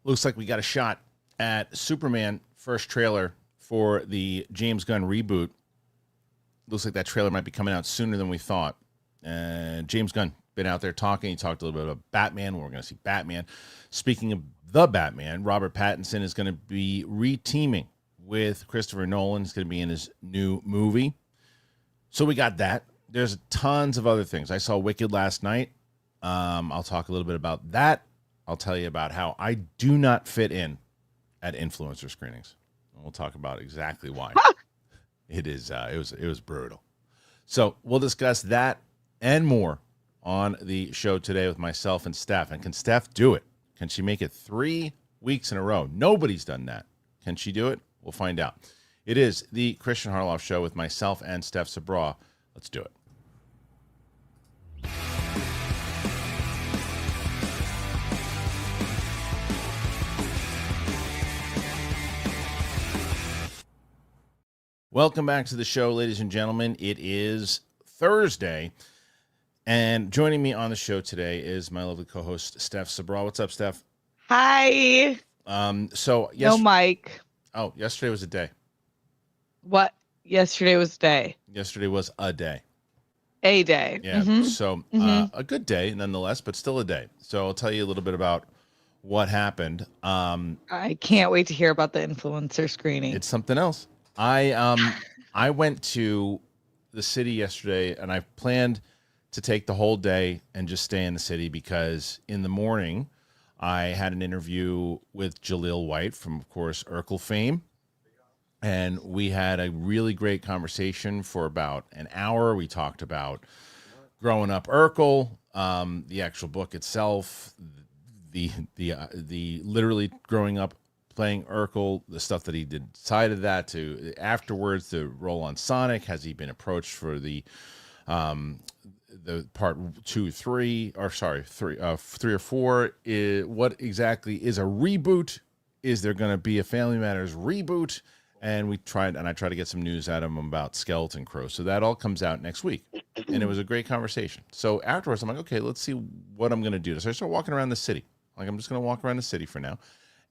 Looks like we got a shot at Superman first trailer for the James Gunn reboot. Looks like that trailer might be coming out sooner than we thought. James Gunn been out there talking. He talked a little bit about Batman. We're going to see Batman. Speaking of the Batman, Robert Pattinson is going to be re-teaming with Christopher Nolan. He's going to be in his new movie. So we got that. There's tons of other things. I saw Wicked last night. I'll talk a little bit about that. I'll tell you about how I do not fit in at influencer screenings. We'll talk about exactly why. It was brutal. So we'll discuss that and more on the show today with myself and Steph. And can Steph do it? Can she make it 3 weeks in a row? Nobody's done that. Can she do it? We'll find out. It is the Kristian Harloff Show with myself and StephSabraw. Let's do it. Welcome back to the show, ladies and gentlemen. It is Thursday, and joining me on the show today is my lovely co-host, StephSabraw. What's up, Steph? Hi. No, Mike. Oh, yesterday was a day. What? Yesterday was day. Yesterday was a day. A day. Yeah. Mm-hmm. So a good day, nonetheless, but still a day. So I'll tell you a little bit about what happened. I can't wait to hear about the influencer screening. It's something else. I went to the city yesterday, and I planned to take the whole day and just stay in the city because in the morning I had an interview with Jaleel White from, of course, Urkel fame, and we had a really great conversation for about an hour. We talked about growing up Urkel, the actual book itself, the literally growing up playing Urkel, the stuff that he did side of that to afterwards, the role on Sonic. Has he been approached for the part 2, 3, or sorry, 3 or 4? What exactly is a reboot? Is there going to be a Family Matters reboot? And I tried to get some news out of him about Skeleton Crow. So that all comes out next week. And it was a great conversation. So afterwards, I'm like, okay, let's see what I'm going to do. So I start walking around the city. Like, I'm just going to walk around the city for now.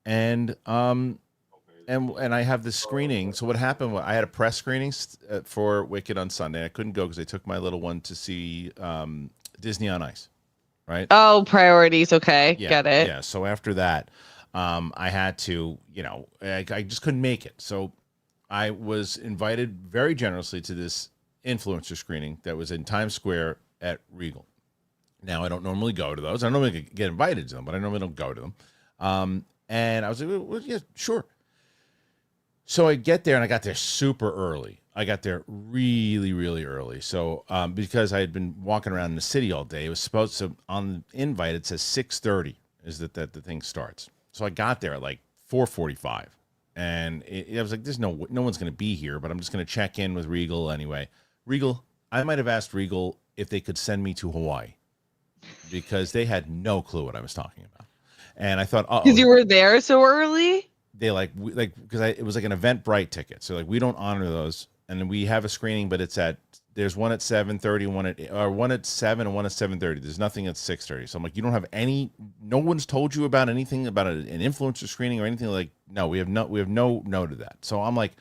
And I have this screening. So what happened? I had a press screening for Wicked on Sunday. I couldn't go because I took my little one to see Disney on Ice. Right? Oh, priorities. Okay, yeah, get it. Yeah. So after that, I had to, I just couldn't make it. So I was invited very generously to this influencer screening that was in Times Square at Regal. Now, I don't normally go to those. I normally get invited to them, but I normally don't go to them. And I was like, well, yeah, sure. So I get there, and I got there super early. I got there really, really early. So because I had been walking around in the city all day, it was supposed to, on the invite, it says 6:30 is that the thing starts. So I got there at like 4:45. And I was like, there's no one's going to be here, but I'm just going to check in with Regal anyway. Regal, I might have asked Regal if they could send me to Hawaii because they had no clue what I was talking about. And I thought, because you were there so early. They because it was like an Eventbrite ticket, so like we don't honor those, and then we have a screening, but there's one at 7:30, one at 7 and one at 7:30. There's nothing at 6:30. So I'm like, you don't have no one's told you about anything about an influencer screening or anything? Like, no, we have no note of that. So I'm like,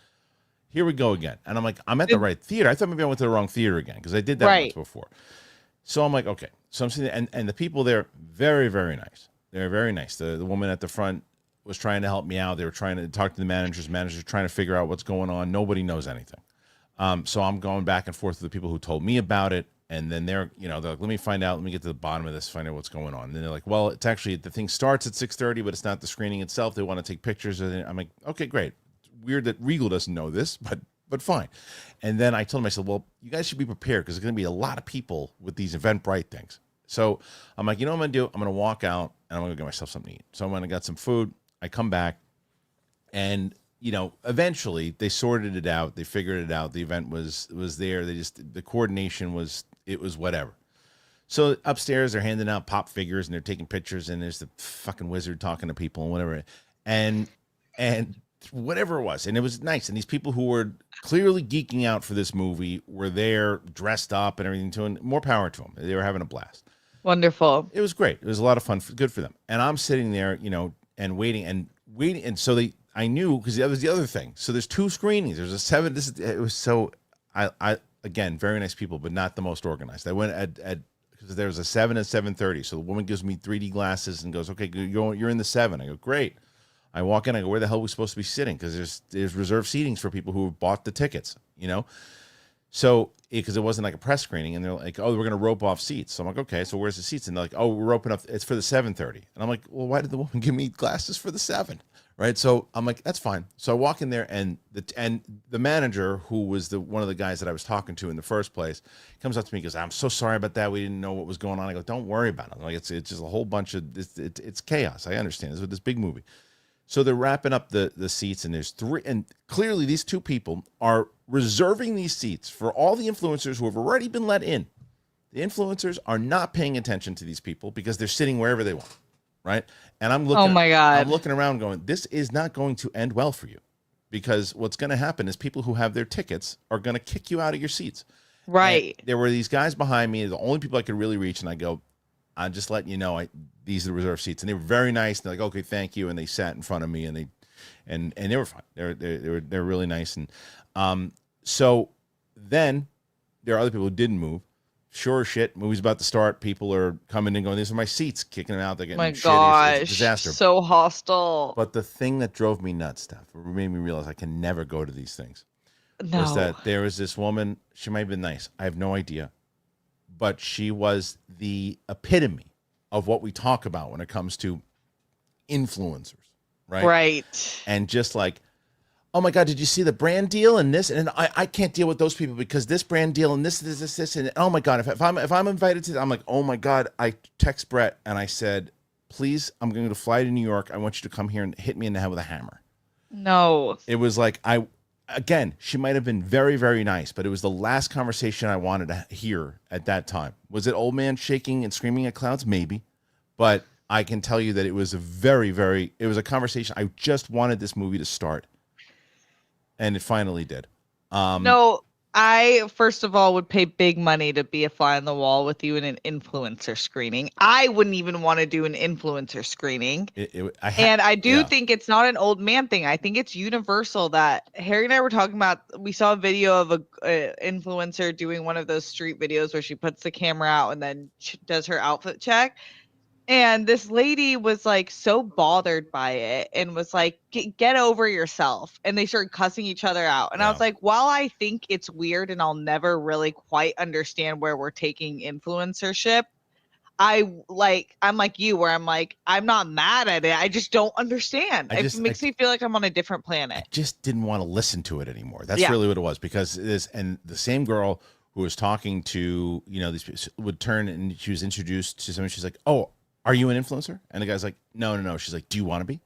here we go again, and I'm like, I'm at the right theater. I thought maybe I went to the wrong theater again because I did that once before. So I'm like, okay. So I'm sitting there, and the people there, very, very nice. They're very nice. The woman at the front was trying to help me out. They were trying to talk to the managers trying to figure out what's going on. Nobody knows anything. So I'm going back and forth with the people who told me about it. And then they're like, let me find out. Let me get to the bottom of this, find out what's going on. And then they're like, well, it's actually, the thing starts at 6:30, but it's not the screening itself. They want to take pictures of it. I'm like, okay, great. It's weird that Regal doesn't know this, but fine. And then I told them, I said, well, you guys should be prepared because there's going to be a lot of people with these Eventbrite things. So I'm like, you know what I'm going to do? I'm going to walk out and I'm going to get myself something to eat. So I went and got some food. I come back and, eventually they sorted it out. They figured it out. The event was there. The coordination was whatever. So upstairs they're handing out pop figures and they're taking pictures and there's the fucking wizard talking to people and whatever. And whatever it was. And it was nice. And these people who were clearly geeking out for this movie were there dressed up and everything too. And more power to them. They were having a blast. Wonderful. It was great. It was a lot of fun. Good for them. And I'm sitting there, waiting and waiting. And so I knew, because that was the other thing. So there's 2 screenings. There's a 7. It was so, I again, very nice people, but not the most organized. I went at because there was a 7 and 7:30. So the woman gives me 3D glasses and goes, okay, you're in the 7. I go, great. I walk in, I go, where the hell are we supposed to be sitting? Because there's reserved seatings for people who have bought the tickets, So, because it wasn't like a press screening, and they're like, oh, we're going to rope off seats. So I'm like, okay, so where's the seats? And they're like, oh, we're roping up. It's for the 7:30. And I'm like, well, why did the woman give me glasses for the 7? Right? So I'm like, that's fine. So I walk in there, and the manager, who was one of the guys that I was talking to in the first place, comes up to me and goes, I'm so sorry about that. We didn't know what was going on. I go, don't worry about it. I'm like, it's just a whole bunch of, it's chaos. I understand. This big movie. So they're wrapping up the seats, and there's 3, and clearly these 2 people are reserving these seats for all the influencers who have already been let in. The influencers are not paying attention to these people because they're sitting wherever they want, right? And I'm looking, oh my God, I'm looking around going, this is not going to end well for you, because what's going to happen is people who have their tickets are going to kick you out of your seats. Right. And there were these guys behind me, the only people I could really reach, and I go, I'm just letting you know, these are the reserved seats, and they were very nice. They're like, okay, thank you, and they sat in front of me, and they were fine. They're really nice, and so then there are other people who didn't move. Sure as shit, movie's about to start. People are coming and going, these are my seats, kicking them out. They're getting my shit. gosh, it's a disaster. So hostile. But the thing that drove me nuts, Steph, made me realize I can never go to these things, no. was that there was this woman. She might have been nice. I have no idea. But she was the epitome of what we talk about when it comes to influencers, right? Right. And just like, oh my God, did you see the brand deal and this? And I can't deal with those people because this brand deal and this, and oh my God, if I'm invited to, I'm like, oh my God. I text Brett and I said, please, I'm going to fly to New York. I want you to come here and hit me in the head with a hammer. No. It was like, again, she might have been very, very nice, but it was the last conversation I wanted to hear at that time. Was it old man shaking and screaming at clouds? Maybe. But I can tell you that it was it was a conversation. I just wanted this movie to start. And it finally did. No, I, first of all, would pay big money to be a fly on the wall with you in an influencer screening. I wouldn't even want to do an influencer screening. And I do think it's not an old man thing. I think it's universal that Harry and I were talking about. We saw a video of a influencer doing one of those street videos where she puts the camera out and then does her outfit check. And this lady was like so bothered by it and was like, get over yourself. And they started cussing each other out. And I was like, while I think it's weird and I'll never really quite understand where we're taking influencership, I'm like you, where I'm like, I'm not mad at it. I just don't understand. It makes me feel like I'm on a different planet. I just didn't want to listen to it anymore. That's really what it was, because and the same girl who was talking to, these people would turn and she was introduced to someone. She's like, oh, are you an influencer? And the guy's like, no. She's like, do you want to be?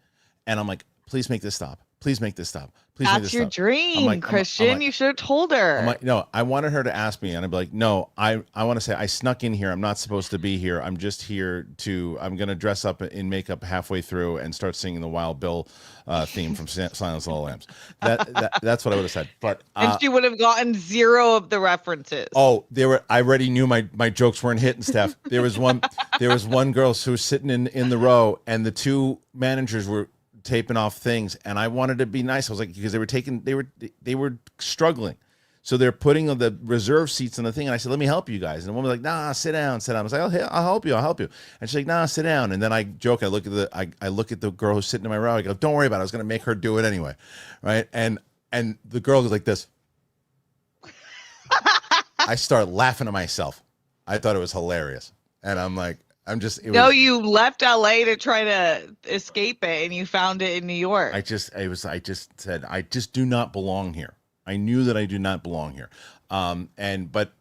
And I'm like, please make this stop. Please make this stop. Please make this stop. That's your dream, Kristian. You should have told her. I'm like, no, I wanted her to ask me. And I'd be like, no, I want to say I snuck in here. I'm not supposed to be here. I'm just here I'm going to dress up in makeup halfway through and start singing the Wild Bill theme from Silence of the Lambs. That's what I would have said. But and she would have gotten 0 of the references. Oh, I already knew my jokes weren't hitting, Steph. There was one girl who was sitting in the row, and the 2 managers were taping off things, and I wanted to be nice. I was like, because they were struggling, so they're putting the reserve seats on the thing, and I said, let me help you guys. And the woman was like, nah, sit down. I was like, I'll help you. And she's like, nah, sit down. And then I joke, I look at the girl who's sitting in my row. I go, don't worry about it. I was going to make her do it anyway, right? And the girl goes like this. I start laughing at myself. I thought it was hilarious, and I'm like, you left LA to try to escape it, and you found it in New York. I just said, I just do not belong here. I knew that I do not belong here. But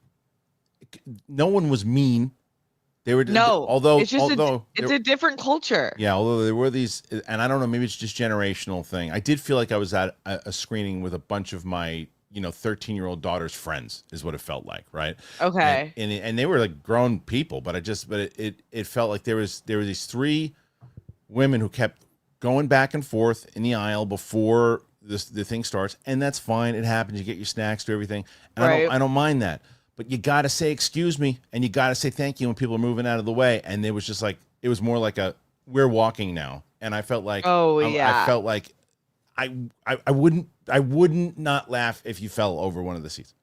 no one was mean. They were it's a different culture. Yeah, although there were these, and I don't know, maybe it's just generational thing. I did feel like I was at a screening with a bunch of my 13-year-old daughter's friends, is what it felt like, right? Okay. And they were like grown people, but it felt like there were these 3 women who kept going back and forth in the aisle before the thing starts, and that's fine. It happens. You get your snacks, do everything, and right. I don't mind that. But you got to say excuse me, and you got to say thank you when people are moving out of the way. And it was just like, it was more like We're Walking Now, and I felt like I felt like I wouldn't not laugh if you fell over one of the seats.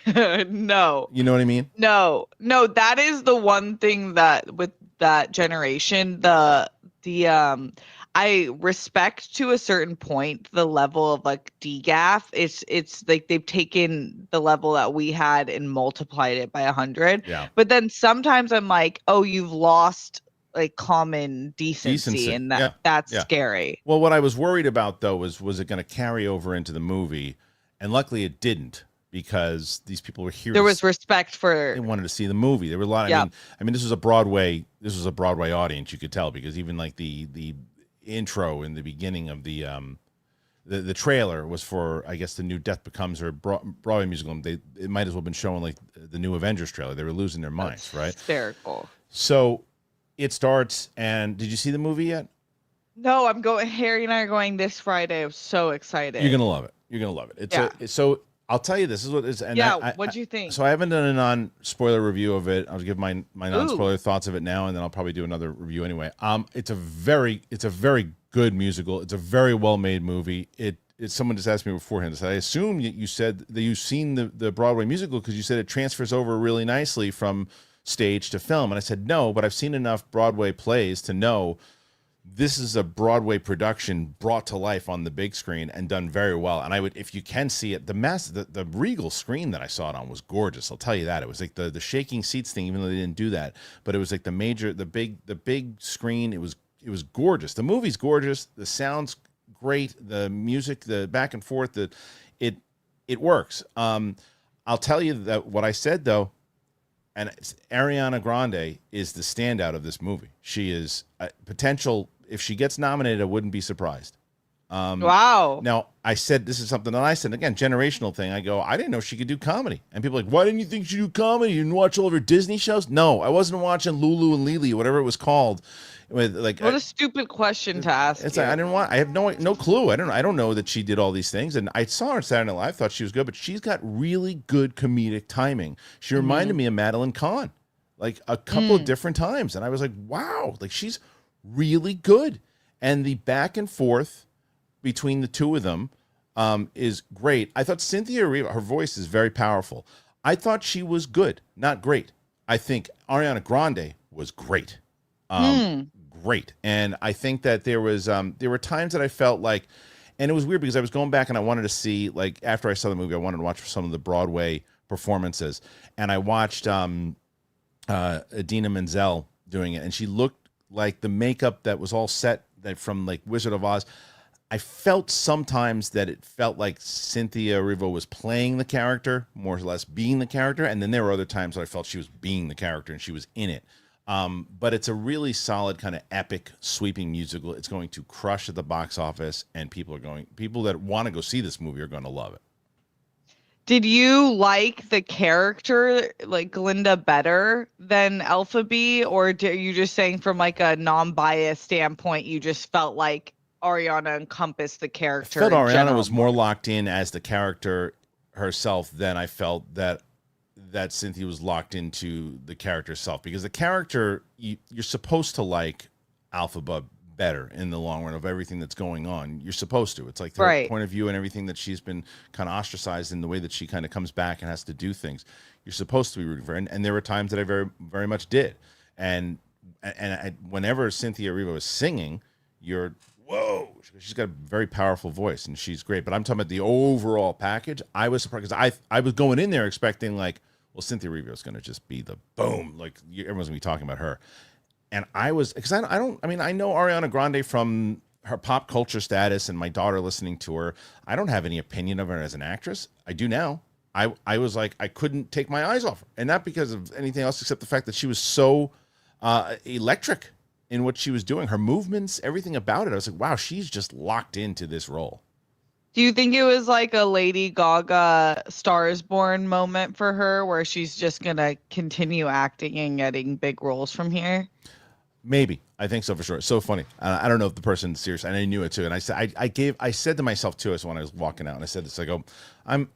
No. You know what I mean? No, that is the one thing that with that generation, I respect to a certain point the level of like degaff. It's like they've taken the level that we had and multiplied it by 100. Yeah. But then sometimes I'm like, oh, you've lost like common decency. And that's scary. Well, what I was worried about though was it going to carry over into the movie, and luckily it didn't, because these people were here. There was respect for. They wanted to see the movie. There were a lot. I mean, this was a Broadway audience. You could tell, because even like the intro in the beginning of the trailer was for, I guess, the new Death Becomes Her Broadway musical. It might as well have been showing like the new Avengers trailer. They were losing their minds, right? Hysterical. So it starts, and did you see the movie yet? No, I'm going. Harry and I are going this Friday. I'm so excited. You're gonna love it. So I'll tell you, this is what it is. And what'd you think? So I haven't done a non-spoiler review of it. I'll give my non-spoiler thoughts of it now, and then I'll probably do another review anyway. It's a very good musical. It's a very well-made movie. Someone just asked me beforehand. I said, I assume you said that you've seen the Broadway musical, because you said it transfers over really nicely from stage to film. And I said, no, but I've seen enough Broadway plays to know this is a Broadway production brought to life on the big screen and done very well. And I would, if you can see it, the Regal screen that I saw it on was gorgeous. I'll tell you that. It was like the shaking seats thing, even though they didn't do that, but it was like the big screen. It was gorgeous. The movie's gorgeous. The sound's great. The music, the back and forth, it works. I'll tell you that what I said though, and Ariana Grande is the standout of this movie. She is a potential. If she gets nominated, I wouldn't be surprised. Wow. Now, I said, this is something that I said, again, generational thing. I go, I didn't know she could do comedy. And people are like, why didn't you think she do comedy? You didn't watch all of her Disney shows? No, I wasn't watching Lulu and Lily, whatever it was called. With like, what a stupid question to ask. It's like, I have no clue. I don't know that she did all these things. And I saw her on Saturday Night Live, thought she was good, but she's got really good comedic timing. She reminded me of Madeline Kahn, like a couple of different times. And I was like, wow, like she's really good. And the back and forth between the two of them is great. I thought Cynthia Erivo, her voice is very powerful. I thought she was good, not great. I think Ariana Grande was great. Great. And I think that there were times that I felt like, and it was weird because I was going back and I wanted to see, like, after I saw the movie, I wanted to watch some of the Broadway performances. And I watched Idina Menzel doing it, and she looked like the makeup that was all set from like Wizard of Oz. I felt sometimes that it felt like Cynthia Erivo was playing the character, more or less being the character. And then there were other times that I felt she was being the character and she was in it. But it's a really solid kind of epic sweeping musical. It's going to crush at the box office, and people that want to go see this movie are going to love it. Did you like the character, like Glinda, better than Elphaba, or are you just saying from like a non-biased standpoint, you just felt like Ariana encompassed the character? I felt Ariana was more locked in as the character herself than I felt that Cynthia was locked into the character herself, because the character, you're supposed to like Elphaba better in the long run of everything that's going on. You're supposed to. It's like her point of view and everything that she's been kind of ostracized in, the way that she kind of comes back and has to do things. You're supposed to be rooting for her. And there were times that I very, very much did. And whenever Cynthia Erivo was singing, whoa, she's got a very powerful voice and she's great. But I'm talking about the overall package. I was surprised because I was going in there expecting like, well, Cynthia Erivo is going to just be the boom, like everyone's going to be talking about her. And I was, because I know Ariana Grande from her pop culture status and my daughter listening to her. I don't have any opinion of her as an actress. I do now. I was like, I couldn't take my eyes off her. And not because of anything else except the fact that she was so electric in what she was doing. Her movements, everything about it. I was like, wow, she's just locked into this role. Do you think it was like a Lady Gaga Star is Born moment for her, where she's just going to continue acting and getting big roles from here? Maybe. I think so for sure. It's so funny. I don't know if the person's serious, and I knew it too. And I said, I said to myself too, as when I was walking out, and I said this, I go,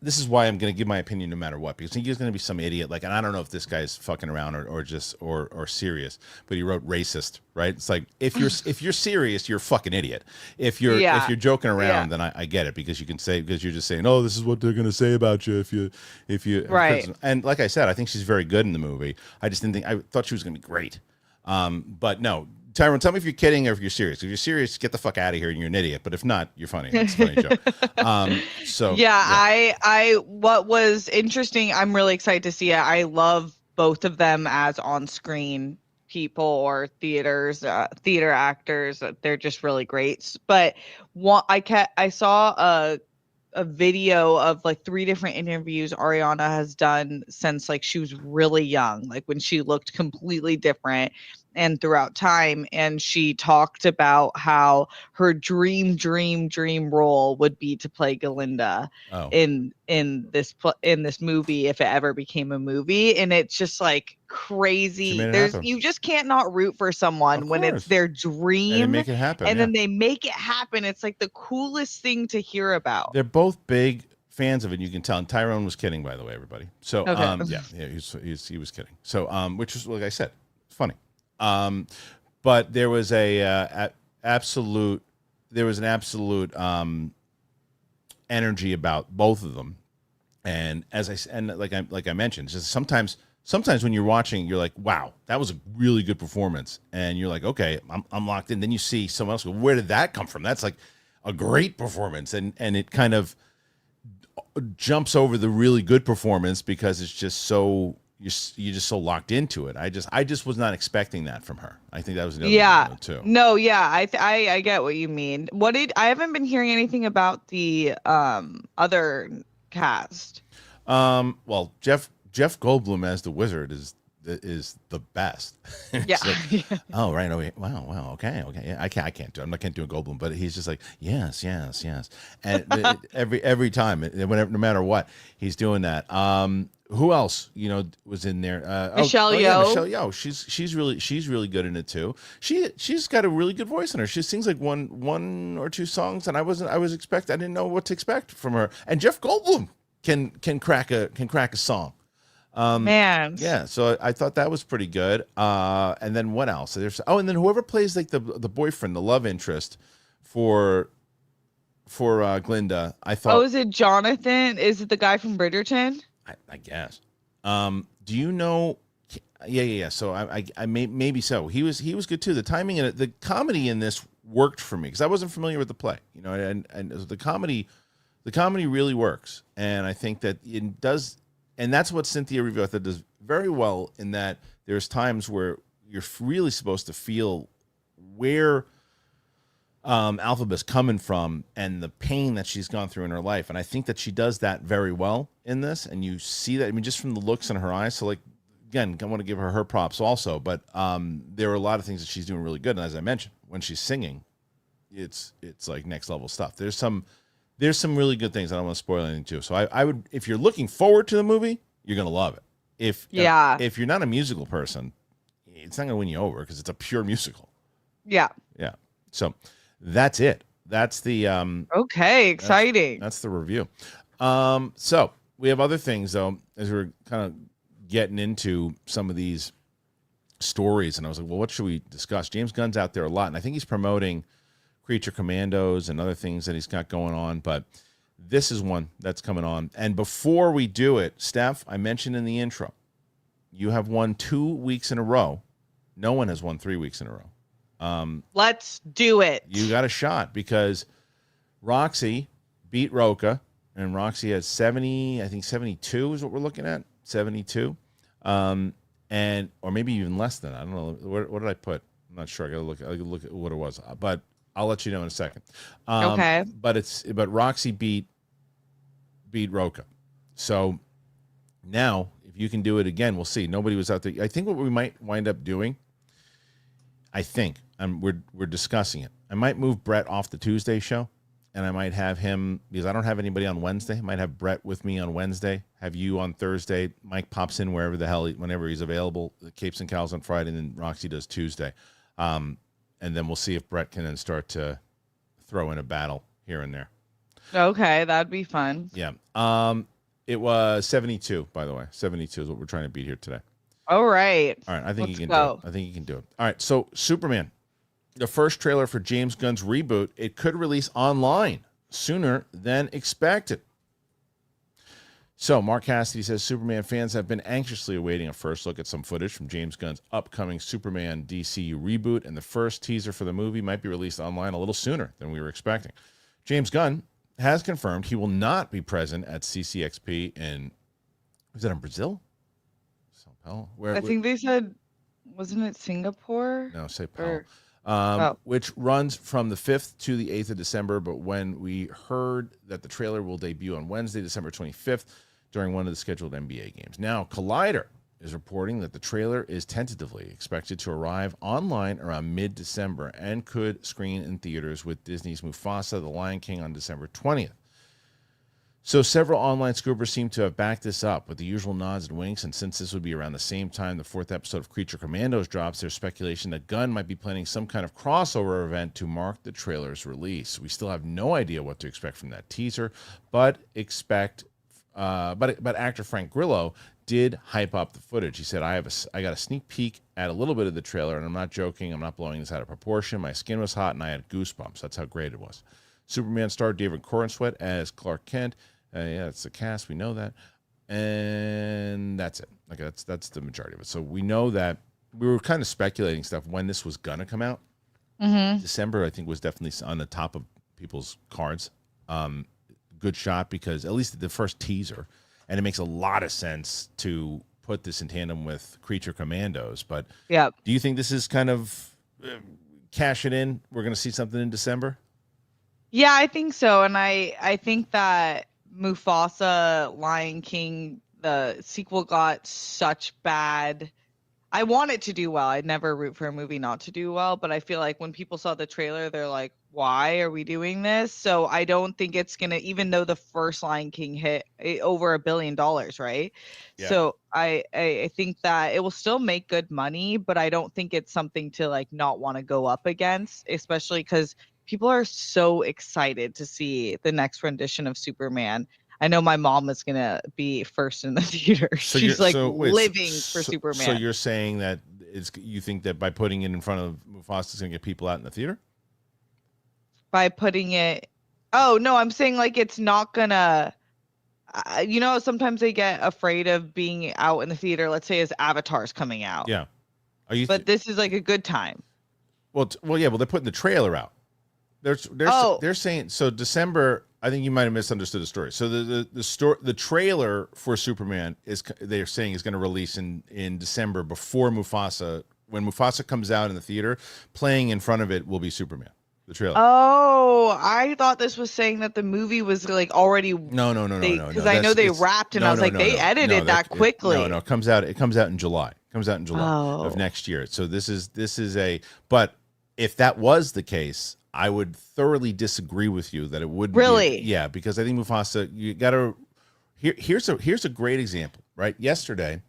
this is why I'm going to give my opinion no matter what, because he's going to be some idiot. Like, and I don't know if this guy's fucking around or serious, but he wrote racist, right? It's like, if you're serious, you're a fucking idiot. If you're joking around, then I get it, because you can say, because you're just saying, oh, this is what they're going to say about you if you right. And like I said, I think she's very good in the movie. I just didn't think, I thought she was going to be great. But no, Tyrone, tell me if you're kidding or if you're serious. If you're serious, get the fuck out of here and you're an idiot. But if not, you're funny. It's a funny joke. What was interesting, I'm really excited to see it. I love both of them as on-screen people or theater actors. They're just really great. But I saw a video of like 3 different interviews Ariana has done since like she was really young, like when she looked completely different and throughout time. And she talked about how her dream role would be to play Galinda in this movie, if it ever became a movie. And it's just like crazy. You just can't not root for someone when it's their dream and they make it happen. And then they make it happen. It's like the coolest thing to hear about. They're both big fans of it. You can tell. And Tyrone was kidding, by the way, everybody. So okay. He was kidding. So which is, like I said, funny. But there was an absolute energy about both of them. And like I mentioned, just sometimes when you're watching, you're like, wow, that was a really good performance. And you're like, okay, I'm locked in. Then you see someone else go, where did that come from? That's like a great performance. And it kind of jumps over the really good performance because it's just so, you're just so locked into it. I just was not expecting that from her. I think that was another too. No, I get what you mean. I haven't been hearing anything about the other cast. Well, Jeff Goldblum as the wizard is the best. Yeah. Like, oh right. Oh wow. Okay. Yeah, I can't do it. I can't do a Goldblum, but he's just like yes. And every time, whenever, no matter what, he's doing that. Who else, was in there? Michelle Yeoh. Yeah, Michelle Yeoh. She's really good in it too. She's got a really good voice in her. She sings like one or two songs, and I didn't know what to expect from her. And Jeff Goldblum can crack a song. Man. Yeah, so I thought that was pretty good. And then what else? And then whoever plays like the boyfriend, the love interest for Glinda, I thought. Oh, is it Jonathan? Is it the guy from Bridgerton? I guess. Do you know? Yeah. So I maybe so. He was good too. The timing and the comedy in this worked for me because I wasn't familiar with the play. And the comedy really works, and I think that it does. And that's what Cynthia Erivo does very well. In that there's times where you're really supposed to feel where Alphaba's coming from and the pain that she's gone through in her life. And I think that she does that very well in this. And you see that, just from the looks in her eyes. So like, again, I want to give her props also, but there are a lot of things that she's doing really good. And as I mentioned, when she's singing, it's like next level stuff. There's some really good things. I don't want to spoil anything too. So I would, if you're looking forward to the movie, you're going to love it. If you're not a musical person, it's not going to win you over because it's a pure musical. Yeah. So that's it. That's the okay, exciting. That's the review. So we have other things though, as we're kind of getting into some of these stories, and I was like, well, what should we discuss? James Gunn's out there a lot, and I think he's promoting Creature Commandos and other things that he's got going on, but this is one that's coming on. And before we do it, Steph, I mentioned in the intro, you have won 2 weeks in a row. No one has won 3 weeks in a row. Let's do it. You got a shot because Roxy beat Roca, and Roxy has 70, I think 72 is what we're looking at. 72. Or maybe even less than that. I don't know. What did I put? I'm not sure. I gotta look at what it was. But I'll let you know in a second. Okay. But Roxy beat Roca. So now if you can do it again, we'll see. Nobody was out there. I think what we might wind up doing, we're discussing it. I might move Brett off the Tuesday show, and I might have him, because I don't have anybody on Wednesday. I might have Brett with me on Wednesday, have you on Thursday. Mike pops in whenever he's available. The Capes and Cowls on Friday, and then Roxy does Tuesday. then we'll see if Brett can then start to throw in a battle here and there. Okay, that'd be fun. Yeah. It was 72, by the way. 72 is what we're trying to beat here today. All right. All right. I think you can do it. I think you can do it. All right. So Superman, the first trailer for James Gunn's reboot, it could release online sooner than expected. So Mark Cassidy says Superman fans have been anxiously awaiting a first look at some footage from James Gunn's upcoming Superman DCU reboot, and the first teaser for the movie might be released online a little sooner than we were expecting. James Gunn has confirmed he will not be present at CCXP was that in Brazil? Sao Paulo? I think they said, wasn't it Singapore? No, Sao Paulo. Which runs from the 5th to the 8th of December, but when we heard that the trailer will debut on Wednesday, December 25th, during one of the scheduled NBA games. Now, Collider is reporting that the trailer is tentatively expected to arrive online around mid-December and could screen in theaters with Disney's Mufasa: The Lion King on December 20th. So several online scoopers seem to have backed this up with the usual nods and winks, and since this would be around the same time the 4th episode of Creature Commandos drops, there's speculation that Gunn might be planning some kind of crossover event to mark the trailer's release. We still have no idea what to expect from that teaser, but actor Frank Grillo did hype up the footage. He said, I got a sneak peek at a little bit of the trailer, and I'm not joking. I'm not blowing this out of proportion. My skin was hot, and I had goosebumps. That's how great it was. Superman star David Corenswet as Clark Kent. Yeah, it's the cast. We know that. And that's it. Like that's the majority of it. So we know that we were kind of speculating stuff when this was going to come out. Mm-hmm. December, I think, was definitely on the top of people's cards. Good shot because at least the first teaser, and it makes a lot of sense to put this in tandem with Creature Commandos. But yeah, do you think this is kind of cash it in? We're going to see something in December? Yeah, I think so. And I think that Mufasa, Lion King, the sequel got such bad. I want it to do well. I'd never root for a movie not to do well, but I feel like when people saw the trailer, they're like, why are we doing this? So I don't think it's going to, even though the first Lion King hit over $1 billion, right? Yeah. So I think that it will still make good money, but I don't think it's something to like not want to go up against, especially because people are so excited to see the next rendition of Superman. I know my mom is going to be first in the theater. She's living for Superman. So you're saying that you think that by putting it in front of Mufasa, it's going to get people out in the theater? By putting it... Oh, no, I'm saying like it's not going to... sometimes they get afraid of being out in the theater. Let's say as Avatar's coming out. Yeah. But this is like a good time. Well, they're putting the trailer out. They're saying... So December... I think you might have misunderstood the story. So the trailer for Superman they're saying is going to release in December before Mufasa. When Mufasa comes out in the theater, playing in front of it will be Superman. The trailer. Oh, I thought this was saying that the movie was like already. No. Because I know they wrapped, and I was like, they edited that quickly. No, it comes out in July. It comes out in July of next year. So this is a. But if that was the case, I would thoroughly disagree with you that it would really. Yeah, because I think Mufasa, you got to. Here's a great example, right? Yesterday,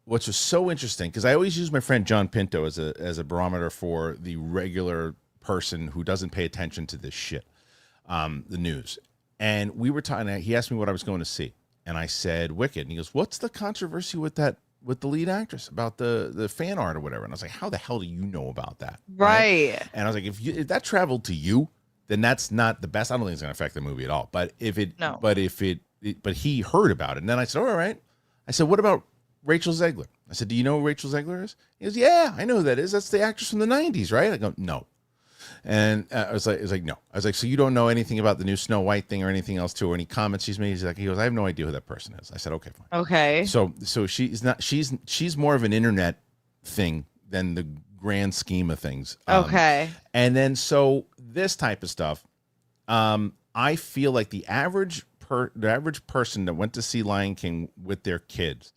which was so interesting because I always use my friend John Pinto as a barometer for the regular person who doesn't pay attention to this shit, the news. And we were talking. He asked me what I was going to see, and I said Wicked. And he goes, "What's the controversy with that?" With the lead actress about the fan art or whatever. And I was like, how the hell do you know about that? Right. And I was like, if that traveled to you, then that's not the best. I don't think it's going to affect the movie at all. But but he heard about it. And then I said, all right. I said, what about Rachel Zegler? I said, do you know who Rachel Zegler is? He goes, yeah, I know who that is. That's the actress from the 90s, right? I go, no. And I was like, no. I was like, so you don't know anything about the new Snow White thing or anything else too, or any comments she's made? He goes, I have no idea who that person is. I said, okay, fine. Okay. So she's more of an internet thing than the grand scheme of things. Okay. And then so this type of stuff, I feel like the average person that went to see Lion King with their kids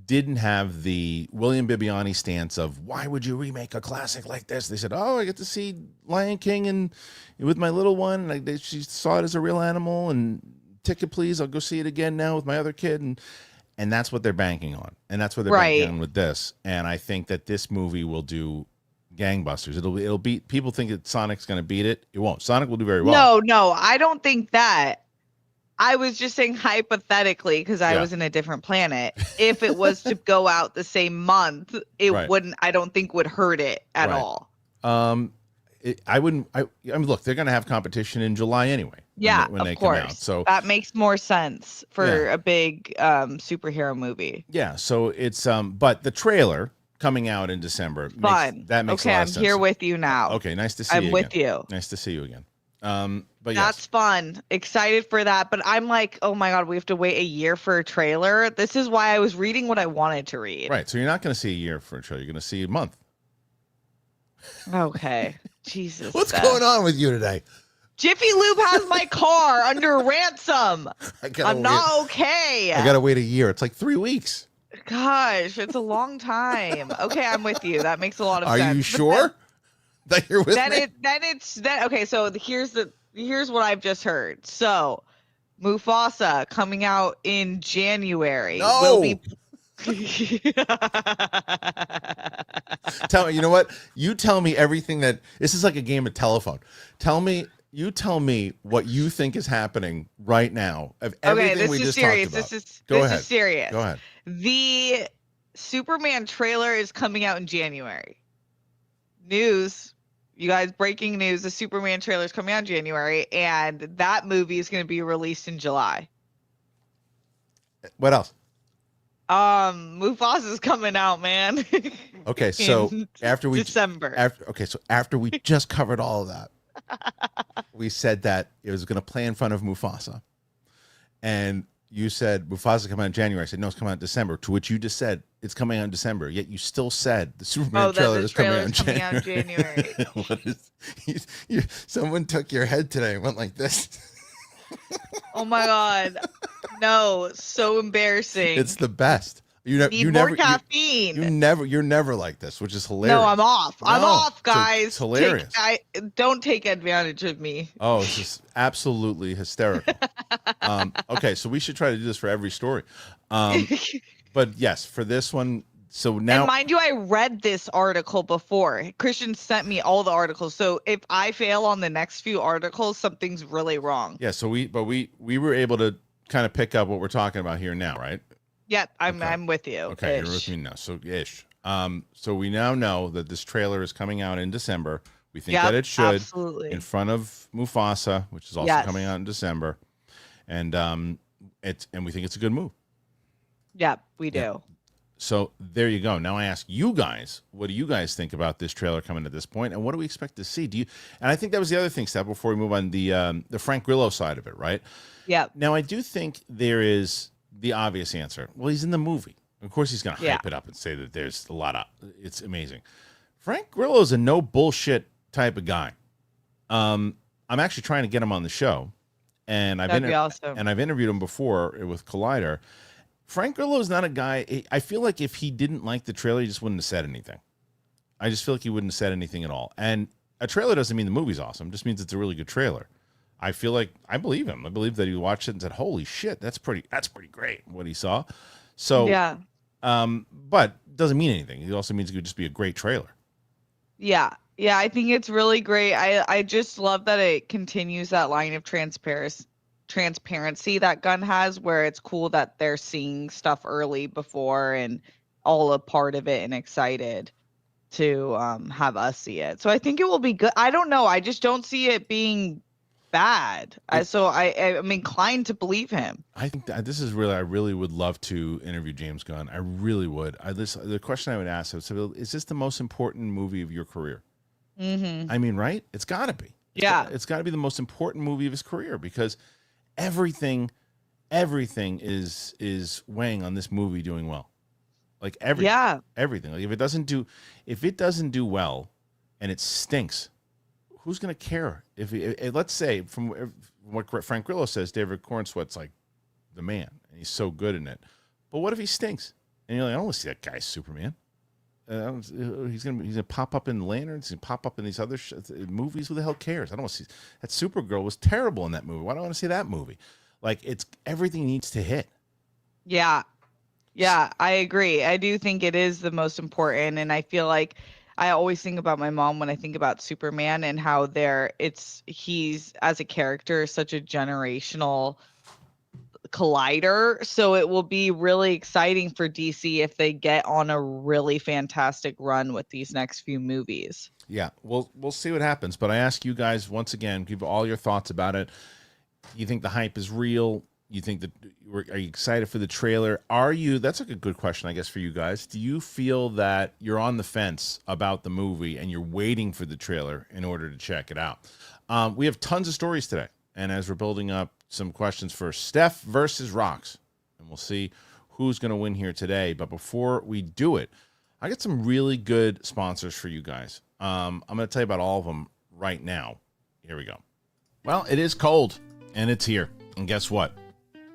didn't have the William Bibiani stance of why would you remake a classic like this? They said, oh, I get to see Lion King and with my little one. She saw it as a real animal and ticket, please. I'll go see it again now with my other kid. And that's what they're banking on. And that's what they're banking on with this. And I think that this movie will do gangbusters. It'll beat. People think that Sonic's going to beat it. It won't. Sonic will do very well. No, I don't think that. I was just saying hypothetically because I was in a different planet. If it was to go out the same month, it wouldn't. I don't think would hurt it at all. I wouldn't. I mean, look, they're going to have competition in July anyway. Yeah, when they course. come out. So that makes more sense for a big superhero movie. Yeah. So it's but the trailer coming out in December. Fun. That makes a lot of sense. I'm here with you now. Okay, nice to see you. I'm with you. Nice to see you again. But that's fun. Excited for that. But I'm like, oh my God, we have to wait a year for a trailer. This is why I was reading what I wanted to read. Right. So you're not going to see a year for a trailer. You're going to see a month. Okay. Jesus. What's going on with you today? Jiffy Lube has my car under ransom. I'm not okay. I got to wait a year. It's like 3 weeks. Gosh, it's a long time. Okay, I'm with you. That makes a lot of sense. Are you sure that you're with me? Okay, so here's what I've just heard. So Mufasa coming out in January. No. Will be You know what? You tell me everything this is like a game of telephone. You tell me what you think is happening right now of everything we just talked about. This is serious. Go ahead. The Superman trailer is coming out in January. News, you guys, breaking news, the Superman trailer is coming out in January, and that movie is going to be released in July. What else? Mufasa's coming out, man. Okay, so after December. After we just covered all of that, we said that it was going to play in front of Mufasa, and you said Mufasa coming out in January. I said no, it's coming out in December. To which you just said it's coming out in December. Yet you still said the Superman trailer is coming out in January. What is? Someone took your head today and went like this. Oh my God! No, so embarrassing. It's the best. You more caffeine. You're never like this, which is hilarious. No, I'm off. I'm off, guys. It's hilarious. Don't take advantage of me. Oh, it's just absolutely hysterical. Okay, so we should try to do this for every story. But yes, for this one. So now, and mind you, I read this article before. Kristian sent me all the articles. So if I fail on the next few articles, something's really wrong. Yeah. So we were able to kind of pick up what we're talking about here now, right? Yep, I'm with you. Okay, you're with me now. So ish. So we now know that this trailer is coming out in December. We think that it should, absolutely, in front of Mufasa, which is also coming out in December, and we think it's a good move. Yep, we do. Yeah. So there you go. Now I ask you guys, what do you guys think about this trailer coming at this point, and what do we expect to see? And I think that was the other thing, Steph, before we move on, the Frank Grillo side of it, right? Yeah. Now I do think there is the obvious answer. Well, he's in the movie. Of course he's going to hype it up and say that there's a lot of, it's amazing. Frank Grillo is a no bullshit type of guy. I'm actually trying to get him on the show, and I've interviewed him before with Collider. Frank Grillo is not a guy. I feel like if he didn't like the trailer, he just wouldn't have said anything. I just feel like he wouldn't have said anything at all. And a trailer doesn't mean the movie's awesome. It just means it's a really good trailer. I feel like I believe him. I believe that he watched it and said, "Holy shit, that's pretty great." What he saw. So yeah. But doesn't mean anything. It also means it could just be a great trailer. Yeah. Yeah, I think it's really great. I just love that it continues that line of transparency that Gunn has, where it's cool that they're seeing stuff early before and all a part of it and excited to have us see it. So I think it will be good. I don't know. I just don't see it being bad. So I'm inclined to believe him. I think that this is really, I really would love to interview James Gunn. I really would. The question I would ask is this the most important movie of your career? Mm-hmm. I mean, right? It's got to be. It's got to be the most important movie of his career, because everything is weighing on this movie doing well. Like everything. Like if it doesn't do well and it stinks, who's going to care? If let's say from what Frank Grillo says, David Cornsweet's like the man and he's so good in it. But what if he stinks? And you're like, I don't want to see that guy Superman. He's gonna pop up in Lanterns and pop up in these other movies. Who the hell cares? I don't want to see that. Supergirl was terrible in that movie. Why do I want to see that movie? Like, it's everything needs to hit. Yeah, I agree. I do think it is the most important, and I feel like I always think about my mom when I think about Superman and how he's as a character such a generational collider. So it will be really exciting for DC if they get on a really fantastic run with these next few movies. Yeah, we'll see what happens. But I ask you guys once again, give all your thoughts about it. You think the hype is real? You think that are you excited for the trailer? That's a good question, I guess, for you guys. Do you feel that you're on the fence about the movie and you're waiting for the trailer in order to check it out? We have tons of stories today. And as we're building up some questions for Steph versus Rocks, and we'll see who's going to win here today. But before we do it, I got some really good sponsors for you guys. I'm going to tell you about all of them right now. Here we go. Well, it is cold, and it's here. And guess what?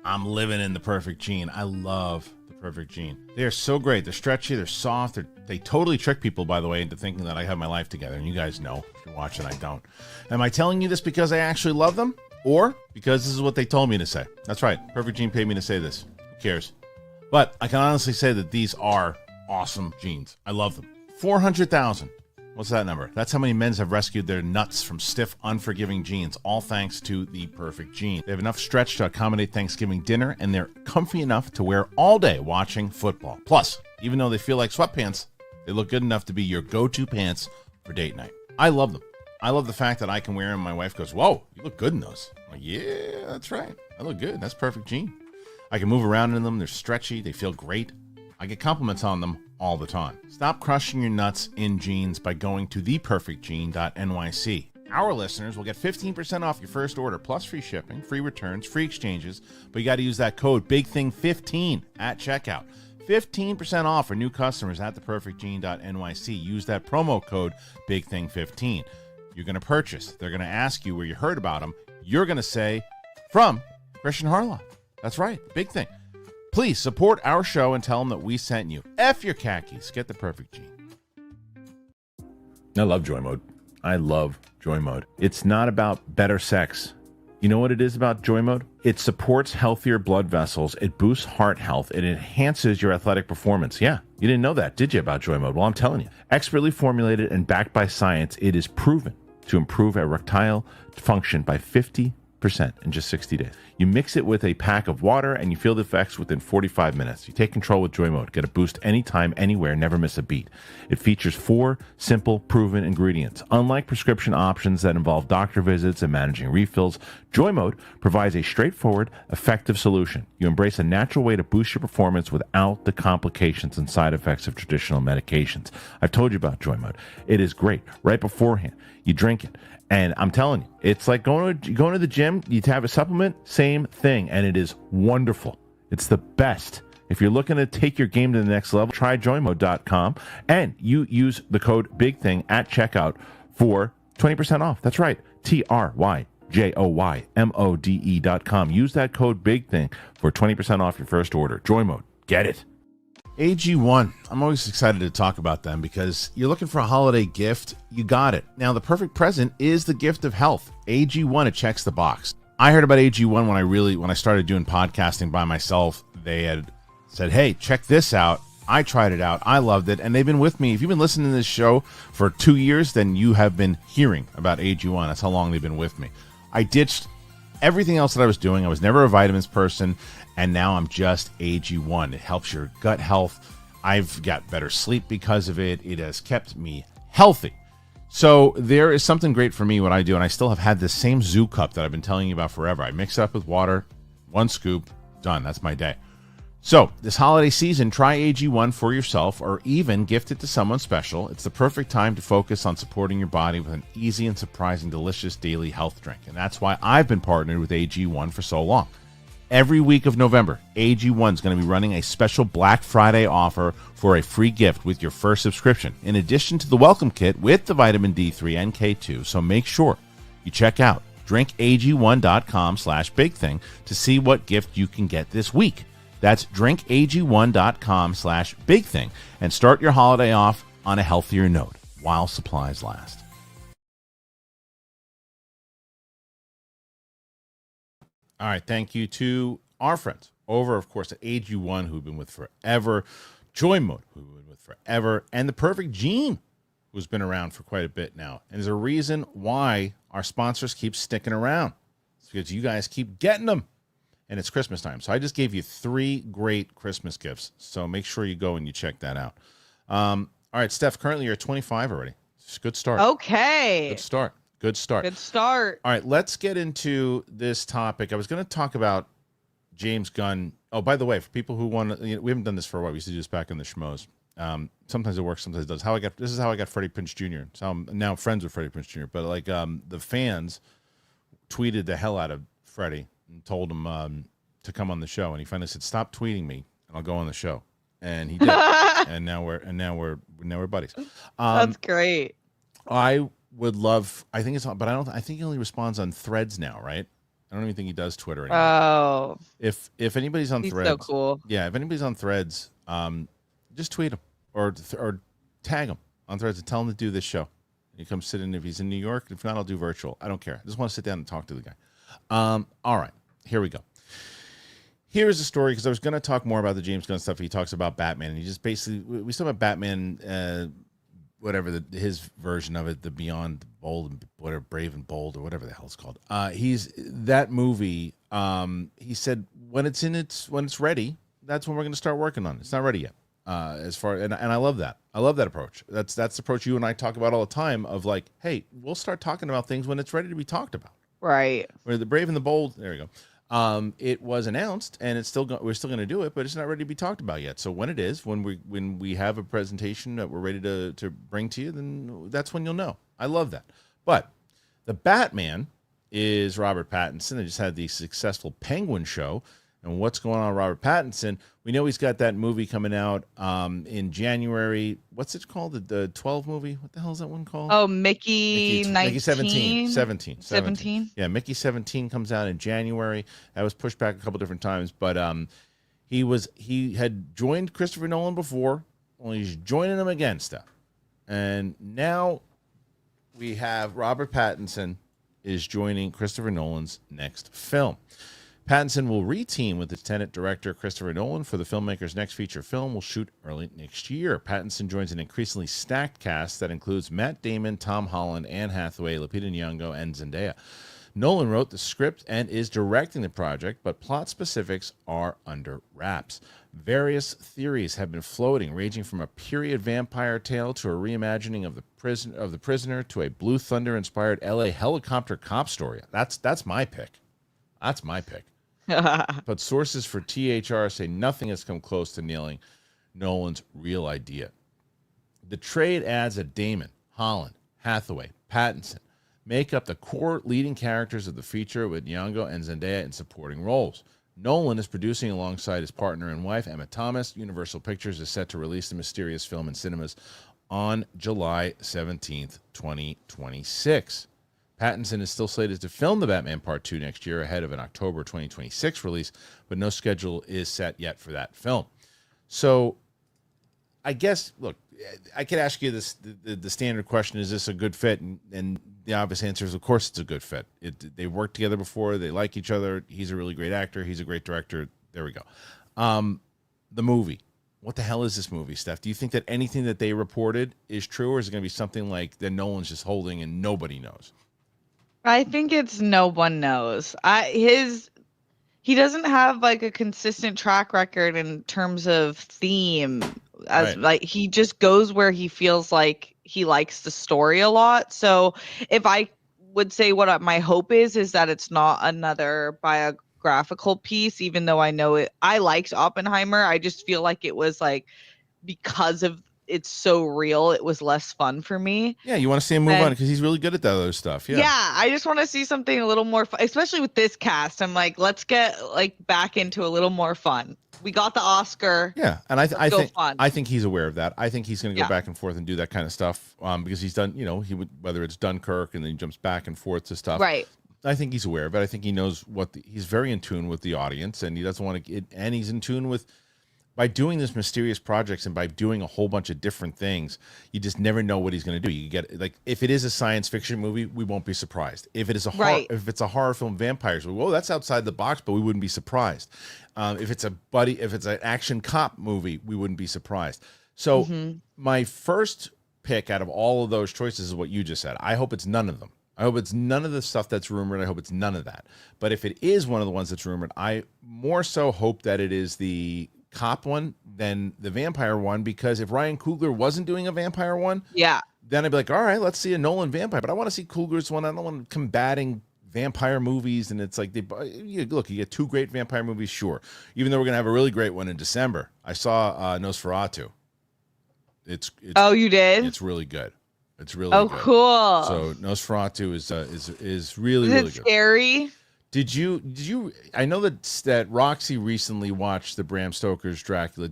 I'm living in the Perfect Jean. I love the Perfect Jean. They are so great. They're stretchy. They're soft. They totally trick people, by the way, into thinking that I have my life together. And you guys know. If you're watching, I don't. Am I telling you this because I actually love them? Or because this is what they told me to say? That's right. Perfect Jean paid me to say this. Who cares? But I can honestly say that these are awesome jeans. I love them. 400,000. What's that number? That's how many men have rescued their nuts from stiff, unforgiving jeans, all thanks to the Perfect Jean. They have enough stretch to accommodate Thanksgiving dinner, and they're comfy enough to wear all day watching football. Plus, even though they feel like sweatpants, they look good enough to be your go-to pants for date night. I love them. I love the fact that I can wear them and my wife goes, "Whoa, you look good in those." I'm like, yeah, that's right. I look good. That's Perfect Jean. I can move around in them. They're stretchy. They feel great. I get compliments on them all the time. Stop crushing your nuts in jeans by going to theperfectjean.nyc. Our listeners will get 15% off your first order, plus free shipping, free returns, free exchanges, but you got to use that code BIGTHING15 at checkout. 15% off for new customers at theperfectjean.nyc. Use that promo code BIGTHING15. You're going to purchase. They're going to ask you where you heard about them. You're going to say, from Kristian Harloff. That's right. Big Thing. Please support our show and tell them that we sent you. F your khakis. Get the Perfect Jean. I love Joy Mode. I love Joy Mode. It's not about better sex. You know what it is about Joy Mode? It supports healthier blood vessels. It boosts heart health. It enhances your athletic performance. Yeah, you didn't know that, did you, about Joy Mode? Well, I'm telling you. Expertly formulated and backed by science, it is proven to improve erectile function by 50% in just 60 days. You mix it with a pack of water and you feel the effects within 45 minutes. You take control with Joy Mode. Get a boost anytime, anywhere, never miss a beat. It features 4 simple, proven ingredients. Unlike prescription options that involve doctor visits and managing refills, Joy Mode provides a straightforward, effective solution. You embrace a natural way to boost your performance without the complications and side effects of traditional medications. I've told you about Joy Mode. It is great. Right beforehand, you drink it. And I'm telling you, it's like going to the gym, you have a supplement, same thing, and it is wonderful. It's the best. If you're looking to take your game to the next level, try joymode.com, and you use the code BIGTHING at checkout for 20% off. That's right, TRYJOYMODE.com. Use that code BIGTHING for 20% off your first order. Joy Mode, get it. AG1, I'm always excited to talk about them because you're looking for a holiday gift, you got it. Now, the perfect present is the gift of health. AG1, it checks the box. I heard about AG1 when I started doing podcasting by myself. They had said, hey, check this out. I tried it out. I loved it. And they've been with me. If you've been listening to this show for 2 years, then you have been hearing about AG1. That's how long they've been with me. I ditched everything else that I was doing. I was never a vitamins person. And now I'm just AG1. It helps your gut health. I've got better sleep because of it. It has kept me healthy. So there is something great for me, what I do, and I still have had this same Zoo Cup that I've been telling you about forever. I mix it up with water, 1 scoop, done. That's my day. So this holiday season, try AG1 for yourself or even gift it to someone special. It's the perfect time to focus on supporting your body with an easy and surprising delicious daily health drink. And that's why I've been partnered with AG1 for so long. Every week of November, AG1 is going to be running a special Black Friday offer for a free gift with your first subscription, in addition to the welcome kit with the vitamin D3 and K2. So make sure you check out drinkag1.com/bigthing to see what gift you can get this week. That's drinkag1.com/bigthing and start your holiday off on a healthier note while supplies last. All right, thank you to our friends over, of course, at AG1, who've been with forever, Joy Mode, who've been with forever, and the Perfect Jean, who's been around for quite a bit now. And there's a reason why our sponsors keep sticking around. It's because you guys keep getting them. And it's Christmas time. So I just gave you 3 great Christmas gifts. So make sure you go and you check that out. All right, Steph, currently you're at 25 already. It's a good start. Okay. Good start. Good start. Good start. All right, let's get into this topic. I was going to talk about James Gunn. Oh, by the way, for people who want to, we haven't done this for a while. We used to do this back in the schmoes. Sometimes it works, sometimes it does. This is how I got Freddie Prinze Jr. So I'm now friends with Freddie Prinze Jr. But like the fans tweeted the hell out of Freddie and told him to come on the show, and he finally said, "Stop tweeting me, and I'll go on the show." And he did. and now we're buddies. That's great. I would love. I think it's on, but I don't. I think he only responds on Threads now, right? I don't even think he does Twitter anymore. Oh, If anybody's on he's Threads, so cool. Yeah, if anybody's on Threads, just tweet him or tag him on Threads and tell him to do this show. He comes sit in if he's in New York. If not, I'll do virtual. I don't care. I just want to sit down and talk to the guy. All right, here we go. Here's a story, because I was going to talk more about the James Gunn stuff. He talks about Batman, and he just basically, we talk about Batman, whatever his version of it, the Beyond Bold and whatever, Brave and Bold, or whatever the hell it's called. He's that movie. He said when it's ready, that's when we're going to start working on it. It's not ready yet. And I love that. I love that approach. That's the approach you and I talk about all the time. Of like, hey, we'll start talking about things when it's ready to be talked about. Right. Where the Brave and the Bold. There we go. It was announced, and we're still going to do it, but it's not ready to be talked about yet. So when it is, when we have a presentation that we're ready to bring to you, then that's when you'll know. I love that. But the Batman is Robert Pattinson. They just had the successful Penguin show. And what's going on with Robert Pattinson? We know he's got that movie coming out in January. What's it called? The 12 movie? What the hell is that one called? Oh, Mickey 17. 17. Yeah, Mickey 17 comes out in January. That was pushed back a couple different times, but he had joined Christopher Nolan before. Well, he's joining him again, Steph. And now we have Robert Pattinson is joining Christopher Nolan's next film. Pattinson will re-team with Lieutenant Director Christopher Nolan for the filmmaker's next feature film will shoot early next year. Pattinson joins an increasingly stacked cast that includes Matt Damon, Tom Holland, Anne Hathaway, Lupita Nyong'o, and Zendaya. Nolan wrote the script and is directing the project, but plot specifics are under wraps. Various theories have been floating, ranging from a period vampire tale to a reimagining of the prisoner to a Blue Thunder-inspired L.A. helicopter cop story. That's my pick. That's my pick. But sources for THR say nothing has come close to nailing Nolan's real idea. The trade adds that Damon, Holland, Hathaway, Pattinson make up the core leading characters of the feature, with Nyong'o and Zendaya in supporting roles. Nolan is producing alongside his partner and wife, Emma Thomas. Universal Pictures is set to release the mysterious film in cinemas on July 17th, 2026. Pattinson is still slated to film The Batman Part 2 next year ahead of an October 2026 release, but no schedule is set yet for that film. So I guess, look, I could ask you this, the standard question, is this a good fit? And the obvious answer is, of course, it's a good fit. They worked together before. They like each other. He's a really great actor. He's a great director. There we go. The movie. What the hell is this movie, Steph? Do you think that anything that they reported is true, or is it going to be something like that Nolan's just holding and nobody knows? I think it's no one knows. He doesn't have like a consistent track record in terms of theme. Like he just goes where he feels like he likes the story a lot. So if I would say what my hope is that it's not another biographical piece, even though I know it. I liked Oppenheimer. I just feel like it was like, because of it's so real, it was less fun for me. Yeah, you want to see him move on because he's really good at that other stuff. Yeah, I just want to see something a little more fun, especially with this cast. I'm like, let's get like back into a little more fun. We got the Oscar. Yeah, and I think he's aware of that. I think he's going to go back and forth and do that kind of stuff because he's done, whether it's Dunkirk and then he jumps back and forth to stuff. Right. I think he's aware of it. I think he knows he's very in tune with the audience, and he doesn't want to and he's in tune with. By doing this mysterious projects and by doing a whole bunch of different things, you just never know what he's going to do. You get like, if it is a science fiction movie, we won't be surprised. If it is if it's a horror film, vampires, whoa, that's outside the box, but we wouldn't be surprised. If it's if it's an action cop movie, we wouldn't be surprised. So my first pick out of all of those choices is what you just said. I hope it's none of them. I hope it's none of the stuff that's rumored. I hope it's none of that. But if it is one of the ones that's rumored, I more so hope that it is the cop one than the vampire one, because if Ryan Coogler wasn't doing a vampire one, then I'd be like, all right, let's see a Nolan vampire. But I want to see Coogler's one. I don't want combating vampire movies, and it's like look, you get 2 great vampire movies, sure. Even though we're gonna have a really great one in December. I saw Nosferatu. It's oh, you did? It's really good. It's really good. Cool. So Nosferatu is really is really it good. Scary? Did you? I know that Roxy recently watched the Bram Stoker's Dracula.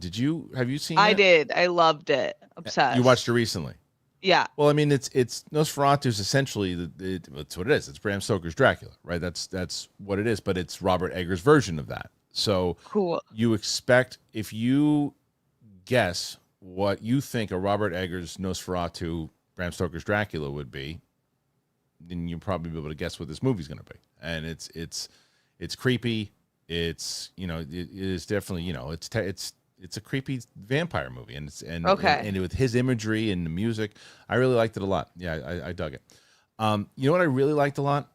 Have you seen? I did. I loved it. Obsessed. You watched it recently. Yeah. Well, I mean, it's Nosferatu is essentially it's what it is. It's Bram Stoker's Dracula, right? That's what it is. But it's Robert Eggers' version of that. So cool. You expect, if you guess what you think a Robert Eggers Nosferatu Bram Stoker's Dracula would be, then you'll probably be able to guess what this movie's going to be. And it's creepy. It's, it is definitely, it's a creepy vampire movie, and and with his imagery and the music, I really liked it a lot. Yeah, I dug it. You know what I really liked a lot?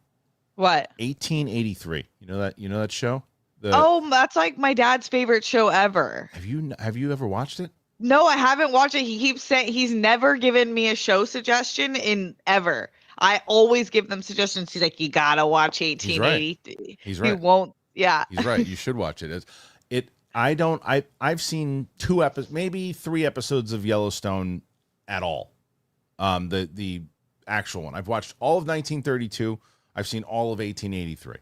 What? 1883. You know that show? That's like my dad's favorite show ever. Have you ever watched it? No, I haven't watched it. He keeps saying he's never given me a show suggestion in ever. I always give them suggestions. He's like, you gotta watch 1883. He's right. He won't. Yeah. He's right. You should watch it. I've seen 2 episodes, maybe 3 episodes of Yellowstone at all. The actual one. I've watched all of 1932. I've seen all of 1883.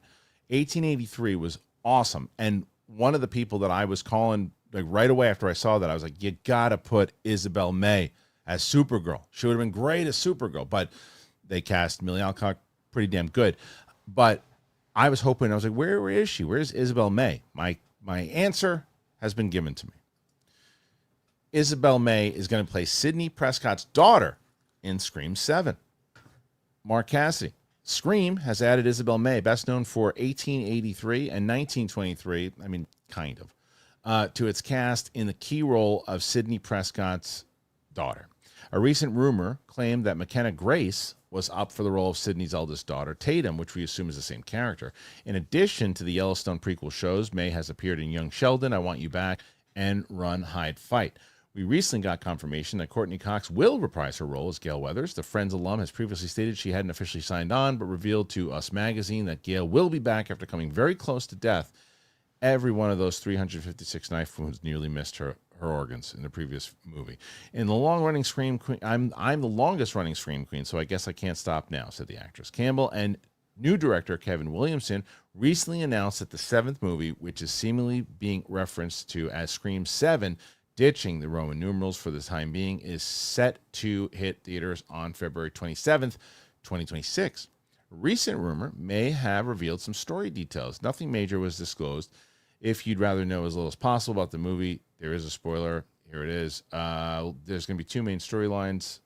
1883 was awesome. And one of the people that I was calling, like, right away after I saw that, I was like, you gotta put Isabelle May as Supergirl. She would have been great as Supergirl, but they cast Millie Alcock pretty damn good. But I was hoping, I was like, where is she? Where's Isabelle May? My answer has been given to me. Isabelle May is going to play Sidney Prescott's daughter in Scream 7. Mark Cassidy. Scream has added Isabelle May, best known for 1883 and 1923, I mean, kind of, to its cast in the key role of Sidney Prescott's daughter. A recent rumor claimed that McKenna Grace was up for the role of Sidney's eldest daughter, Tatum, which we assume is the same character. In addition to the Yellowstone prequel shows, May has appeared in Young Sheldon, I Want You Back, and Run, Hide, Fight. We recently got confirmation that Courtney Cox will reprise her role as Gail Weathers. The Friends alum has previously stated she hadn't officially signed on, but revealed to Us Magazine that Gail will be back after coming very close to death. Every one of those 356 knife wounds nearly missed her organs in the previous movie. In the long-running Scream Queen, I'm the longest-running Scream Queen, so I guess I can't stop now, said the actress. Campbell and new director Kevin Williamson recently announced that the 7th movie, which is seemingly being referenced to as Scream 7, ditching the Roman numerals for the time being, is set to hit theaters on February 27th, 2026. A recent rumor may have revealed some story details. Nothing major was disclosed. If you'd rather know as little as possible about the movie, there is a spoiler. Here it is. There's going to be 2 main storylines,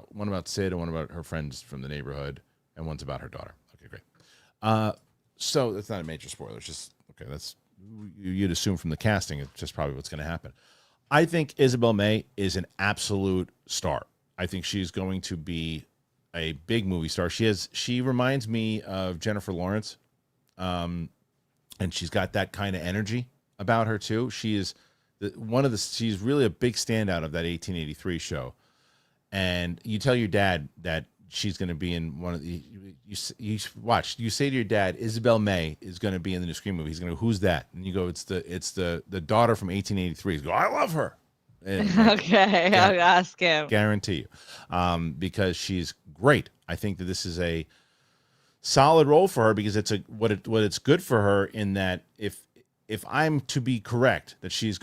one about Sid and one about her friends from the neighborhood, and one's about her daughter. Okay, great. So that's not a major spoiler. It's just, okay, that's, you'd assume from the casting, it's just probably what's going to happen. I think Isabelle May is an absolute star. I think she's going to be a big movie star. She reminds me of Jennifer Lawrence, and she's got that kind of energy about her too. She is she's really a big standout of that 1883 show. And you tell your dad that she's going to be in one of the, you watch, you say to your dad, Isabelle May is going to be in the new Scream movie. He's going to go, who's that? And you go, it's the daughter from 1883. He's go, I love her. And, okay, I'll ask him. Guarantee you. Because she's great. I think that this is a solid role for her, because what it's good for her in that if I'm to be correct that she's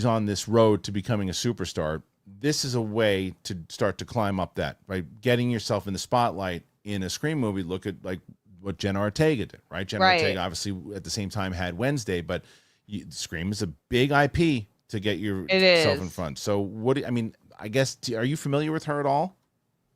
on this road to becoming a superstar, this is a way to start to climb up that by getting yourself in the spotlight in a Scream movie. Look at like what Jenna Ortega did, right? Jenna Ortega obviously at the same time had Wednesday, but Scream is a big IP to get yourself in front. So I guess, are you familiar with her at all?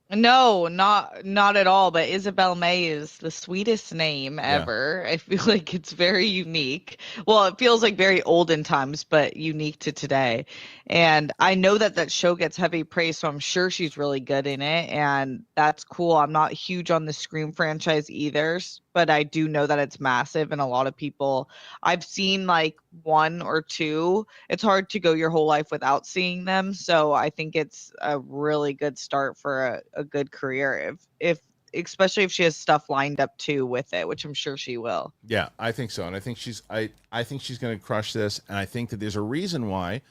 No, not at all. But Isabelle May is the sweetest name ever. I feel like it's very unique. Well, it feels like very olden times, but unique to today. And I know that that show gets heavy praise, so I'm sure she's really good in it, and that's cool. I'm not huge on the Scream franchise either, but I do know that it's massive, and a lot of people. I've seen like one or two. It's hard to go your whole life without seeing them, so I think it's a really good start for a good career if especially if she has stuff lined up too with it, which I'm sure she will. Yeah, I think so, and I think I think she's going to crush this, and I think that there's a reason why.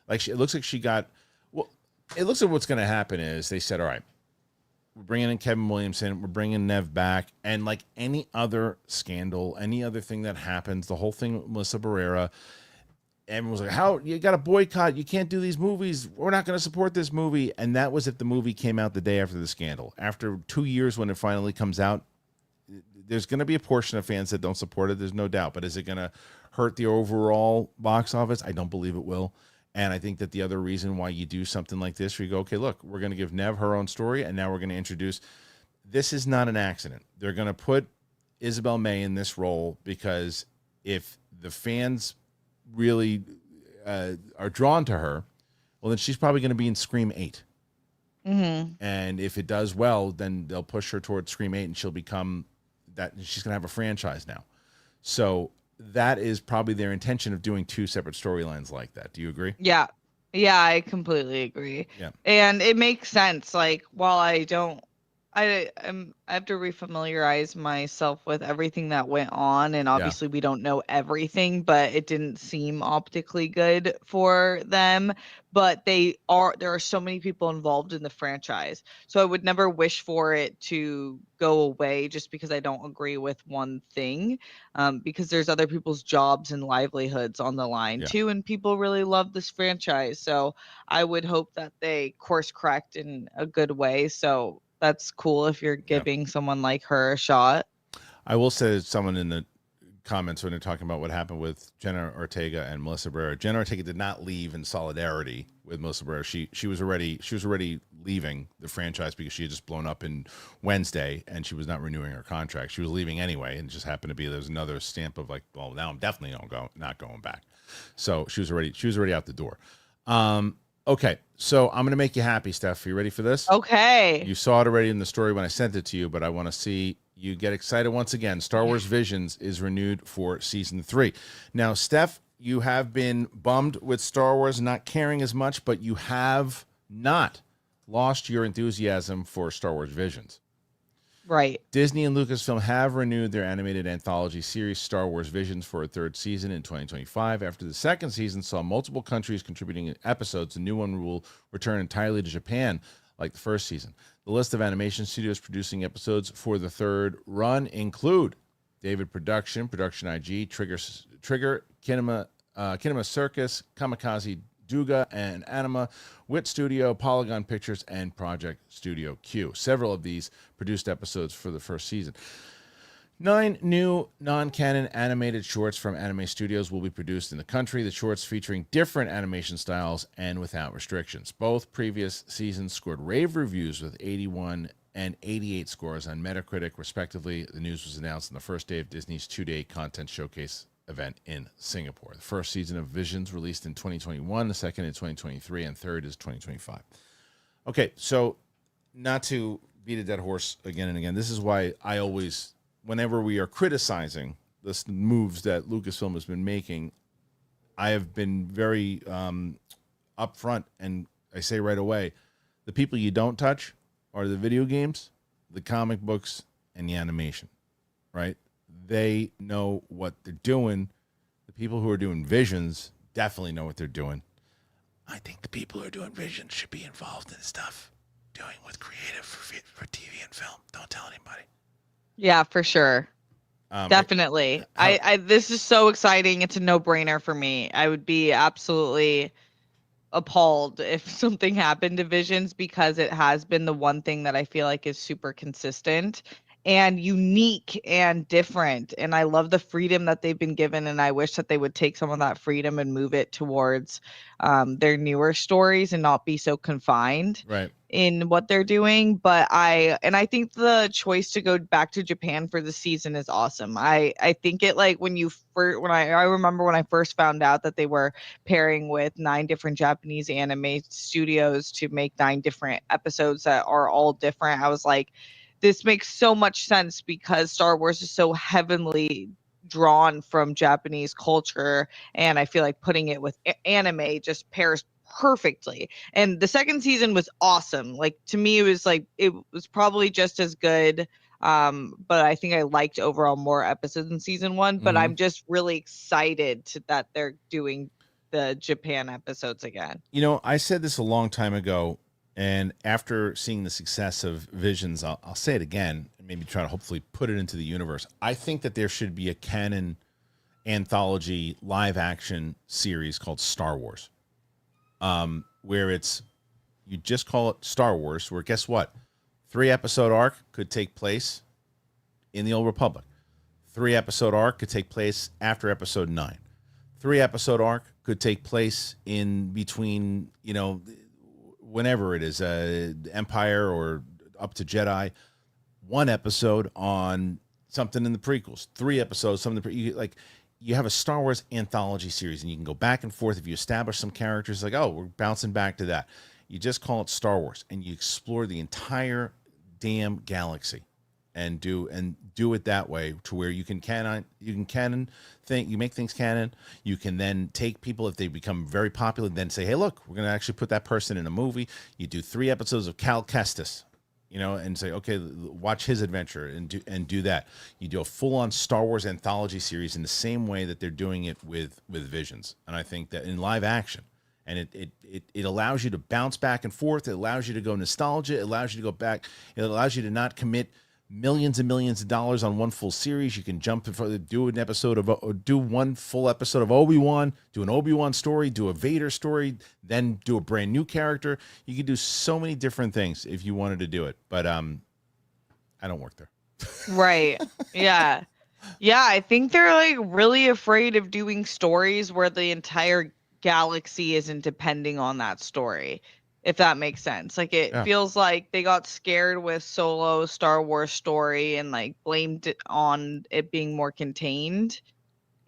Like it looks like she got. Well, it looks like what's going to happen is they said, all right, we're bringing in Kevin Williamson, we're bringing Nev back, and like any other scandal, any other thing that happens, the whole thing with Melissa Barrera, everyone was like, how you got to boycott, you can't do these movies, we're not going to support this movie. And that was if the movie came out the day after the scandal. After 2 years, when it finally comes out, there's going to be a portion of fans that don't support it, there's no doubt. But is it going to hurt the overall box office? I don't believe it will. And I think that the other reason why you do something like this, where you go, okay, look, we're going to give Nev her own story, and now we're going to introduce, this is not an accident. They're going to put Isabelle May in this role because if the fans really are drawn to her, well, then she's probably going to be in Scream 8. Mm-hmm. And if it does well, then they'll push her towards Scream 8, and she'll become that. She's going to have a franchise now. So that is probably their intention of doing two separate storylines like that. Do you agree? Yeah. Yeah, I completely agree. Yeah. And it makes sense. Like, while I have to refamiliarize myself with everything that went on, and obviously we don't know everything, but it didn't seem optically good for them. But there are so many people involved in the franchise, so I would never wish for it to go away just because I don't agree with one thing, because there's other people's jobs and livelihoods on the line too, and people really love this franchise. So I would hope that they course correct in a good way. So that's cool if you're giving someone like her a shot. I will say, someone in the comments when they're talking about what happened with Jenna Ortega and Melissa Barrera. Jenna Ortega did not leave in solidarity with Melissa Barrera. She was already leaving the franchise because she had just blown up in Wednesday and she was not renewing her contract. She was leaving anyway, and it just happened to be there's another stamp of like, well, now I'm definitely not going back. So she was already out the door. Okay, so I'm going to make you happy, Steph. Are you ready for this? Okay. You saw it already in the story when I sent it to you, but I want to see you get excited once again. Star Wars Visions is renewed for season 3. Now, Steph, you have been bummed with Star Wars not caring as much, but you have not lost your enthusiasm for Star Wars Visions. Right. Disney and Lucasfilm have renewed their animated anthology series Star Wars Visions for a third season in 2025. After the second season saw multiple countries contributing episodes, the new one will return entirely to Japan like the first season. The list of animation studios producing episodes for the third run include David Production IG, Trigger, Kinema Circus, Kamikaze Duga and Anima, Wit Studio, Polygon Pictures, and Project Studio Q. Several of these produced episodes for the first season. 9 new non-canon animated shorts from anime studios will be produced in the country. The shorts featuring different animation styles and without restrictions. Both previous seasons scored rave reviews with 81 and 88 scores on Metacritic, respectively. The news was announced on the first day of Disney's 2-day content showcase event in Singapore. The first season of Visions released in 2021, the second in 2023, and third is 2025. Okay, so not to beat a dead horse again and again, this is why I always, whenever we are criticizing the moves that Lucasfilm has been making, I have been very upfront, and I say right away, the people you don't touch are the video games, the comic books, and the animation, right? They know what they're doing. The people who are doing Visions definitely know what they're doing. I think the people who are doing Visions should be involved in stuff doing with creative for TV and film. Don't tell anybody. Yeah, for sure. Definitely. I this is so exciting. It's a no-brainer for me. I would be absolutely appalled if something happened to Visions, because it has been the one thing that I feel like is super consistent and unique and different. And I love the freedom that they've been given. And I wish that they would take some of that freedom and move it towards their newer stories and not be so confined. Right. in what they're doing, but I think the choice to go back to Japan for the season is awesome. I think it, like, when I remember when I first found out that they were pairing with 9 different Japanese anime studios to make 9 different episodes that are all different. I was like, this makes so much sense because Star Wars is so heavily drawn from Japanese culture, and I feel like putting it with anime just pairs perfectly. And the second season was awesome. Like, to me, it was probably just as good, but I think I liked overall more episodes in season 1. But I'm just really excited that they're doing the Japan episodes again. I said this a long time ago, and after seeing the success of Visions, I'll say it again and maybe try to hopefully put it into the universe. I think that there should be a canon anthology live action series called Star Wars. Where you just call it Star Wars, where guess what? 3-episode arc could take place in the Old Republic. 3-episode arc could take place after episode 9. 3-episode arc could take place in between, whenever it is, Empire or up to Jedi. 1 episode on something in the prequels. 3 episodes, you have a Star Wars anthology series, and you can go back and forth. If you establish some characters, like, oh, we're bouncing back to that. You just call it Star Wars, and you explore the entire damn galaxy, and do it that way, to where you make things canon. You can then take people, if they become very popular, then say, hey, look, we're going to actually put that person in a movie. You do 3 episodes of Cal Kestis, and say, okay, watch his adventure, and do that. You do a full-on Star Wars anthology series in the same way that they're doing it with Visions. And I think that in live action, and it allows you to bounce back and forth. It allows you to go nostalgia. It allows you to go back. It allows you to not commit millions and millions of dollars on one full series. You can jump in, do one full episode of Obi-Wan, do an Obi-Wan story, do a Vader story, then do a brand new character. You can do so many different things if you wanted to do it, but I don't work there. Right. Yeah. Yeah, I think they're like really afraid of doing stories where the entire galaxy isn't depending on that story, if that makes sense. Like, it feels like they got scared with Solo Star Wars story and like blamed it on it being more contained,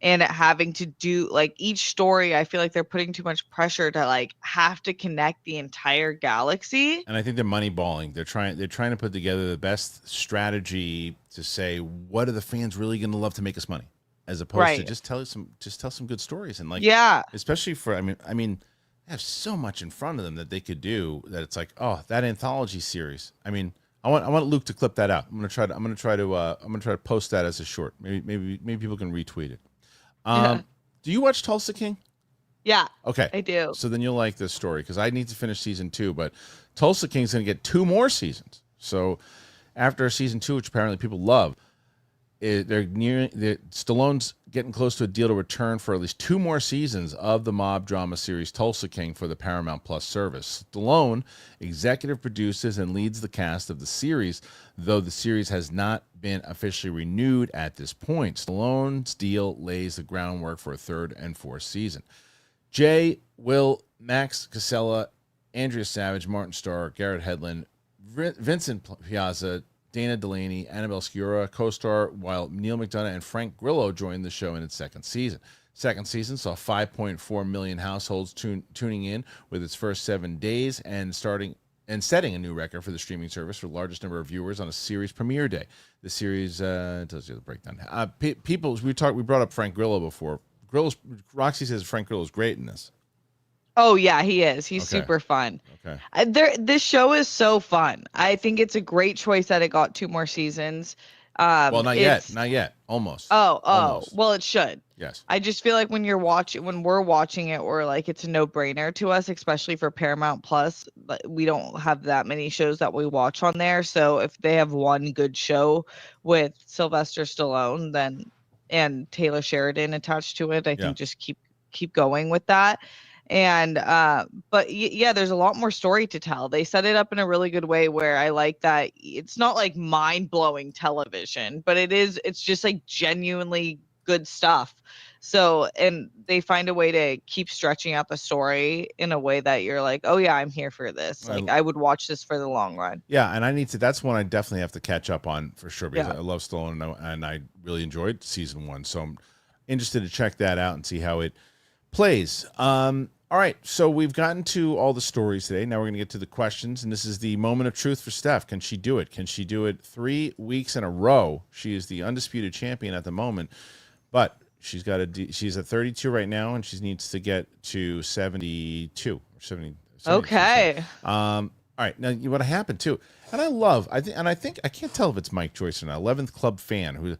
and it having to do, like, each story. I feel like they're putting too much pressure to like have to connect the entire galaxy. And I think they're moneyballing. They're trying to put together the best strategy to say, what are the fans really going to love to make us money, as opposed to just tell some good stories. And, like, especially for, I mean, they have so much in front of them that they could do, that it's like, oh, that anthology series. I mean, I want Luke to clip that out. I'm gonna try to post that as a short. Maybe people can retweet it. Do you watch Tulsa King? Yeah. Okay. I do. So then you'll like this story, because I need to finish season 2, but Tulsa King's gonna get 2 more seasons. So after season 2, which apparently people love, Stallone's getting close to a deal to return for at least 2 more seasons of the mob drama series Tulsa King for the Paramount Plus service. Stallone executive produces and leads the cast of the series, though the series has not been officially renewed at this point. Stallone's deal lays the groundwork for a 3rd and 4th season. Jay, Will, Max Casella, Andrea Savage, Martin Starr, Garrett Hedlund, Vincent Piazza, Dana Delaney, Annabelle Sciorra co-star, while Neil McDonough and Frank Grillo joined the show in its 2nd season. Second season saw 5.4 million households tuning in with its first 7 days, and setting a new record for the streaming service for the largest number of viewers on a series premiere day. The series tells you the breakdown. We brought up Frank Grillo before. Roxy says Frank Grillo is great in this. Oh yeah, he is. He's super fun. Okay. This show is so fun. I think it's a great choice that it got 2 more seasons. Well, not yet. Almost. Almost. Well, it should. Yes. I just feel like when we're watching it, or like, it's a no-brainer to us, especially for Paramount Plus. We don't have that many shows that we watch on there. So if they have one good show with Sylvester Stallone, and Taylor Sheridan attached to it, I think just keep going with that. And but yeah, there's a lot more story to tell. They set it up in a really good way, where I like that it's not like mind-blowing television, but it's just like genuinely good stuff. So, and they find a way to keep stretching out the story in a way that you're like, oh yeah, I'm here for this. Like I would watch this for the long run. Yeah, and I need to. That's one I definitely have to catch up on for sure because I love Stallone and I really enjoyed season 1. So I'm interested to check that out and see how it plays. All right, so we've gotten to all the stories today. Now we're going to get to the questions, and this is the moment of truth for Steph. Can she do it? Can she do it 3 weeks in a row? She is the undisputed champion at the moment, but she's at 32 right now, and she needs to get to 72 or 70. Okay. All right, now what happened too, and I think I can't tell if it's Mike Joyce or not. 11th Club fan who.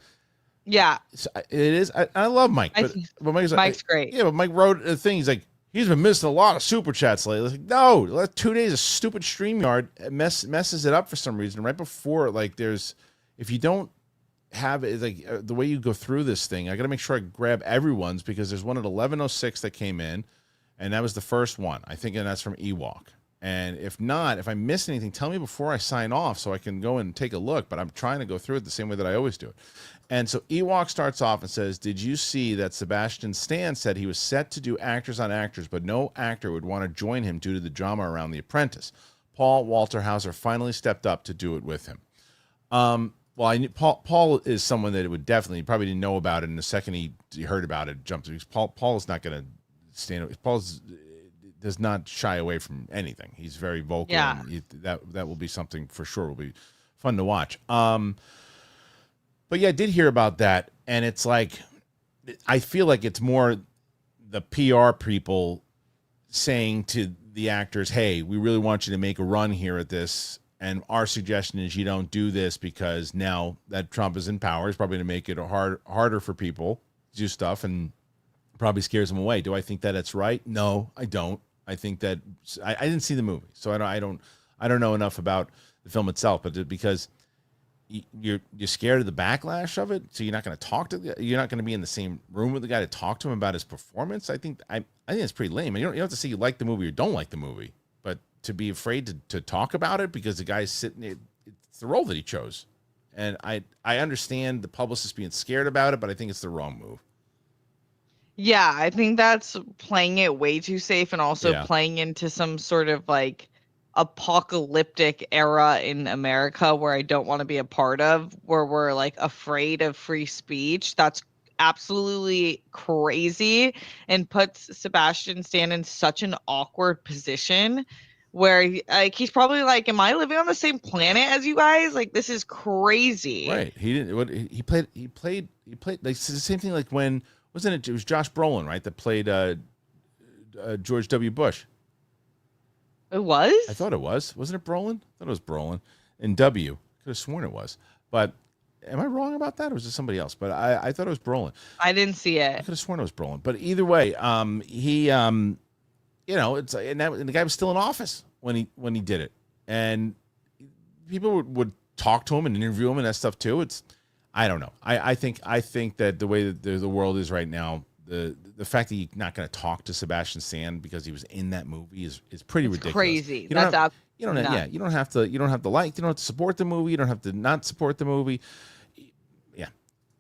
Yeah, it is. I love Mike, but Mike's great. Yeah, but Mike wrote a thing. He's like, he's been missing a lot of super chats lately. Like, no, 2 days of stupid StreamYard messes it up for some reason. Right before, like, if you don't have it, like the way you go through this thing, I got to make sure I grab everyone's because there's one at 11:06 that came in, and that was the first one. I think, and that's from Ewok. And if not, if I miss anything, tell me before I sign off so I can go and take a look. But I'm trying to go through it the same way that I always do it. And so Ewok starts off and says, did you see that Sebastian Stan said he was set to do Actors on Actors, but no actor would want to join him due to the drama around The Apprentice? Paul Walter Hauser finally stepped up to do it with him. Paul is someone that would definitely, probably didn't know about it, and the second he heard about it, jumped to. Paul is not going to stand. Paul's does not shy away from anything. He's very vocal. Yeah. And that will be something for sure. Will be fun to watch. But yeah, I did hear about that, and it's like, I feel like it's more the PR people saying to the actors, hey, we really want you to make a run here at this, and our suggestion is you don't do this because now that Trump is in power, he's probably going to make it harder for people to do stuff and probably scares them away. Do I think that it's right? No, I don't. I think that I didn't see the movie, so I don't know enough about the film itself, but because you're scared of the backlash of it, so you're not going to you're not going to be in the same room with the guy to talk to him about his performance. I think it's pretty lame. You don't have to say you like the movie or don't like the movie, but to be afraid to talk about it because the guy's sitting, it's the role that he chose. And I understand the publicist being scared about it, but I think it's the wrong move. Yeah, I think that's playing it way too safe and also playing into some sort of like apocalyptic era in America where I don't want to be a part of, where we're like afraid of free speech. That's absolutely crazy and puts Sebastian Stan in such an awkward position where he's probably like, am I living on the same planet as you guys? Like, this is crazy. Right. He played like it's the same thing like when wasn't it was Josh Brolin, right, that played George W. Bush. It was? I thought it was. Wasn't it Brolin? I thought it was Brolin. And W. Could have sworn it was. But am I wrong about that, or was it somebody else? But I thought it was Brolin. I didn't see it. I could have sworn it was Brolin. But either way, he it's and the guy was still in office when he did it, and people would talk to him and interview him and that stuff too. I don't know. I think that the way that the world is right now, the fact that you're not going to talk to Sebastian Stan because he was in that movie is pretty ridiculous. Crazy. You don't have to like, you don't have to support the movie, you don't have to not support the movie. Yeah.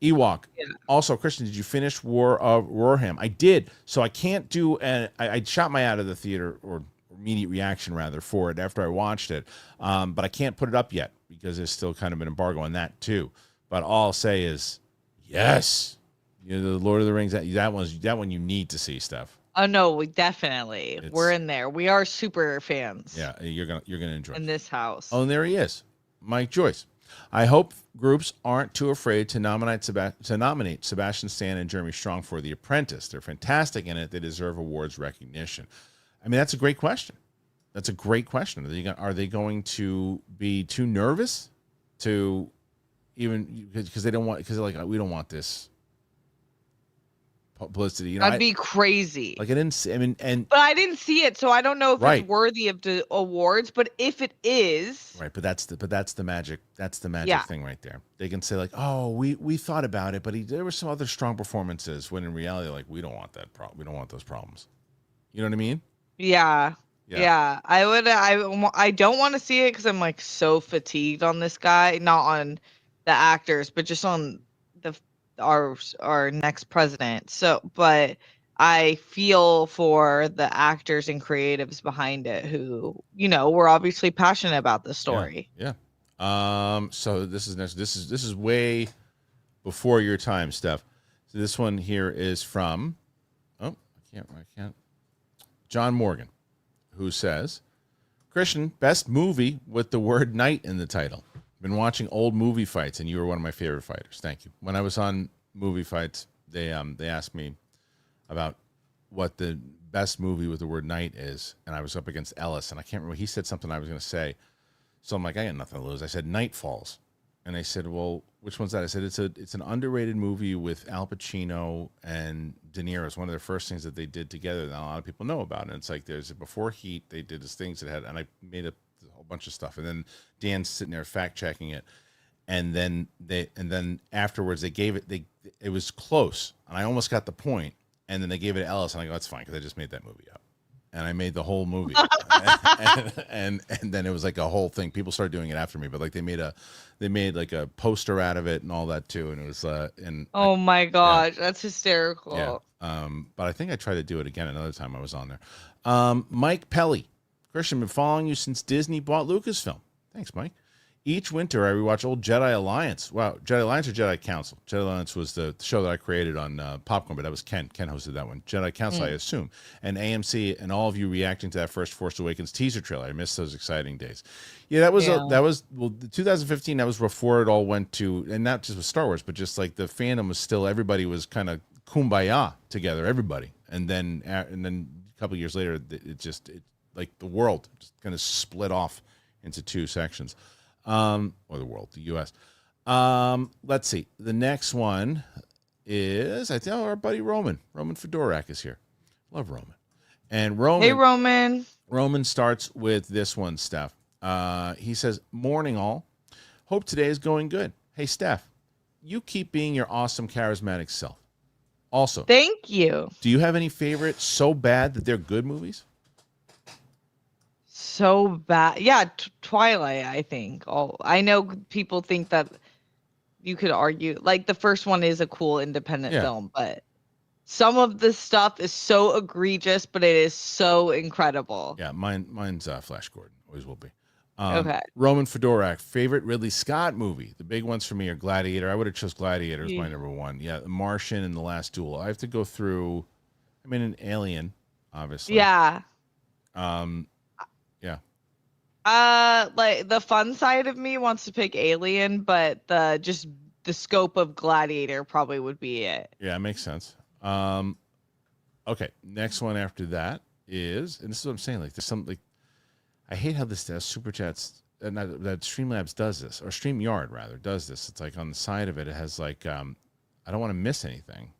Ewok. Yeah. Also, Kristian, did you finish Roarham? I did. So I can't do I shot my out of the theater or immediate reaction rather for it after I watched it. But I can't put it up yet because there's still kind of an embargo on that too. But all I'll say is yes. The Lord of the Rings, that one you need to see, Steph. Oh no, we're in there. We are super fans. Yeah, you're gonna enjoy in this house. Oh, and there he is, Mike Joyce. I hope groups aren't too afraid to nominate Sebastian Stan and Jeremy Strong for The Apprentice. They're fantastic in it. They deserve awards recognition. I mean, that's a great question. Are they going to be too nervous to even because they're like, we don't want this publicity? That'd be crazy. Like I didn't see. I mean, but I didn't see it, so I don't know if it's worthy of the awards. But if it is, right. But that's the magic. That's the magic thing right there. They can say like, oh, we thought about it, but there were some other strong performances. When in reality, like we don't want that problem. We don't want those problems. You know what I mean? Yeah. I don't want to see it because I'm like so fatigued on this guy, not on the actors, but just on the our next president. So, but I feel for the actors and creatives behind it who, were obviously passionate about the story. Yeah. So this is next. This is way before your time, Steph. So this one here is from, I can't. John Morgan, who says, Kristian, best movie with the word night in the title. Been watching old movie fights, and you were one of my favorite fighters. Thank you. When I was on movie fights, they asked me about what the best movie with the word night is, and I was up against Ellis, and I can't remember. He said something I was going to say, so I'm like, I got nothing to lose. I said Night Falls, and they said, well, which one's that? I said it's an underrated movie with Al Pacino and De Niro. It's one of their first things that they did together that a lot of people know about, and it's like there's before Heat, they did this things that had, and I made a whole bunch of stuff, and then Dan's sitting there fact checking it, and then afterwards they gave it, it was close, and I almost got the point, and then they gave it to Ellis, and I go, that's fine because I just made that movie up, and I made the whole movie, and then it was like a whole thing. People started doing it after me, but like they made like a poster out of it and all that too, and it was oh my gosh, that's hysterical. Yeah. But I think I tried to do it again another time I was on there. Mike Pelly, Kristian, been following you since Disney bought Lucasfilm. Thanks, Mike. Each winter, I rewatch old Jedi Alliance. Wow, Jedi Alliance or Jedi Council? Jedi Alliance was the show that I created on Popcorn, but that was Ken. Ken hosted that one. Jedi Council, I assume. And AMC and all of you reacting to that first Force Awakens teaser trailer. I missed those exciting days. Yeah, that was 2015. That was before it all went to, and not just with Star Wars, but just like the fandom was still, everybody was kind of kumbaya together, everybody. And then a couple of years later, it like the world just kind of split off into two sections. Or the world, the U.S. Let's see. The next one is, I think, our buddy Roman. Roman Fedorak is here. Love Roman. And Roman. Hey, Roman. Roman starts with this one, Steph. He says, morning all. Hope today is going good. Hey, Steph, you keep being your awesome, charismatic self. Also, thank you. Do you have any favorite so bad that they're good movies? So bad. Yeah, Twilight, I think. I know people think that you could argue, like the first one is a cool independent film, but some of the stuff is so egregious, but it is so incredible. Yeah, mine's Flash Gordon. Always will be. Okay. Roman Fedorak, favorite Ridley Scott movie. The big ones for me are Gladiator. I would have chose Gladiator as my number one. Yeah, The Martian and The Last Duel. I have to go through, an Alien, obviously. Yeah. Yeah. Like the fun side of me wants to pick Alien, but the scope of Gladiator probably would be it. Yeah, it makes sense. Okay, next one after that is, and this is what I'm saying, like there's some, like, I hate how this super chats that Streamlabs does this, or StreamYard rather does this. It's like on the side of it, it has like I don't want to miss anything.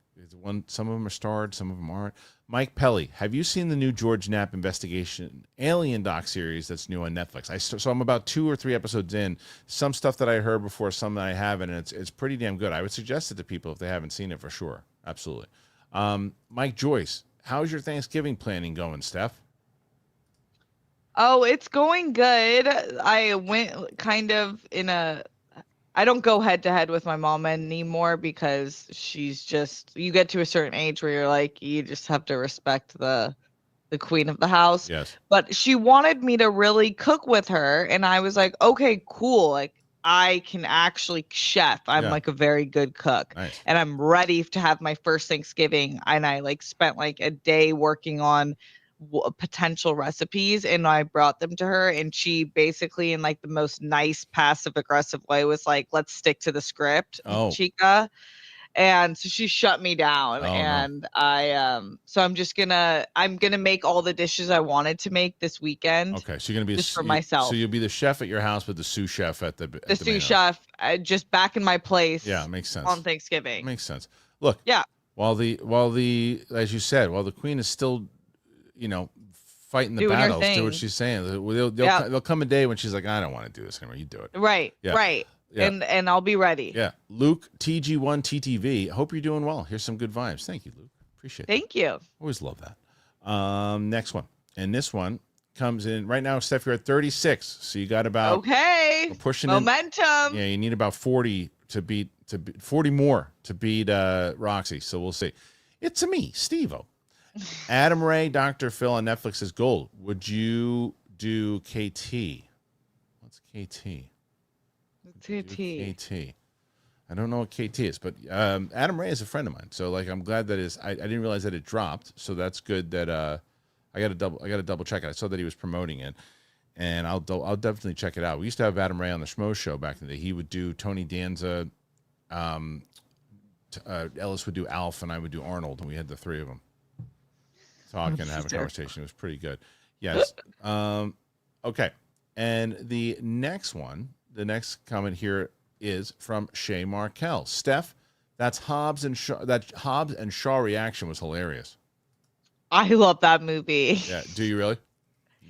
Some of them are starred, some of them aren't. Mike Pelly, have you seen the new George Knapp investigation Alien doc series that's new on Netflix? So I'm about 2 or 3 episodes in. Some stuff that I heard before, some that I haven't, and it's pretty damn good. I would suggest it to people if they haven't seen it for sure. Absolutely. Mike Joyce, how's your Thanksgiving planning going, Steph? Oh, it's going good. I went kind of I don't go head to head with my mom anymore because she's just, you get to a certain age where you're like, you just have to respect the queen of the house. Yes. But she wanted me to really cook with her. And I was like, okay, cool. Like I can actually chef. I'm like a very good cook. Nice. And I'm ready to have my first Thanksgiving. And I like spent like a day working on potential recipes, and I brought them to her, and she basically, in like the most nice passive aggressive way, was like, let's stick to the script, chica. And so she shut me down. And so I'm gonna make all the dishes I wanted to make this weekend. Okay, so you're gonna be just for myself. So you'll be the chef at your house, but the sous chef at the sous chef, just back in my place. Yeah, makes sense on Thanksgiving. Makes sense. Look, while the as you said, while the queen is still, fighting the battles, do what she's saying. There'll come a day when she's like, I don't want to do this anymore. You do it. Right. Yeah. Right. Yeah. And I'll be ready. Yeah. Luke TG1TTV. Hope you're doing well. Here's some good vibes. Thank you, Luke. Appreciate it. Thank you. Always love that. Next one. And this one comes in right now, Steph, you're at 36. So you got about pushing momentum. In. Yeah, you need about 40 to beat 40 more to beat Roxy. So we'll see. It's me, Steve-O. Adam Ray, Dr. Phil on Netflix is gold. Would you do KT? What's KT? KT. I don't know what KT is, but Adam Ray is a friend of mine. So like, I'm glad that I didn't realize that it dropped. So that's good that I got to double check it. I saw that he was promoting it, and I'll definitely check it out. We used to have Adam Ray on the Schmo Show back in the day. He would do Tony Danza, Ellis would do Alf, and I would do Arnold, and we had the three of them talk and have a conversation. It was pretty good. Yes. Okay. And the next comment here is from Shay Markel. Steph, that Hobbs and Shaw reaction was hilarious. I love that movie. Yeah, do you really?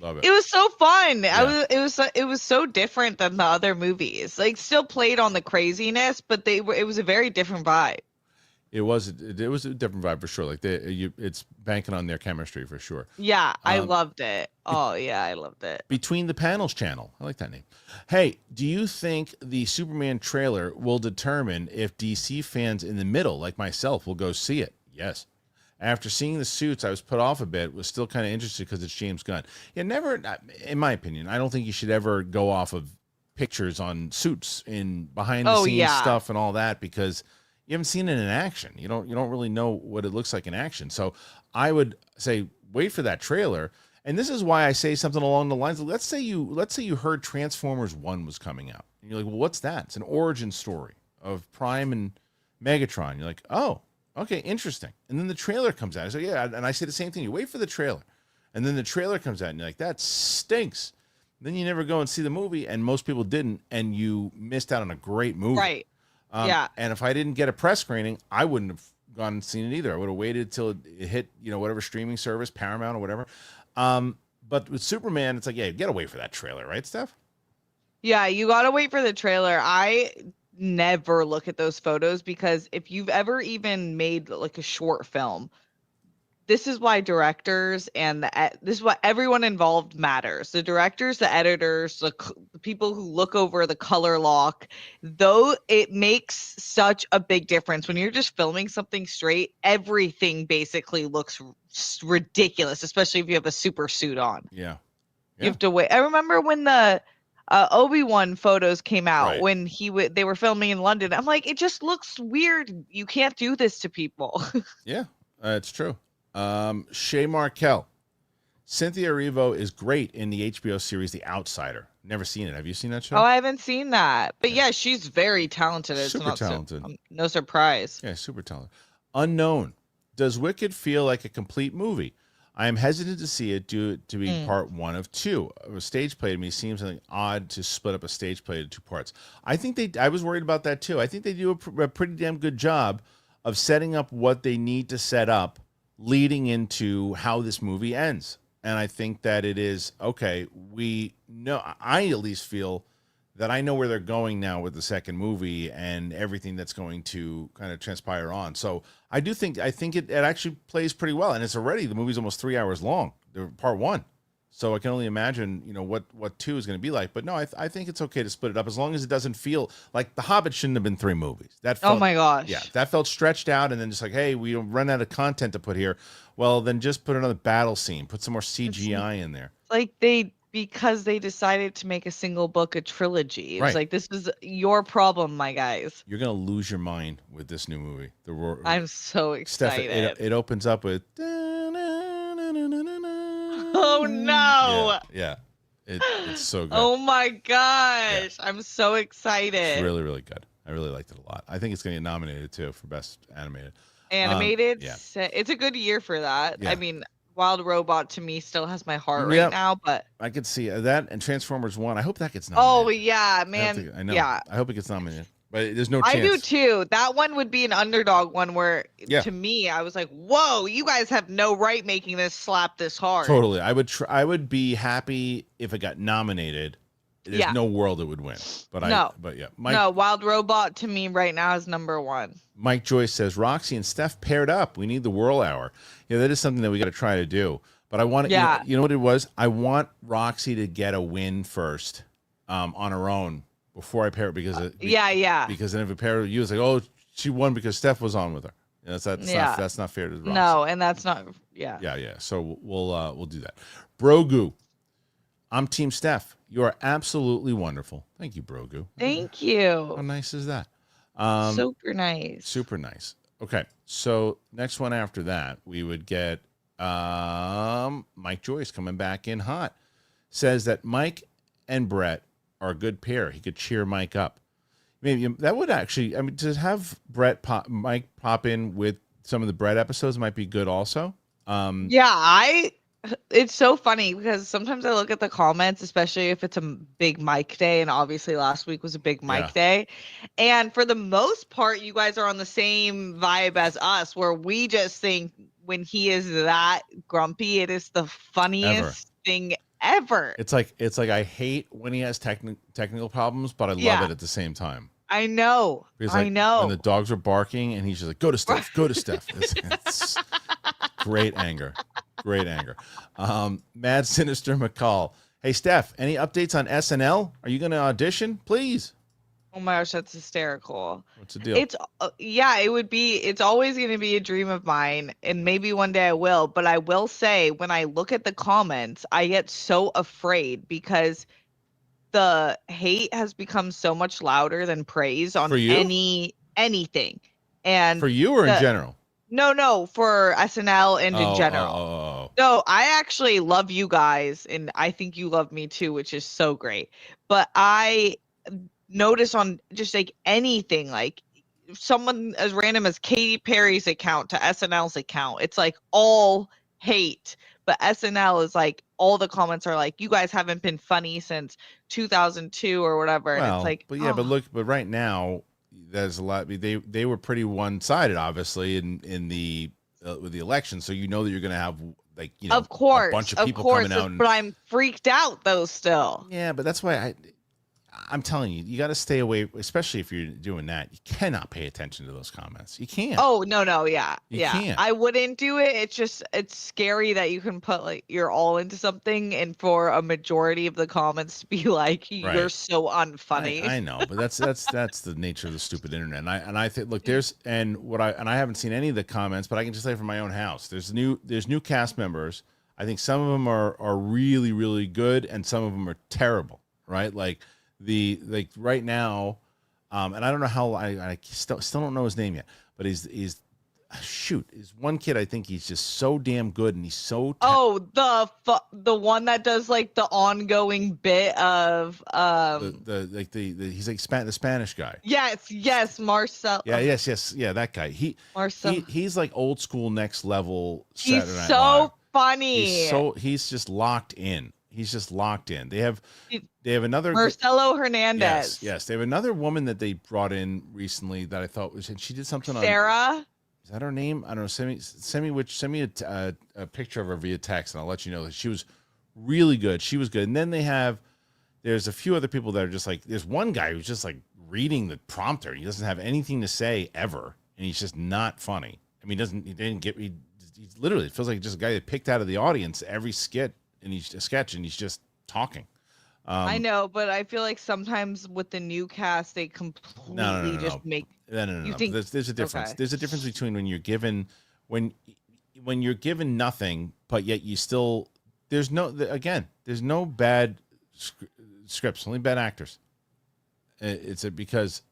Love it. It was so fun. Yeah. It was so different than the other movies. Like, still played on the craziness, but it was a very different vibe. It was a different vibe for sure. Like it's banking on their chemistry for sure. Yeah, I loved it. Oh yeah, I loved it. Between the Panels channel, I like that name. Hey, do you think the Superman trailer will determine if DC fans in the middle, like myself, will go see it? Yes. After seeing the suits, I was put off a bit. Was still kind of interested because it's James Gunn. Yeah, never. In my opinion, I don't think you should ever go off of pictures on suits in behind the scenes stuff and all that, because you haven't seen it in action. You don't really know what it looks like in action. So I would say wait for that trailer. And this is why I say something along the lines of, let's say you heard Transformers 1 was coming out. And you're like, well, what's that? It's an origin story of Prime and Megatron. You're like, oh, okay, interesting. And then the trailer comes out. I say, yeah, and I say the same thing. You wait for the trailer. And then the trailer comes out and you're like, that stinks. Then you never go and see the movie, and most people didn't, and you missed out on a great movie. Right. Yeah. And if I didn't get a press screening, I wouldn't have gone and seen it either. I would have waited till it hit, whatever streaming service, Paramount or whatever. But with Superman, it's like, yeah, you gotta wait for that trailer, right, Steph? Yeah, you gotta wait for the trailer. I never look at those photos, because if you've ever even made like a short film, this is why directors and this is what everyone involved matters. The directors, the editors, the people who look over the color lock, though it makes such a big difference. When you're just filming something straight, everything basically looks ridiculous, especially if you have a super suit on. Yeah. You have to wait. I remember when the Obi-Wan photos came out, right, when they were filming in London. I'm like, it just looks weird. You can't do this to people. Yeah, it's true. Shay Markel. Cynthia Erivo is great in the HBO series The Outsider. Never seen it. Have you seen that show? Oh, I haven't seen that. But yeah, she's very talented. It's super talented. No surprise. Yeah, super talented. Unknown. Does Wicked feel like a complete movie? I am hesitant to see it due to be part 1 of 2. A stage play to me seems something odd to split up a stage play into 2 parts. I think I was worried about that too. I think they do a pretty damn good job of setting up what they need to set up leading into how this movie ends. And I think that it is, okay, I at least feel that I know where they're going now with the second movie and everything that's going to kind of transpire on. So I think it actually plays pretty well. And the movie's almost 3 hours long, part 1. So I can only imagine, what 2 is going to be like. But no, I think it's okay to split it up, as long as it doesn't feel like The Hobbit shouldn't have been 3 movies. Oh my gosh. Yeah, that felt stretched out, and then just like, hey, we run out of content to put here. Well, then just put another battle scene, put some more CGI in there. Like because they decided to make a single book a trilogy. It was like, this is your problem, my guys. You're going to lose your mind with this new movie. I'm so excited. Steph, it opens up with... Oh no! Yeah. It's so good. Oh my gosh! Yeah. I'm so excited. It's really, really good. I really liked it a lot. I think it's going to get nominated too for Best Animated. Yeah. It's a good year for that. Yeah. I mean, Wild Robot to me still has my heart right now, but I could see that, and Transformers 1. I hope that gets nominated. Oh yeah, man. I know. Yeah. I hope it gets nominated. But there's no chance. I do too. That one would be an underdog one where, to me, I was like, "Whoa, you guys have no right making this slap this hard." Totally. I would be happy if it got nominated. There's no world it would win. But yeah. Wild Robot to me right now is number 1. Mike Joyce says Roxy and Steph paired up. We need the Whirl Hour. Yeah, that is something that we got to try to do. But I want to. You know what it was? I want Roxy to get a win first, on her own. before I pair it because yeah. Because then if I pair you, it's like, oh, she won because Steph was on with her. That's not fair to Ross. No, and that's not. Yeah. Yeah. So we'll do that. Brogu, I'm Team Steph. You are absolutely wonderful. Thank you, Brogu. Thank you. How nice is that? Super nice. Super nice. Okay, so next one after that, we would get Mike Joyce coming back in hot. Says that Mike and Brett are a good pair. He could cheer Mike up. Maybe that would actually, I mean, to have Mike pop in with some of the Brett episodes might be good also. It's so funny because sometimes I look at the comments, especially if it's a big Mike day, and obviously last week was a big Mike day. And for the most part, you guys are on the same vibe as us, where we just think when he is that grumpy, it is the funniest thing ever. It's like I hate when he has technical problems, but I love it at the same time. I know. Because, like, I know. when the dogs are barking and he's just like, go to Steph, go to Steph. It's great anger. Great anger. Mad Sinister McCall. Hey, Steph, any updates on SNL? Are you going to audition? Please. Oh my gosh, that's hysterical. What's the deal? It's it's always going to be a dream of mine, and maybe one day I will, but I will say when I look at the comments, I get so afraid because the hate has become so much louder than praise on anything. And for you or in general? No, for SNL and in general. No, I actually love you guys, and I think you love me too, which is so great. But I notice on just like anything, like someone as random as Katy Perry's account to SNL's account, it's like all hate. But SNL is like all the comments are like, you guys haven't been funny since 2002 or whatever. Well, and it's like, but right now there's a lot. They were pretty one-sided, obviously, in the with the election. So you know that you're going to have of course, a bunch of people coming out. But I'm freaked out though still. Yeah, but that's why I'm telling you, you got to stay away, especially if you're doing that. You cannot pay attention to those comments. You can't. Oh, no. Yeah. You can't. I wouldn't do it. It's scary that you can put like you're all into something and for a majority of the comments to be like, you're so unfunny. I know, but that's the nature of the stupid internet. And I think, look, I haven't seen any of the comments, but I can just say from my own house, there's new cast members. I think some of them are really, really good and some of them are terrible, right? Like right now, and I don't know how I still don't know his name yet, but he's one kid. I think he's just so damn good, and he's so the one that does like the ongoing bit of he's like the Spanish guy. Yes, Marcel. Yeah, that guy. He's like old school, next level. He's Saturday Night so Live. funny. He's just locked in. He's just locked in. They have another Marcelo Hernandez. Yes. They have another woman that they brought in recently that I thought she did something Sarah. Is that her name? I don't know. Send me a picture of her via text, and I'll let you know that she was really good. She was good. And then there's a few other people that are just like, there's one guy who's just like reading the prompter. He doesn't have anything to say ever, and he's just not funny. I mean, he literally feels like just a guy that picked out of the audience every sketch, and he's just talking. I know, but I feel like sometimes with the new cast, they completely just make. No. There's a difference. Okay. There's a difference between when you're given nothing, but yet you still. There's no bad scripts, only bad actors. Because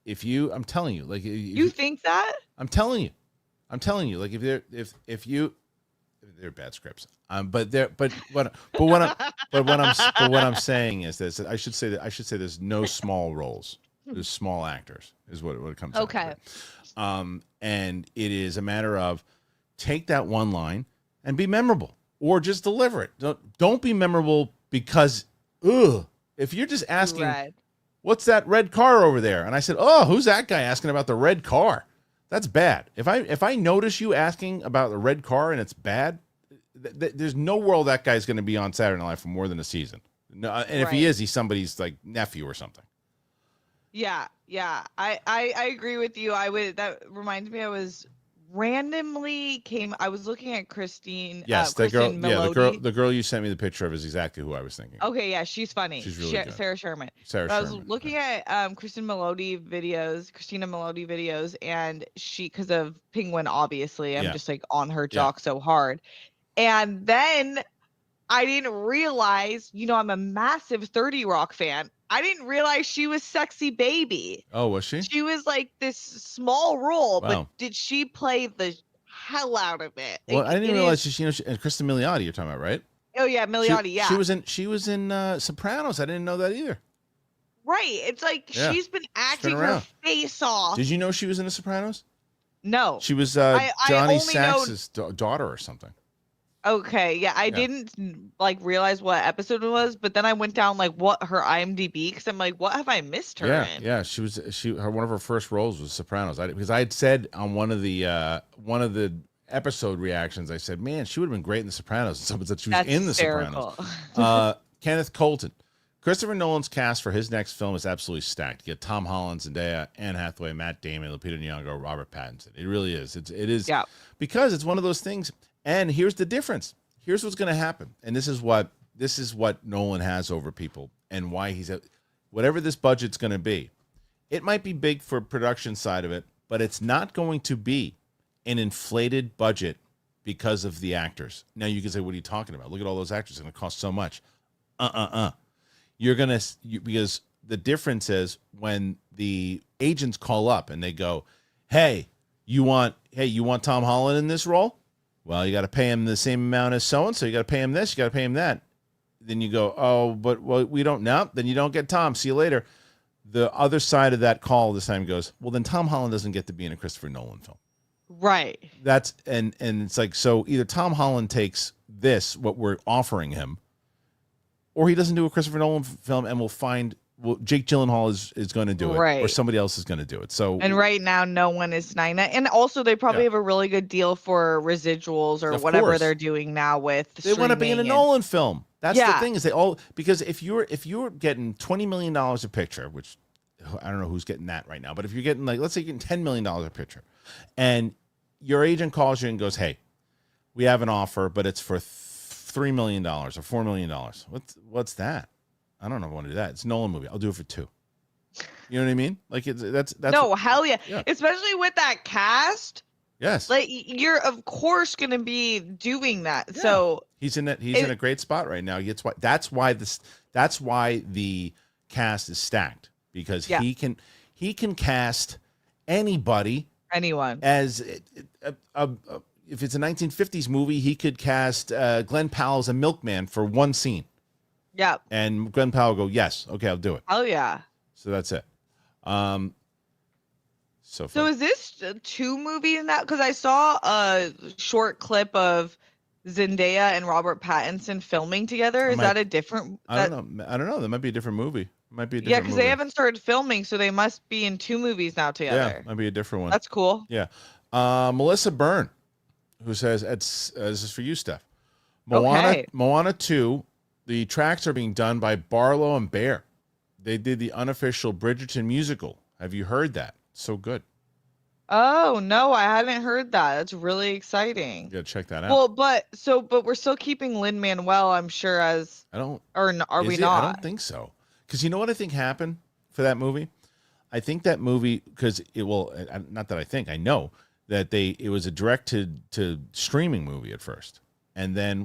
I'm telling you, like you think that? I'm telling you, like if they're bad scripts. But what I'm saying is this. I should say there's no small roles. There's small actors is what it comes down to. And it is a matter of take that one line and be memorable, or just deliver it. Don't be memorable because if you're just asking what's that red car over there, and I said, who's that guy asking about the red car? That's bad. If I notice you asking about the red car and it's bad, there's no world that guy's going to be on Saturday Night Live for more than a season. No, and if he is, he's somebody's like nephew or something. Yeah. I agree with you. That reminds me, I was randomly came. I was looking at Christine. Yes, the girl. Kristen Yeah, Melody. the girl you sent me the picture of is exactly who I was thinking. Okay, yeah, she's funny. She's really good. Sarah Sherman. Sarah I was Sherman. looking at Christina Melody videos, and she, because of Penguin, obviously, I'm just like on her jock so hard. And then I didn't realize, I'm a massive 30 Rock fan. I didn't realize she was Sexy Baby. Oh, was she? She was like this small role, Wow. but did she play the hell out of it? Well, like, I didn't realize and Kristen Milioti you're talking about, right? Oh yeah, Milioti, yeah. She was in Sopranos. I didn't know that either. Right. It's like she's been acting her face off. Did you know she was in The Sopranos? No. She was Johnny Sax's daughter or something. Okay, yeah, I didn't like realize what episode it was, but then I went down like what her IMDb, because I'm like, what have I missed her in? Yeah, one of her first roles was Sopranos. Because I had said on one of the episode reactions, I said, man, she would have been great in The Sopranos. And someone said she was in The Sopranos. Kenneth Colton. Christopher Nolan's cast for his next film is absolutely stacked. You get Tom Holland, Zendaya, Anne Hathaway, Matt Damon, Lupita Nyong'o, Robert Pattinson. It really is. It is because it's one of those things. And here's the difference. Here's what's going to happen. And this is what Nolan has over people, and why he's whatever this budget's going to be. It might be big for production side of it, but it's not going to be an inflated budget because of the actors. Now you can say, what are you talking about? Look at all those actors. It's going to cost so much. You're going to, because the difference is when the agents call up and they go, hey, you want Tom Holland in this role? Well, you got to pay him the same amount as so-and-so. You got to pay him this. You got to pay him that. Then you go, oh, but we don't know. Then you don't get Tom. See you later. The other side of that call this time goes, well, then Tom Holland doesn't get to be in a Christopher Nolan film. Right. That's and it's like, so either Tom Holland takes this, what we're offering him, or he doesn't do a Christopher Nolan film, and Jake Gyllenhaal is going to do it, or somebody else is going to do it. So, and right now, no one is Nina, and also they probably have a really good deal for residuals or whatever they're doing now with. They want to be in a Nolan film. That's the thing, is they all, because if you're getting $20 million a picture, which I don't know who's getting that right now, but if you're getting, like, let's say you're getting $10 million a picture, and your agent calls you and goes, hey, we have an offer, but it's for $3 million or $4 million. What's that? I don't know if I want to do that. It's a Nolan movie. I'll do it for $2 million. You know what I mean? Like, that's no, hell yeah. Especially with that cast. Yes. Like, you're of course going to be doing that. Yeah. So he's in a great spot right now. That's why the cast is stacked, because he can cast anyone as if it's a 1950s movie, he could cast Glenn Powell as a milkman for one scene. Yeah. And Glenn Powell will go, yes, okay, I'll do it. Oh yeah. So that's it. So is this 2 movies in that? Because I saw a short clip of Zendaya and Robert Pattinson filming together. Is that a different? I don't know. That might be a different movie. Yeah, because they haven't started filming, so they must be in 2 movies now together. Yeah, might be a different one. That's cool. Yeah. Melissa Byrne, who says, this is for you, Steph. Moana 2, the tracks are being done by Barlow and Bear. They did the unofficial Bridgerton musical. Have you heard that? So good. Oh, no, I hadn't heard that. That's really exciting. You gotta check that out. Well, but we're still keeping Lin-Manuel, I'm sure, as... Are we not? I don't think so. Because you know what I think happened for that movie? I think that movie, because not that I think, I know that it was a direct to streaming movie at first. And then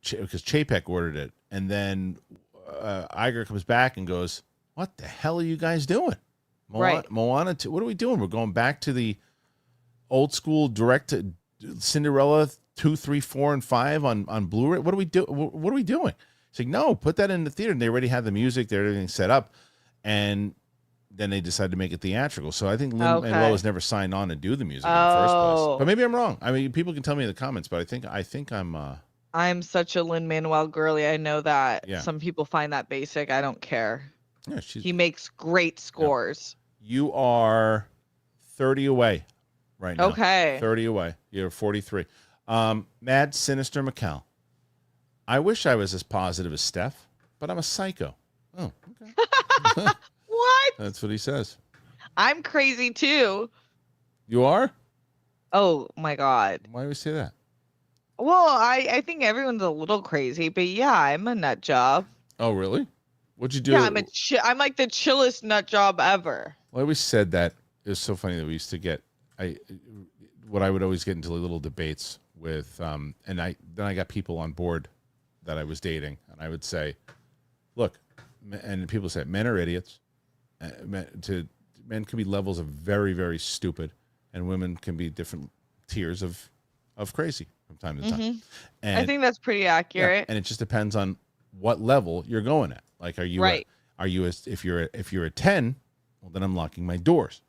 because Chapek ordered it, and then Iger comes back and goes, what the hell are you guys doing? Moana 2, what are we doing? We're going back to the old school direct to Cinderella 2, 3, 4, and 5 on Blu-ray. What are we doing? It's like, no, put that in the theater. And they already had the music, everything set up, and then they decided to make it theatrical. So I think Lin-Manuel was never signed on to do the music in the first place. But maybe I'm wrong. I mean, people can tell me in the comments, but I think I'm such a Lin-Manuel girly. I know that some people find that basic. I don't care. Yeah, he makes great scores. Yeah. You are 30 away right now. Okay. 30 away. You're 43. Mad Sinister McCall. I wish I was as positive as Steph, but I'm a psycho. Oh, okay. What? That's what he says. I'm crazy too. You are? Oh my God. Why do we say that? Well, I think everyone's a little crazy, but yeah, I'm a nut job. Oh, really? What'd you do? Yeah, I'm like the chillest nut job ever. Well, I always said that. It was so funny that we used to get what I would always get into little debates with, and then I got people on board that I was dating, and I would say, look, and people say men are idiots. Men can be levels of very, very stupid, and women can be different tiers of crazy from time to time. And I think that's pretty accurate. yeah, and it just depends on what level you're going at. Like, are you right? If you're a 10, well, then I'm locking my doors.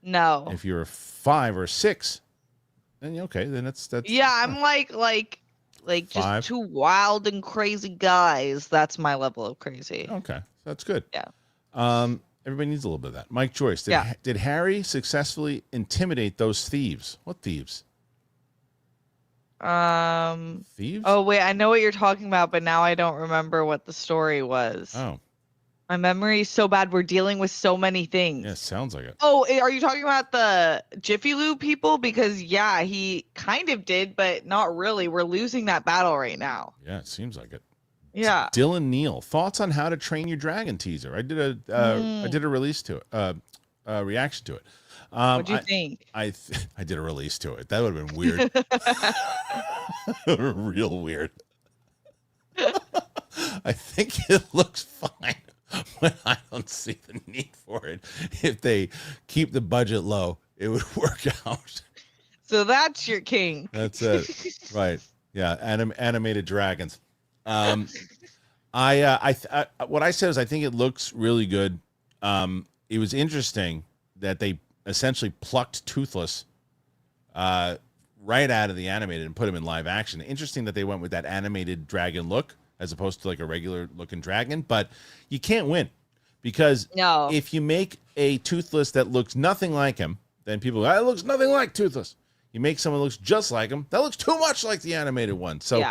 No. If you're a 5 or a 6, then okay, then that's yeah. I'm like just 5. two wild and crazy guys. That's my level of crazy. Okay, that's good. Yeah. Everybody needs a little bit of that. Mike Joyce, did Harry successfully intimidate those thieves? What thieves? Thieves? Oh wait, I know what you're talking about, but now I don't remember what the story was. Oh. My memory is so bad. We're dealing with so many things. Yeah, sounds like it. Oh, are you talking about the Jiffy Lube people? Because yeah, he kind of did, but not really. We're losing that battle right now. Yeah, it seems like it. Yeah. Dylan Neal, thoughts on How to Train Your Dragon teaser? I did a release to it, reaction to it. What'd you think? I did a release to it. That would have been weird. Real weird. I think it looks fine, but I don't see the need for it. If they keep the budget low, it would work out. So that's your king. That's it. Right. Yeah. Animated dragons. What I said is I think it looks really good. It was interesting that they essentially plucked Toothless right out of the animated and put him in live action. Interesting that they went with that animated dragon look as opposed to like a regular looking dragon, but you can't win because if you make a Toothless that looks nothing like him, then people go, it looks nothing like Toothless. You make someone that looks just like him, that looks too much like the animated one. So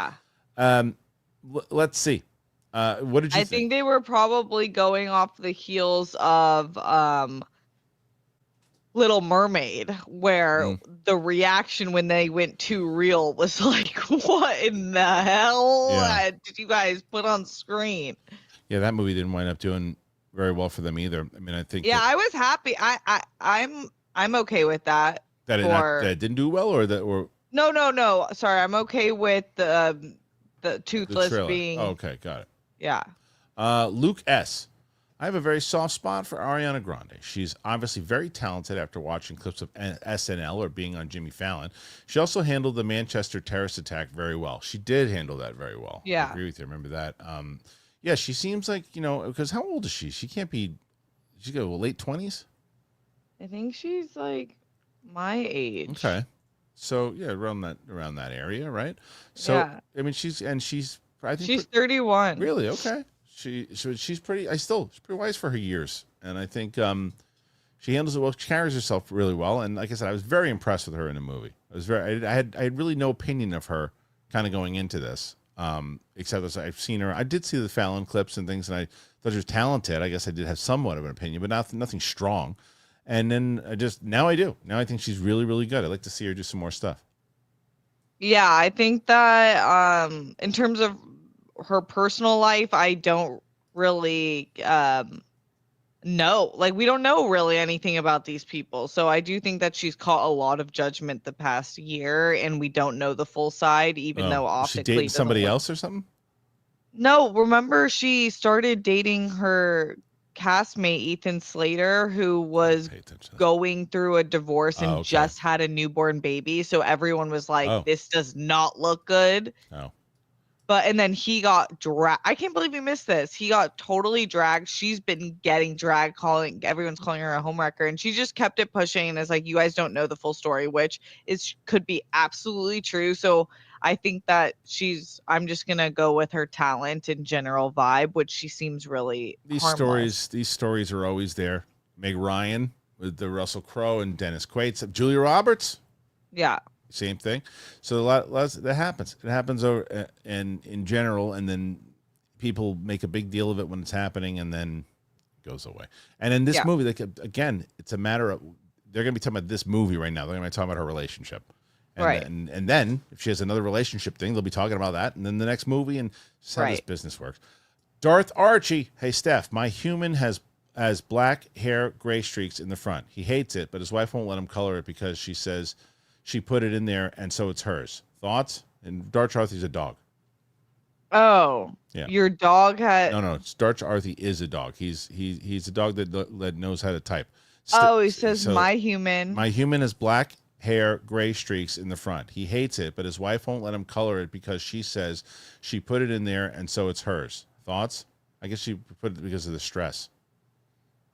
let's see. What did you think? I think they were probably going off the heels of Little Mermaid, where the reaction when they went too real was like, what in the hell did you guys put on screen? Yeah, that movie didn't wind up doing very well for them either. I mean, I think I was happy. I'm okay with that. That it didn't do well, No. Sorry, I'm okay with the Toothless being. Oh, okay, got it. Yeah. Luke S. I have a very soft spot for Ariana Grande. She's obviously very talented after watching clips of SNL or being on Jimmy Fallon. She also handled the Manchester terrorist attack very well. She did handle that very well. Yeah. I agree with you. Remember that? Yeah, she seems like, because how old is she? She can't be, she's got late 20s? I think she's like my age. Okay. So, yeah, around that area, right? So, yeah. I mean, she's 31. Really? Okay. She's pretty. She's pretty wise for her years, and I think she handles it well. She carries herself really well, and like I said, I was very impressed with her in the movie. I had really no opinion of her kind of going into this, except as I've seen her. I did see the Fallon clips and things, and I thought she was talented. I guess I did have somewhat of an opinion, but nothing strong. And then now I do. Now I think she's really, really good. I'd like to see her do some more stuff. Yeah, I think that in terms of her personal life, I don't really know. Like, we don't know really anything about these people. So I do think that she's caught a lot of judgment the past year, and we don't know the full side, even though optically. She dating somebody else or something? No, remember she started dating her castmate Ethan Slater, who was going through a divorce and just had a newborn baby. So everyone was like, this does not look good. Oh. And then he got dragged. I can't believe we missed this. He got totally dragged. She's been getting dragged, everyone's calling her a homewrecker, and she just kept it pushing and is like, you guys don't know the full story, which could be absolutely true. So I think that I'm just gonna go with her talent and general vibe, which she seems really harmless. These stories are always there. Meg Ryan with the Russell Crowe and Dennis Quaid. Julia Roberts. Yeah. Same thing. So a lot that happens. It happens over in general, and then people make a big deal of it when it's happening, and then it goes away. And in this movie, like again, it's a matter of they're going to be talking about this movie right now. They're going to be talking about her relationship. And Right. And then if she has another relationship thing, they'll be talking about that. And then the next movie, and that's how this business works. Darth Archie. Hey, Steph, my human has black hair, gray streaks in the front. He hates it, but his wife won't let him color it because she says she put it in there and so it's hers. Thoughts? And Darth Archie's a dog. Oh, yeah. Your dog had. No. Darth Archie is a dog. He's a dog that knows how to type. He says my human. My human has black hair, gray streaks in the front. He hates it, but his wife won't let him color it because she says she put it in there and so it's hers. Thoughts? I guess she put it because of the stress.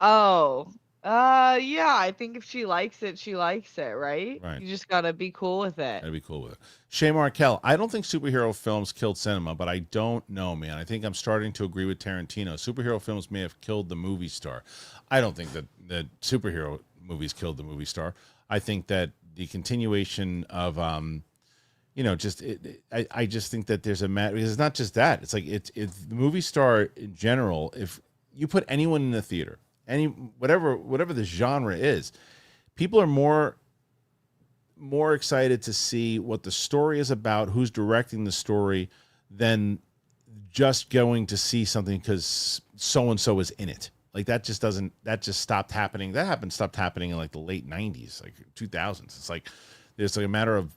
Oh, yeah. I think if she likes it, she likes it, right? Right. You just gotta be cool with it. I'd be cool with it. Shay Markel, I don't think superhero films killed cinema, but I don't know, man. I think I'm starting to agree with Tarantino. Superhero films may have killed the movie star. I don't think that superhero movies killed the movie star. I think that the continuation of, I just think that there's a matter, because it's not just that. It's like, it's the movie star in general. If you put anyone in the theater, whatever the genre is, people are more excited to see what the story is about, who's directing the story, than just going to see something because so-and-so is in it. Like that just stopped happening. Stopped happening in like the late 90s, like 2000s. It's like, there's like a matter of,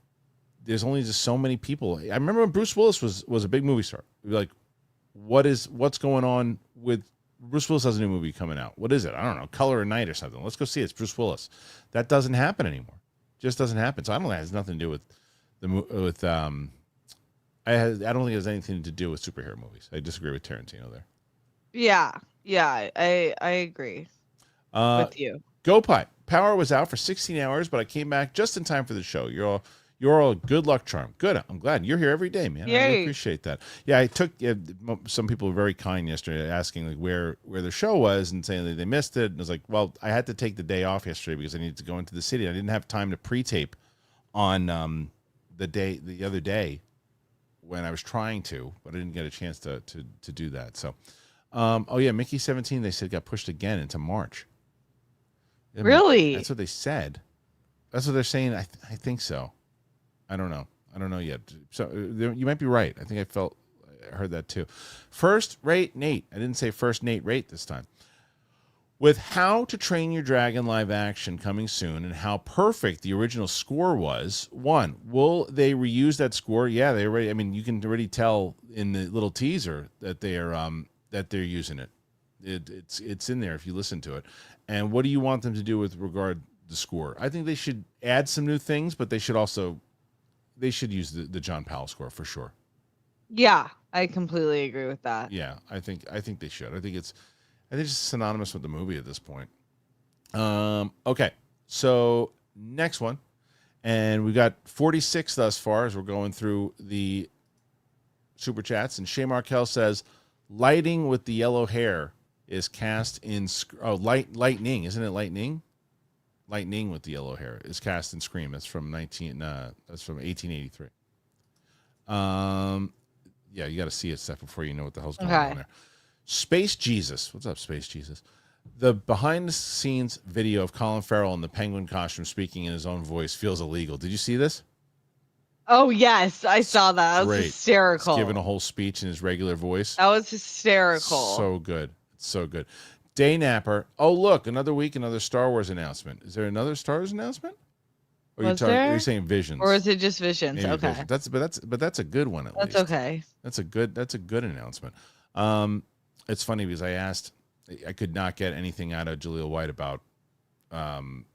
there's only just so many people. I remember when Bruce Willis was a big movie star. We'd be like, what's going on with Bruce Willis has a new movie coming out. What is it? I don't know. Color of Night or something. Let's go see it. It's Bruce Willis. That doesn't happen anymore. Just doesn't happen. So I don't think it has nothing to do with I don't think it has anything to do with superhero movies. I disagree with Tarantino there. Yeah, I agree with you. Go Pipe. Power was out for 16 hours, but I came back just in time for the show. You're all a good luck charm. Good. I'm glad you're here every day, man. Yay. I really appreciate that. Yeah, I took some people were very kind yesterday, asking like where the show was and saying that they missed it. And I was like, well, I had to take the day off yesterday because I needed to go into the city. I didn't have time to pre-tape on the other day when I was trying to, but I didn't get a chance to do that. So, Mickey 17, they said got pushed again into March. Really? That's what they said. That's what they're saying. I think so. I don't know yet. So you might be right. I think I heard that too. First Rate Nate. I didn't say First Nate Rate this time. With How to Train Your Dragon live action coming soon and how perfect the original score was, one, will they reuse that score? Yeah, they already. I mean, you can already tell in the little teaser that they're using it. It's in there if you listen to it. And what do you want them to do with regard to the score? I think they should add some new things, but they should use the John Powell score for sure. Yeah, I completely agree with that. Yeah, I think they should. I think it's synonymous with the movie at this point. Okay, so next one, and we got 46 thus far as we're going through the super chats. And Shay Markel says, "Lighting with the yellow hair is cast in lightning, isn't it? Lightning." Lightning with the yellow hair is cast in Scream. That's from 1883. Yeah, you got to see it, Steph, before you know what the hell's going on there. Space Jesus. What's up, Space Jesus? The behind-the-scenes video of Colin Farrell in the penguin costume speaking in his own voice feels illegal. Did you see this? Oh, yes. I saw that. That was Great. hysterical. He's giving a whole speech in his regular voice. That was hysterical. So good. It's so good. Day Napper. Oh, look, another week, another Star Wars announcement. Is there another Star Wars announcement? Or are you saying Visions? Or is it just Visions? Maybe okay. Visions. That's a good one at least. That's okay. That's a good announcement. It's funny because I could not get anything out of Jaleel White about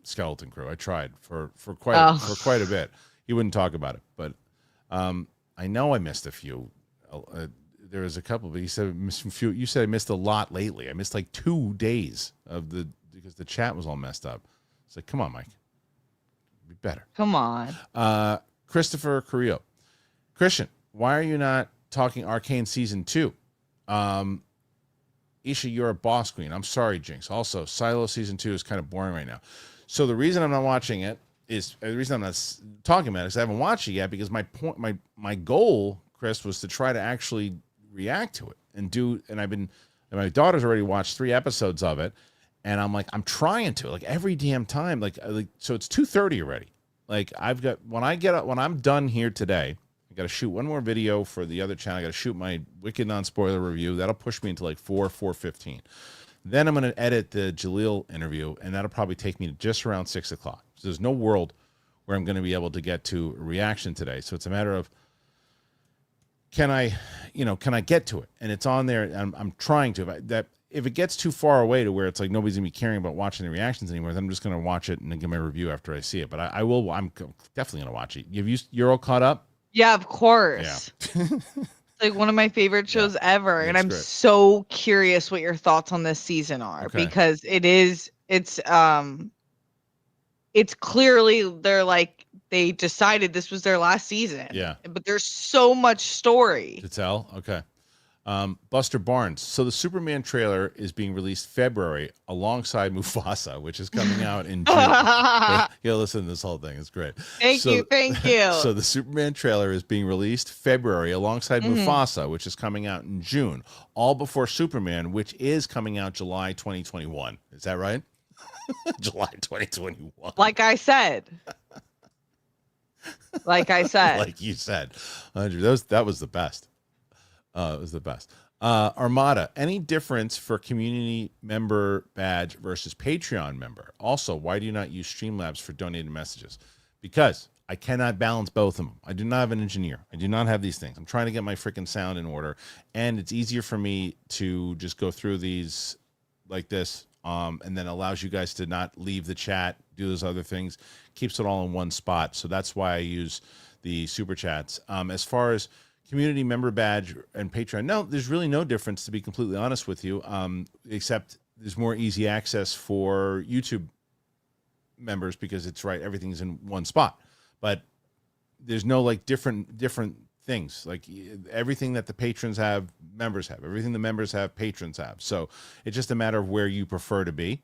Skeleton Crew. I tried for quite a bit. He wouldn't talk about it, but I know I missed a few. There was a couple, but he said you said I missed a lot lately. I missed like 2 days because the chat was all messed up. It's like, come on, Mike, be better. Come on. Christopher Carrillo, Kristian, why are you not talking Arcane season 2? Isha, you're a boss queen. I'm sorry, Jinx. Also, Silo season 2 is kind of boring right now. So the reason I'm not watching it is the reason I'm not talking about it is I haven't watched it yet because my goal, Chris, was to try to actually react to it and my daughter's already watched 3 episodes of it, And I'm like, I'm trying to, like, every damn time, like so it's 2:30 already. Like, I've got, when I'm done here today, I got to shoot one more video for the other channel. I got to shoot my Wicked non-spoiler review. That'll push me into like 4:15. Then I'm going to edit the Jaleel interview, and that'll probably take me to just around 6 o'clock. So there's no world where I'm going to be able to get to a reaction today. So it's a matter of, can I get to it? And it's on there. And I'm trying to. If it gets too far away to where it's like nobody's gonna be caring about watching the reactions anymore, then I'm just gonna watch it and then give my review after I see it. But I will. I'm definitely gonna watch it. You're all caught up? Yeah, of course. Yeah. Like one of my favorite shows ever, and I'm great. So curious what your thoughts on this season are, because it's clearly they decided this was their last season. Yeah. But there's so much story to tell. Okay. Buster Barnes. So the Superman trailer is being released February alongside Mufasa, which is coming out in June. You'll listen to this whole thing. It's great. Thank you. So the Superman trailer is being released February alongside Mufasa, which is coming out in June, all before Superman, which is coming out July 2021. Is that right? July 2021. Like I said. Like you said. Andrew, that was the best. It was the best. Armada, any difference for community member badge versus Patreon member? Also, why do you not use Streamlabs for donated messages? Because I cannot balance both of them. I do not have an engineer. I do not have these things. I'm trying to get my freaking sound in order, and it's easier for me to just go through these like this, and then allows you guys to not leave the chat, do those other things, keeps it all in one spot. So that's why I use the super chats. As far as community member badge and Patreon, no, there's really no difference, to be completely honest with you, except there's more easy access for YouTube members because it's everything's in one spot. But there's no like different things. Like everything that the patrons have, members have. Everything the members have, patrons have. So it's just a matter of where you prefer to be.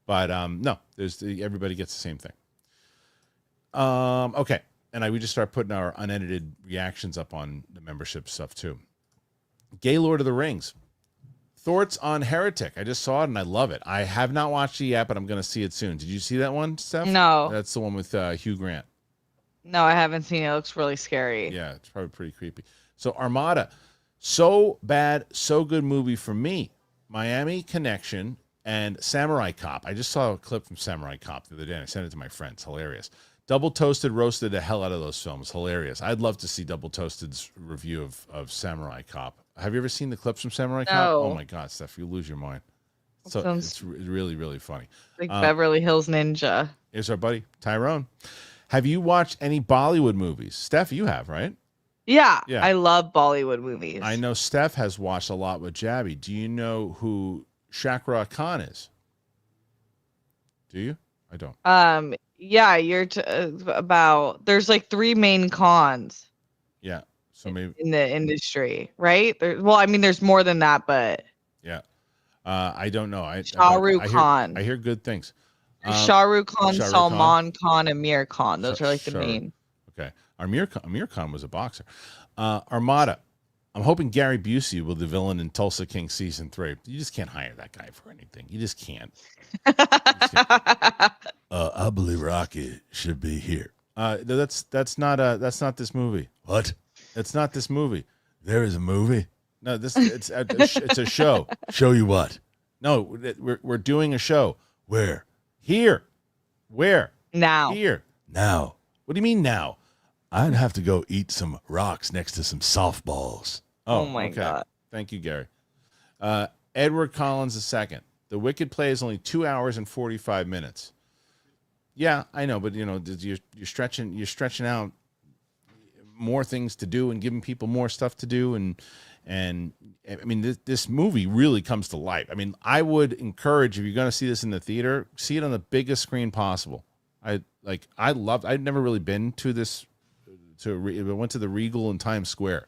But no, everybody gets the same thing. Okay. And we just start putting our unedited reactions up on the membership stuff too. Gay Lord of the Rings. Thoughts on Heretic. I just saw it and I love it. I have not watched it yet, but I'm going to see it soon. Did you see that one, Steph? No. That's the one with Hugh Grant. No, I haven't seen it. It looks really scary. Yeah, it's probably pretty creepy. So Armada. So bad, so good movie for me. Miami Connection and Samurai Cop. I just saw a clip from Samurai Cop the other day and I sent it to my friends. Hilarious. Double Toasted roasted the hell out of those films. Hilarious. I'd love to see Double Toasted's review of Samurai Cop. Have you ever seen the clips from Samurai Cop? Oh my God, Steph, you lose your mind. So it's really, really funny. Like Beverly Hills Ninja. Here's our buddy, Tyrone. Have you watched any Bollywood movies? Steph, you have, right? Yeah. I love Bollywood movies. I know Steph has watched a lot with Jabby. Do you know who Shakra Khan is? Do you? I don't. Yeah, you're about. There's like 3 main cons. Yeah, so maybe in the industry, right? There's more than that, but yeah, I don't know. Shah Rukh Khan. I hear good things. Shah Rukh Khan, Salman Khan, Amir Khan. Those are like the main. Okay, Amir Khan was a boxer. Armada. I'm hoping Gary Busey will be the villain in Tulsa King season 3. You just can't hire that guy for anything. You just can't. I believe Rocky should be here. That's not this movie. What? It's not this movie. There is a movie. No, it's a show. Show you what? No, we're doing a show. Where? Here. Where? Now. Here. Now. What do you mean now? I'd have to go eat some rocks next to some softballs. Oh my God. Thank you, Gary. Edward Collins II. The Wicked play is only 2 hours and 45 minutes. Yeah, I know, but you're stretching out more things to do and giving people more stuff to do, and I mean this movie really comes to life. I mean, I would encourage, if you're going to see this in the theater, see it on the biggest screen possible. I'd never really been to this. I went to the Regal in Times Square.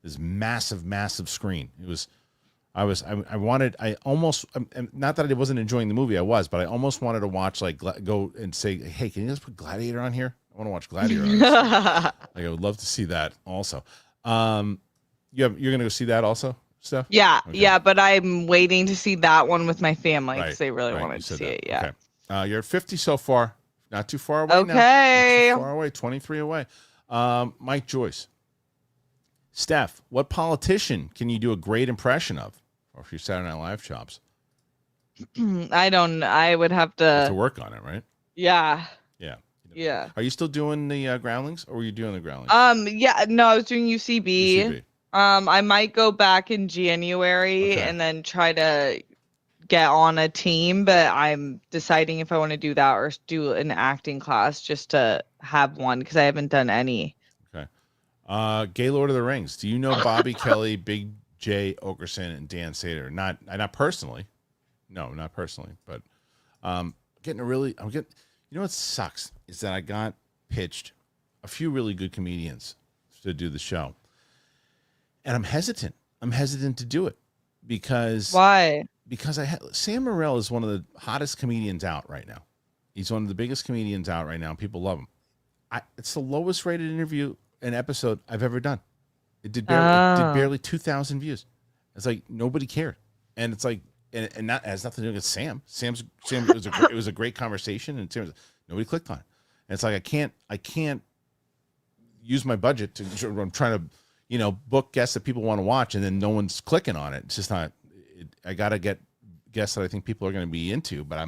This massive screen. I wanted, not that I wasn't enjoying the movie, I was, but I almost wanted to watch, go and say, hey, can you just put Gladiator on here? I want to watch Gladiator on this. I would love to see that also. You're going to go see that also, stuff? Yeah, Okay. yeah, but I'm waiting to see that one with my family because Right, they really right, wanted to see that. it. Yeah. Okay. You're at 50 so far. Not too far away now. Okay. Not too far away. 23 away. Mike Joyce. Steph, what politician can you do a great impression of? Or if you're Saturday Night Live chops. I would have To work on it, right? Yeah. Yeah. Yeah. Are you still doing the groundlings, or were you doing the groundlings? Yeah, no, I was doing UCB. UCB. I might go back in January and then try to get on a team, but I'm deciding if I want to do that or do an acting class just to have one because I haven't done any. Okay. Gay Lord of the Rings. Do you know Bobby Kelly, Big J Okerson, and Dan Sater? Not personally. No, not personally, but I'm getting. You know what sucks is that I got pitched a few really good comedians to do the show, and I'm hesitant. I'm hesitant to do it because why? Because Sam Morril is one of the hottest comedians out right now. He's one of the biggest comedians out right now. People love him. It's the lowest rated interview an episode I've ever done. It did barely 2,000 views. It's like nobody cared, and it's like. And not has nothing to do with Sam. Sam it was a great conversation, and nobody clicked on it. And it's like I can't use my budget to. I'm trying to, book guests that people want to watch, and then no one's clicking on it. It's just not. I gotta get guests that I think people are going to be into, but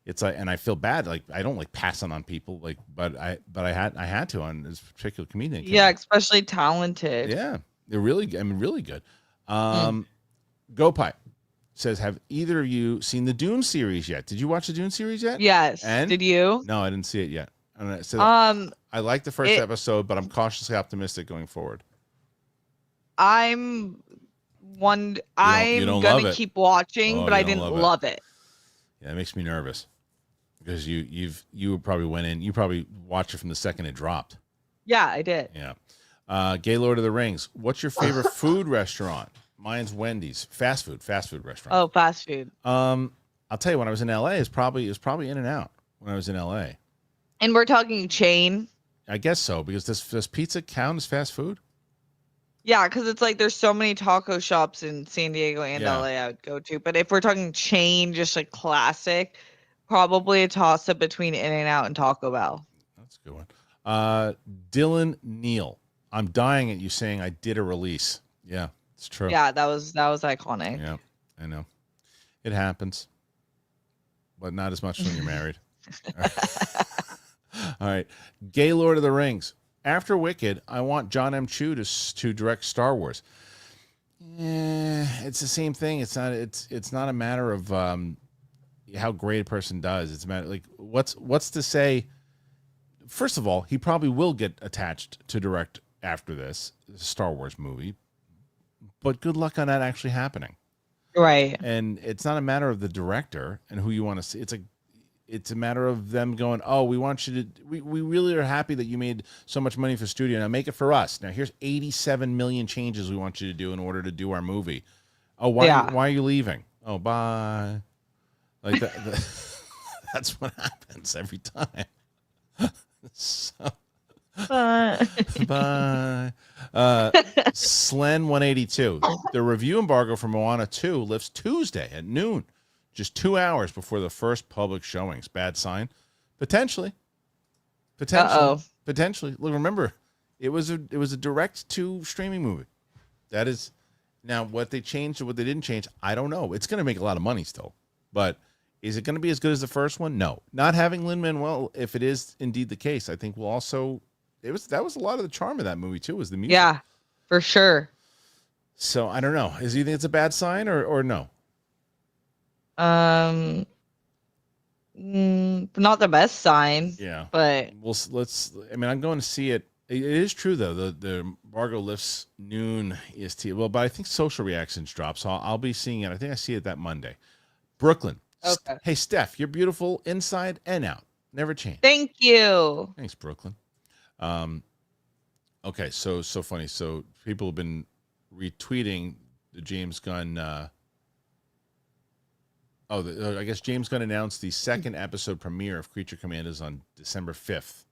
it's like, and I feel bad. Like I don't like passing on people, but I had to on this particular comedian. Yeah, especially talented. Yeah, they're really good. Go Pipe says, have either of you seen the Dune series yet? Did you watch the Dune series yet? Yes. And did you? No, I didn't see it yet. And so I like the first episode, but I'm cautiously optimistic going forward. I'm gonna keep watching, but I didn't love it. Yeah, it makes me nervous because you probably went in. You probably watched it from the second it dropped. Yeah, I did. Yeah. Gay Lord of the Rings. What's your favorite food restaurant? Mine's Wendy's. Fast food restaurant. Oh, fast food. I'll tell you, when I was in LA, it was probably In-N-Out when I was in LA. And we're talking chain. I guess so, because does pizza count as fast food? Yeah, because it's like there's so many taco shops in San Diego and LA I would go to. But if we're talking chain, just like classic, probably a toss up between In-N-Out and Taco Bell. That's a good one. Dylan Neal. I'm dying at you saying I did a release. Yeah. It's true. Yeah, that was iconic. Yeah, I know. It happens. But not as much when you're married. All right. Gay Lord of the Rings. After Wicked, I want John M. Chu to direct Star Wars. It's the same thing. It's not a matter of how great a person does. It's a matter like what's to say. First of all, he probably will get attached to direct after this Star Wars movie. But good luck on that actually happening. Right. And it's not a matter of the director and who you want to see. It's a matter of them going, oh, we want you to, we really are happy that you made so much money for studio. Now make it for us. Now here's 87 million changes we want you to do in order to do our movie. Oh, why are you leaving? Oh, bye. Like that. That's what happens every time. So. Bye. Slen 182. The review embargo for Moana 2 lifts Tuesday at noon, just 2 hours before the first public showings. Bad sign? Potentially. Potentially. Look, remember, it was a direct to streaming movie. That is now what they changed or what they didn't change. I don't know. It's going to make a lot of money still, but is it going to be as good as the first one? No. Not having Lin-Manuel, if it is indeed the case, I think will also. That was a lot of the charm of that movie too, was the music. Yeah, for sure. So I don't know. Do you think it's a bad sign or no? Not the best sign. Yeah. But I'm going to see it. It is true though. The embargo lifts noon EST. Well, but I think Social Reactions drops. So I'll be seeing it. I think I see it that Monday. Brooklyn. Okay. Hey Steph, you're beautiful inside and out. Never change. Thank you. Thanks, Brooklyn. Okay, so funny. So people have been retweeting the James Gunn. I guess James Gunn announced the second episode premiere of Creature Commandos on December 5th.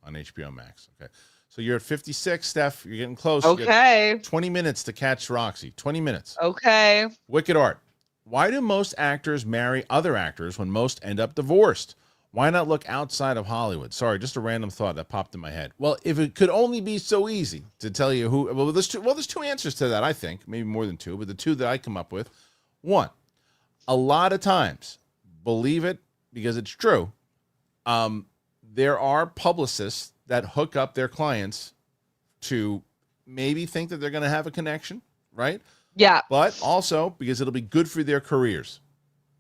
on HBO Max. Okay. So you're at 56, Steph. You're getting close. Okay. 20 minutes to catch Roxy. 20 minutes. Okay. Wicked Art. Why do most actors marry other actors when most end up divorced? Why not look outside of Hollywood? Sorry, just a random thought that popped in my head. Well, if it could only be so easy to tell you who, there's two answers to that, I think. Maybe more than two, but the two that I come up with. One, a lot of times, believe it because it's true, there are publicists that hook up their clients to maybe think that they're going to have a connection, right? Yeah. But also because it'll be good for their careers.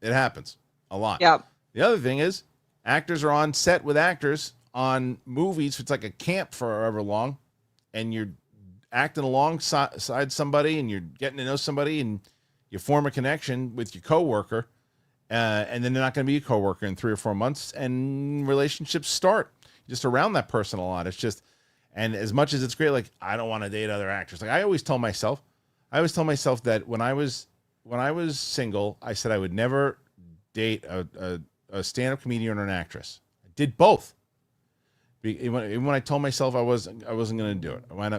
It happens a lot. Yeah. The other thing is actors are on set with actors on movies. It's like a camp for however long, and you're acting alongside somebody and you're getting to know somebody and you form a connection with your coworker, and then they're not going to be a coworker in 3 or 4 months, and relationships start just around that person a lot. It's just, and as much as it's great, like I don't want to date other actors. Like I always tell myself that when I was single, I said I would never date a stand-up comedian or an actress. I did both. Even when I told myself I wasn't going to do it. I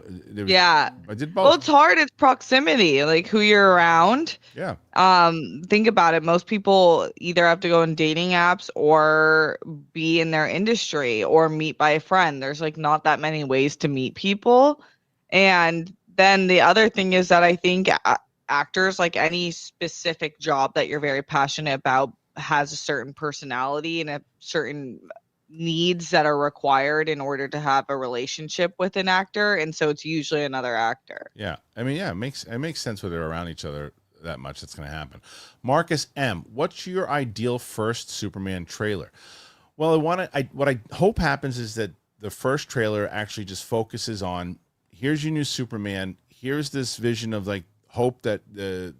did both. Well, it's hard. It's proximity, like who you're around. Yeah. Think about it. Most people either have to go in dating apps or be in their industry or meet by a friend. There's like not that many ways to meet people. And then the other thing is that I think actors, like any specific job that you're very passionate about, has a certain personality and a certain needs that are required in order to have a relationship with an actor, and so it's usually another actor. Yeah, I mean, it makes sense when they're around each other that much. That's going to happen. Marcus M, what's your ideal first Superman trailer? Well, what I hope happens is that the first trailer actually just focuses on, here's your new Superman. Here's this vision of like hope that the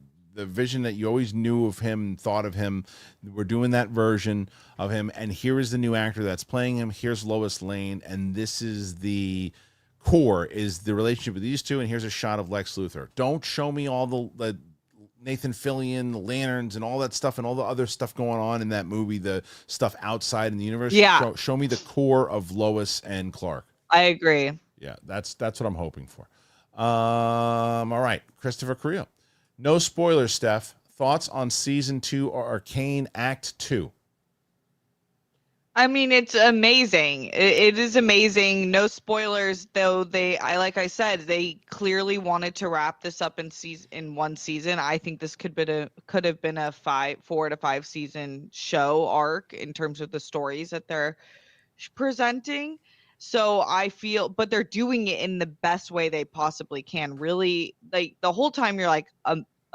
vision that you always knew of him, thought of him. We're doing that version of him. And here is the new actor that's playing him. Here's Lois Lane. And this is the core, is the relationship with these two. And here's a shot of Lex Luthor. Don't show me all the Nathan Fillion, the lanterns and all that stuff and all the other stuff going on in that movie, the stuff outside in the universe. Yeah. Show me the core of Lois and Clark. I agree. Yeah, that's what I'm hoping for. All right. Christopher Creel. No spoilers, Steph. Thoughts on season 2 or Arcane Act 2? I mean, it's amazing. It is amazing. No spoilers, though. Like I said, they clearly wanted to wrap this up in one season. I think this could have been a 4 to 5 season show arc in terms of the stories that they're presenting. So I feel, but they're doing it in the best way they possibly can. Really, like the whole time you're like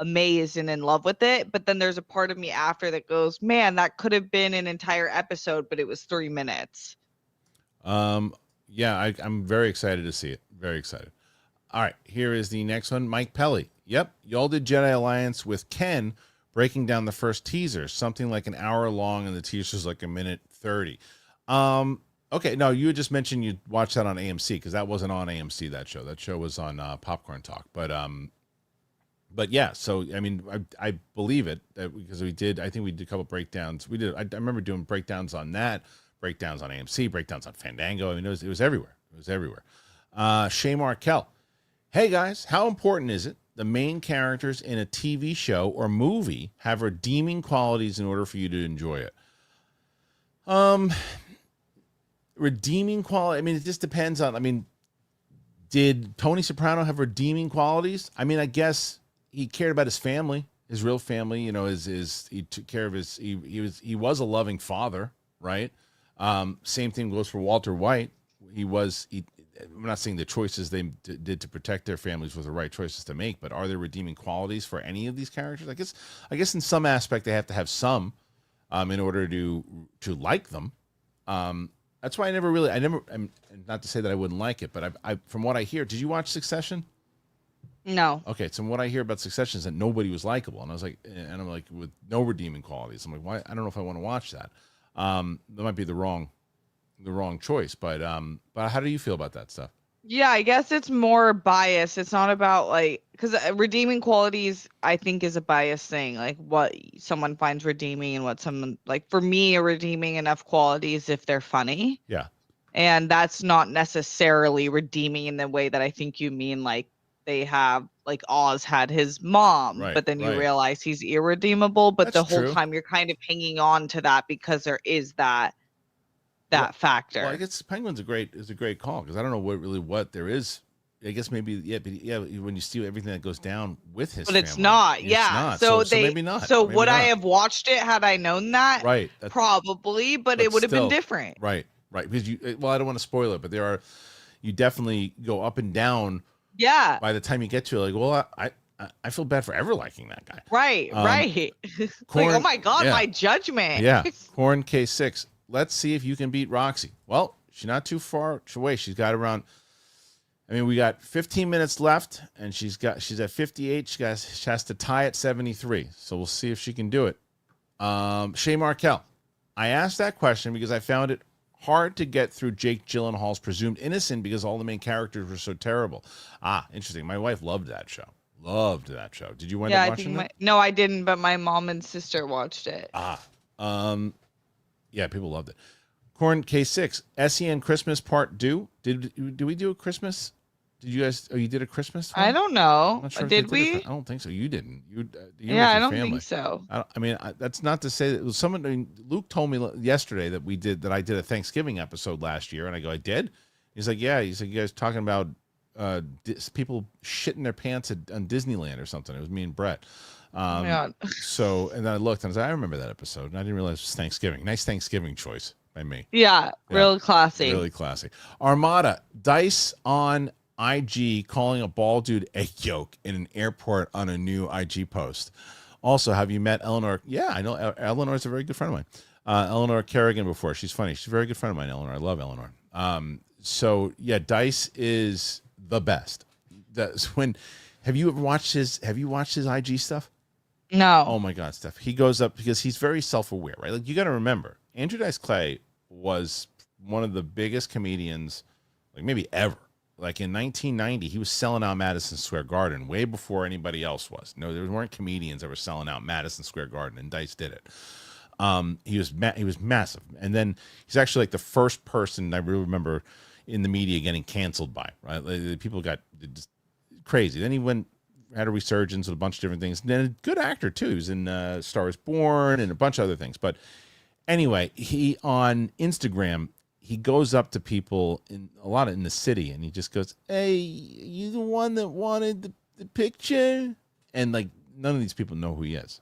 amazed and in love with it. But then there's a part of me after that goes, man, that could have been an entire episode, but it was 3 minutes. Yeah, I'm very excited to see it. Very excited. All right, here is the next one. Mike Pelly. Yep, y'all did Jedi Alliance with Ken breaking down the first teaser, something like an hour long, and the teaser's like 1:30. Okay, no, you had just mentioned you watched that on AMC because that wasn't on AMC. That show was on Popcorn Talk. But yeah, so I mean, I believe it because we did. I think we did a couple breakdowns. I remember doing breakdowns on that, breakdowns on AMC, breakdowns on Fandango. I mean, it was everywhere. It was everywhere. Shay Markel. Hey guys, how important is it the main characters in a TV show or movie have redeeming qualities in order for you to enjoy it? Redeeming quality. I mean, it just depends on. I mean, did Tony Soprano have redeeming qualities? I mean, I guess he cared about his family, his real family. You know, he took care of his. He was a loving father, right? Same thing goes for Walter White. I'm not saying the choices they did to protect their families were the right choices to make, but are there redeeming qualities for any of these characters? I guess in some aspect they have to have some, in order to like them. That's why I'm not to say that I wouldn't like it, but I from what I hear, did you watch Succession? No. Okay, so what I hear about Succession is that nobody was likable, and I'm like, with no redeeming qualities. I'm like, why? I don't know if I want to watch that. That might be the wrong choice, but how do you feel about that stuff? Yeah, I guess it's more bias. It's not about because redeeming qualities, I think, is a bias thing. Like what someone finds redeeming and what someone for me, a redeeming enough qualities if they're funny. Yeah. And that's not necessarily redeeming in the way that I think you mean, like they have, like Oz had his mom, Right, but then you right. realize he's irredeemable. But That's the whole true. time you're kind of hanging on to that because there is that factor. Well, I guess Penguin's is a great call because I don't know what there is. I guess maybe when you see everything that goes down with his, but family, it's not. it's Yeah. not. So maybe not. So maybe would not. I have watched it had I known that? Right. Probably, but it would have been different. Right. Because well, I don't want to spoil it, but you definitely go up and down. Yeah. By the time you get to it, like, well, I feel bad for ever liking that guy. Right. Right. Corn, like, oh my God, my judgment. Yeah. Corn K6. Let's see if you can beat Roxy. Well, she's not too far away. She's got around. I mean, we got 15 minutes left, and she's at 58. She has to tie at 73. So we'll see if she can do it. Shay Markel. I asked that question because I found it hard to get through Jake Gyllenhaal's presumed innocent because all the main characters were so terrible. Interesting. My wife loved that show. Did you wind up watching it? No, I didn't, but my mom and sister watched it. Yeah, people loved it. Corn K6. SEN Christmas Part 2. Did we do a Christmas? Did you guys? Oh, you did a Christmas one? I don't know. Sure did we? I don't think so. You didn't. Yeah, I don't think so. That's not to say that it was someone. I mean, Luke told me yesterday that I did a Thanksgiving episode last year, and I go, I did. He's like, yeah. He's like, you guys talking about people shitting their pants on Disneyland or something. It was me and Brett. So, and then I looked and I was like, I remember that episode, and I didn't realize it was Thanksgiving. Nice Thanksgiving choice by me. Yeah, real classy. Really classy. Armada Dice on IG calling a bald dude egg yolk in an airport on a new IG post. Also, have you met Eleanor? Yeah, I know Eleanor's a very good friend of mine. Eleanor Kerrigan before. She's funny. She's a very good friend of mine, Eleanor. I love Eleanor. So yeah, Dice is the best. Have you watched his IG stuff? No. Oh my God, Steph. He goes up because he's very self-aware, right? Like, you got to remember, Andrew Dice Clay was one of the biggest comedians, like maybe ever. Like in 1990, he was selling out Madison Square Garden way before anybody else was. No, there weren't comedians that were selling out Madison Square Garden, and Dice did it. He was massive, and then he's actually like the first person I really remember in the media getting canceled by. Right, like, people got just crazy. Then he had a resurgence with a bunch of different things. And then a good actor too. He was in Star is Born and a bunch of other things. But anyway, he on Instagram, he goes up to people in the city, and he just goes, "Hey, you the one that wanted the picture?" And like, none of these people know who he is,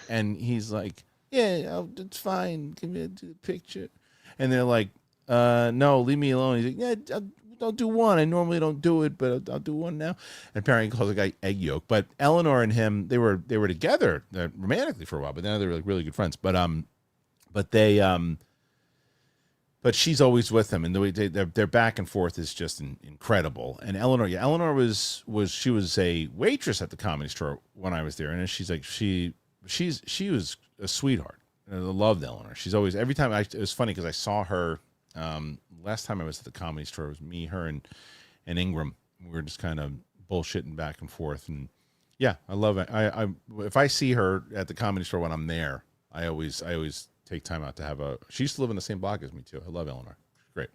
and he's like, "Yeah, it's fine. Give me the picture." And they're like, "No, leave me alone." He's like, "Yeah, I'll do one. I normally don't do it, but I'll do one now." And apparently he calls the guy egg yolk. But Eleanor and him, they were together romantically for a while, but now they're like really good friends. But she's always with him, and the way their back and forth is just incredible. And Eleanor was a waitress at the Comedy Store when I was there, and she's like she was a sweetheart. And I loved Eleanor. She's always, every time it was funny because I saw her last time I was at the Comedy Store. It was me, her, and Ingram. We were just kind of bullshitting back and forth, and yeah, I love it. I if I see her at the Comedy Store when I'm there, I always take time out to have she used to live in the same block as me too. I love Eleanor. Great.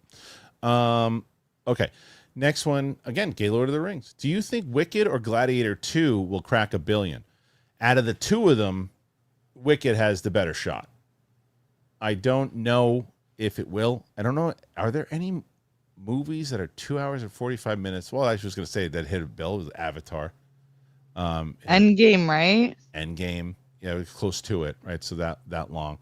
Okay. Next one, again, Gay Lord of the Rings. Do you think Wicked or Gladiator 2 will crack $1 billion? Out of the two of them, Wicked has the better shot. I don't know if it will. I don't know. Are there any movies that are 2 hours and 45 minutes? Well, I was going to say that hit a bill. It was Avatar. Endgame, right? Endgame. Yeah, it was close to it, right? So that long.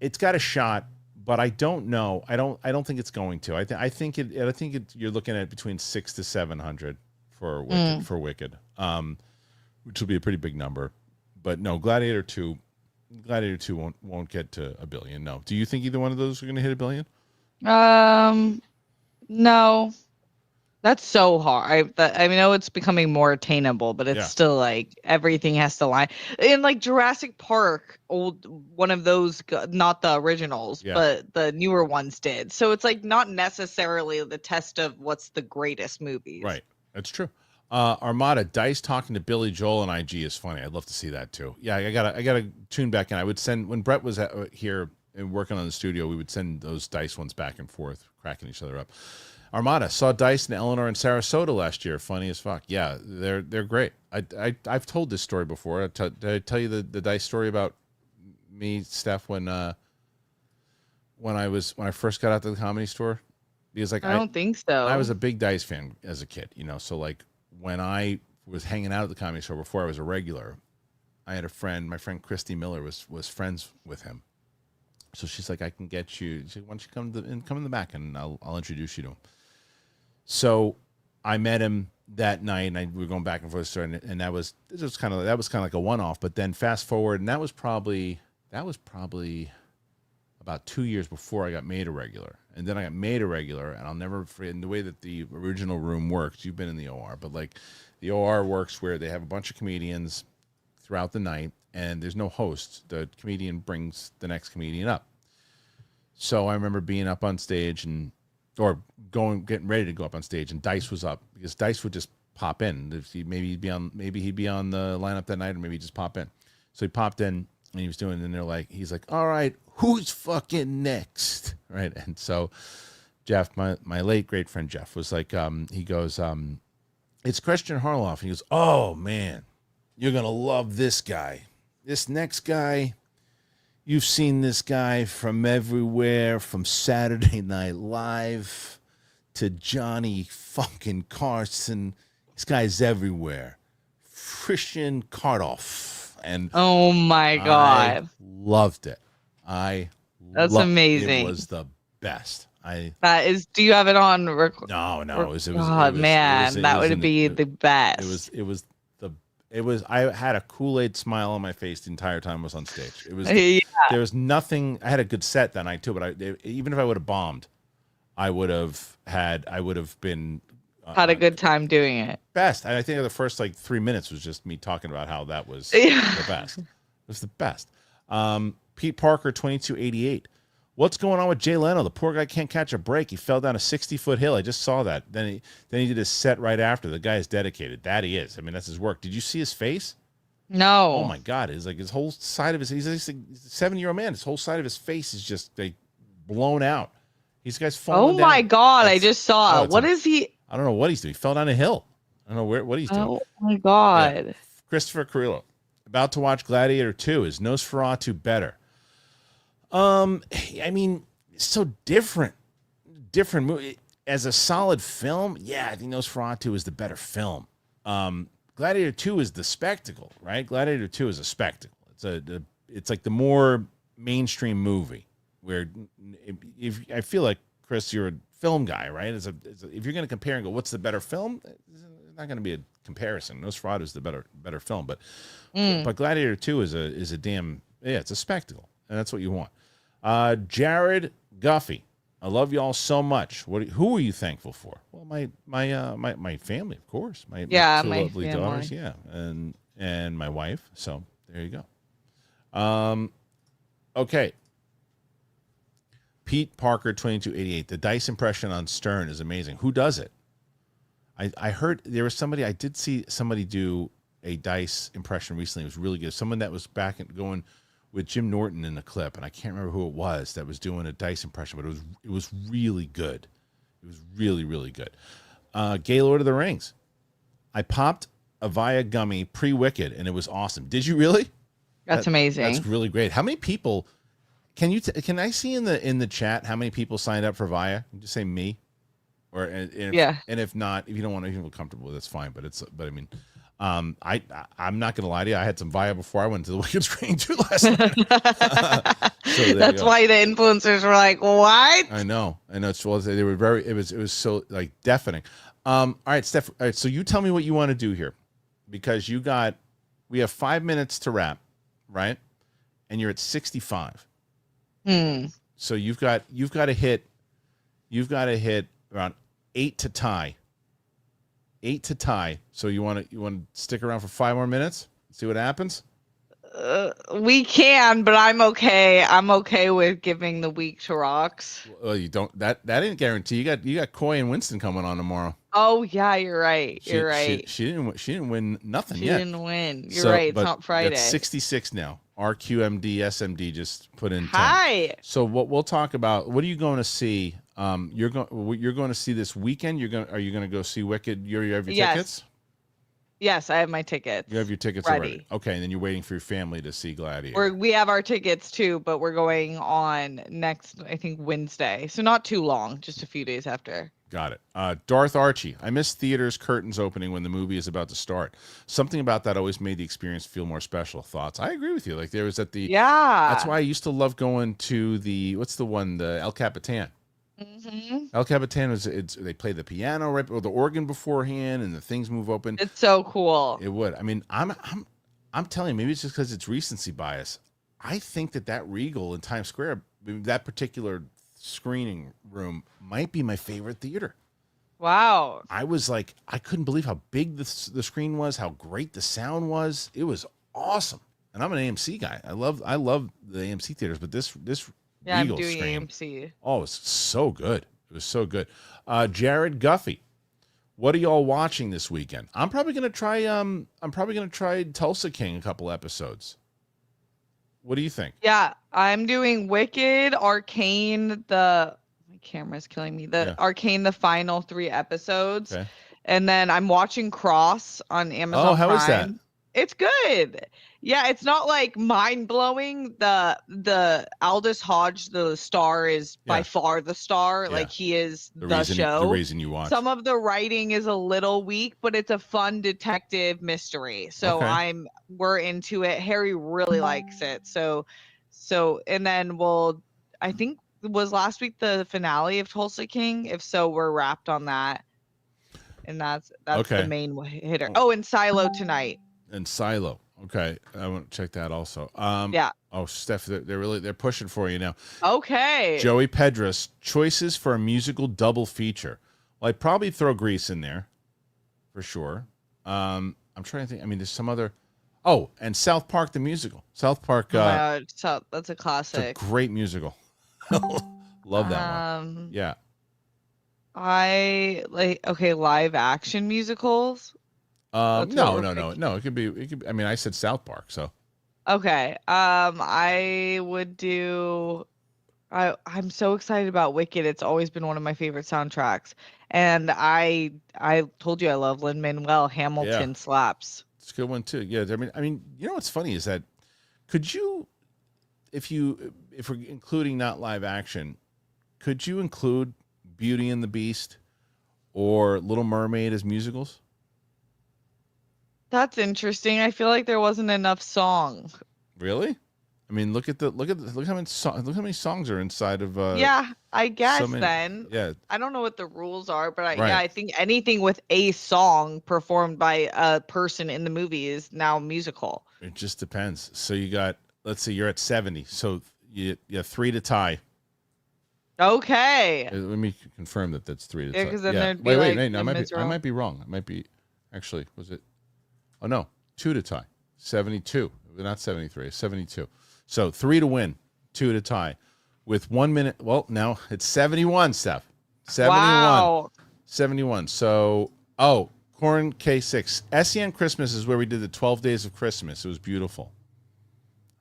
It's got a shot, but I don't know. I don't think it's going to. I think you're looking at between 600 to 700 for Wicked. Which will be a pretty big number. But no, Gladiator 2 won't get to $1 billion. No. Do you think either one of those are going to hit $1 billion? No. That's so hard. I know it's becoming more attainable, but it's still like everything has to line. In like Jurassic Park, one of those, not the originals, but the newer ones did. So it's like not necessarily the test of what's the greatest movies. Right. That's true. Armada, Dice talking to Billy Joel on IG is funny. I'd love to see that too. Yeah, I gotta tune back in. I would send, when Brett was here working on the studio, we would send those dice ones back and forth, cracking each other up. Armada saw Dice and Eleanor in Sarasota last year. Funny as fuck. Yeah, they're great. I've told this story before. Did I tell you the Dice story about me, Steph, when I first got out to the Comedy Store? Because like I don't think so. I was a big Dice fan as a kid, so like when I was hanging out at the Comedy Store before I was a regular, I had a friend, my friend Christy Miller was friends with him. So she's like, I can get you. She said, why don't you come in the back and I'll introduce you to him. So I met him that night, and we were going back and forth, and that was kind of like a one-off. But then fast forward, and that was probably about 2 years before I got made a regular. And then I got made a regular, and I'll never forget, in the way that the original room works, you've been in the OR, but like the OR works where they have a bunch of comedians throughout the night, and there's no host. The comedian brings the next comedian up. So I remember being up on stage getting ready to go up on stage, and Dice was up, because Dice would just pop in. Maybe he'd be on the lineup that night, or maybe he'd just pop in. So he popped in, and he was doing, and he's like, all right, who's fucking next? Right. And so Jeff, my late great friend Jeff, was like, he goes, it's Kristian Harloff. And he goes, oh man, you're going to love this guy. This next guy, you've seen this guy from everywhere, from Saturday Night Live to Johnny fucking Carson. This guy's everywhere. Kristian Harloff. And oh my God. I loved it. That's amazing. It was the best. Do you have it on? No. It was that would be the best. It was. I had a Kool-Aid smile on my face the entire time I was on stage. It was. There was nothing. I had a good set that night too. But even if I would have bombed, I would have been had a good time doing it. Best. I think the first like 3 minutes was just me talking about how that was the best. It was the best. Pete Parker, 2288. What's going on with Jay Leno? The poor guy can't catch a break. He fell down a 60-foot hill. I just saw that. Then he did his set right after. The guy is dedicated. That he is. I mean, that's his work. Did you see his face? No. Oh my God! It's like his whole side of he's a 7-year-old man. His whole side of his face is just like blown out. These guys falling down. Oh my God! I just saw. What is he? I don't know what he's doing. He fell down a hill. I don't know what he's doing. Oh my God! Yeah. Christopher Grillo, about to watch Gladiator 2. Is Nosferatu better? I mean, it's so different movie. As a solid film, yeah, I think Nosferatu is the better film. Gladiator 2 is the spectacle, right? Gladiator 2 is a spectacle. It's like the more mainstream movie where if I feel like, Chris, you're a film guy, right? If you're going to compare and go, what's the better film? There's not going to be a comparison. Nosferatu is the better film, but Gladiator 2 is it's a spectacle, and that's what you want. Jared Guffey, I love you all so much. Who are you thankful for? Well, my family, of course. My two lovely daughters, yeah, and my wife. So there you go. Okay. Pete Parker, 2288. The Dice impression on Stern is amazing. Who does it? I heard there was somebody. I did see somebody do a Dice impression recently. It was really good. Someone that was back and going with Jim Norton in the clip, and I can't remember who it was that was doing a Dice impression, but it was really good. It was really, really good. Gaylord of the Rings. I popped a Via gummy pre-Wicked, and it was awesome. Did you really? That's amazing. That's really great. How many people? Can I see in the chat how many people signed up for Via? Just say me, and if not, if you don't want to feel comfortable, that's fine. But I mean. I'm not gonna lie to you. I had some Via before I went to the Wicked screening too last night. So that's why the influencers were like, "What?" I know. They were very. It was so like deafening. All right, Steph. All right, so you tell me what you want to do here, because we have 5 minutes to wrap, right? And you're at 65. So you've got to hit around 8 to tie. 8 to tie. So you want to stick around for 5 more minutes? See what happens? We can, but I'm okay. I'm okay with giving the week to Rocks. Well, you don't. That ain't guarantee. You got Coy and Winston coming on tomorrow. Oh yeah, you're right. You're right. She didn't win nothing yet. She didn't win. You're right. It's not Friday. It's 66 now. RQMD SMD just put in 10. Hi. So what we'll talk about? What are you going to see? You're going to see this weekend. Are you going to go see Wicked? You have your tickets? Yes, I have my tickets. You have your tickets already. Okay, and then you're waiting for your family to see Gladiator. We have our tickets too, but we're going on next, I think, Wednesday. So not too long, just a few days after. Got it. Darth Archie. I miss theaters curtains opening when the movie is about to start. Something about that always made the experience feel more special. Thoughts? I agree with you. Like there was at the That's why I used to love going to the the El Capitan. Mm-hmm. El Capitan they play the piano right or the organ beforehand and the things move open. It's so cool. It would. I mean, I'm telling you, maybe it's just because it's recency bias. I think that Regal in Times Square, that particular screening room, might be my favorite theater. Wow. I was like, I couldn't believe how big the screen was, how great the sound was. It was awesome. And I'm an AMC guy. I love the AMC theaters, but this yeah, Regal I'm doing stream, AMC. Oh, it's so good. It was so good. Jared Guffey, what are y'all watching this weekend? I'm probably gonna try Tulsa King a couple episodes. What do you think? Yeah, I'm doing Wicked, Arcane. My camera's killing me. Arcane, the final 3 episodes, and then I'm watching Cross on Amazon. Oh, how Prime. is that? It's good. Yeah, it's not like mind blowing. The Aldous Hodge, the star, is by far the star. Yeah. Like he is the show. The reason you watch. Some of the writing is a little weak, but it's a fun detective mystery. So we're into it. Harry really likes it. So and then I think was last week the finale of Tulsa King. If so, we're wrapped on that. And that's the main hitter. Oh, and Silo tonight. And Silo. Okay. I want to check that also. Yeah. Oh, Steph, they're pushing for you now. Okay. Joey Pedras, choices for a musical double feature. Well, I'd probably throw Grease in there for sure. I'm trying to think. I mean, there's some other. Oh, and South Park the musical. South Park. That's a classic. It's a great musical. Love that one. Yeah. I live action musicals. No. It could be. I mean, I said South Park, so. Okay. I would do. I'm so excited about Wicked. It's always been one of my favorite soundtracks, and I told you I love Lin-Manuel. Hamilton slaps. It's a good one too. Yeah. I mean, you know what's funny is that could you, if we're including not live action, could you include Beauty and the Beast or Little Mermaid as musicals? That's interesting. I feel like there wasn't enough song. Really? I mean, look how many songs are inside of. Yeah, I guess then. Yeah. I don't know what the rules are, but I think anything with a song performed by a person in the movie is now musical. It just depends. So you got, let's see, you're at 70. So you have 3 to tie. Okay. Let me confirm that's 3 to tie. Because then there'd be wait. No, I might be wrong. I might be actually. Was it? Oh no, 2 to tie. 72. Not 73. 72. So 3 to win, 2 to tie, with 1 minute. Well, now it's 71, Steph. 71. Wow. 71. So, Corn K6. SEN Christmas is where we did the 12 Days of Christmas. It was beautiful.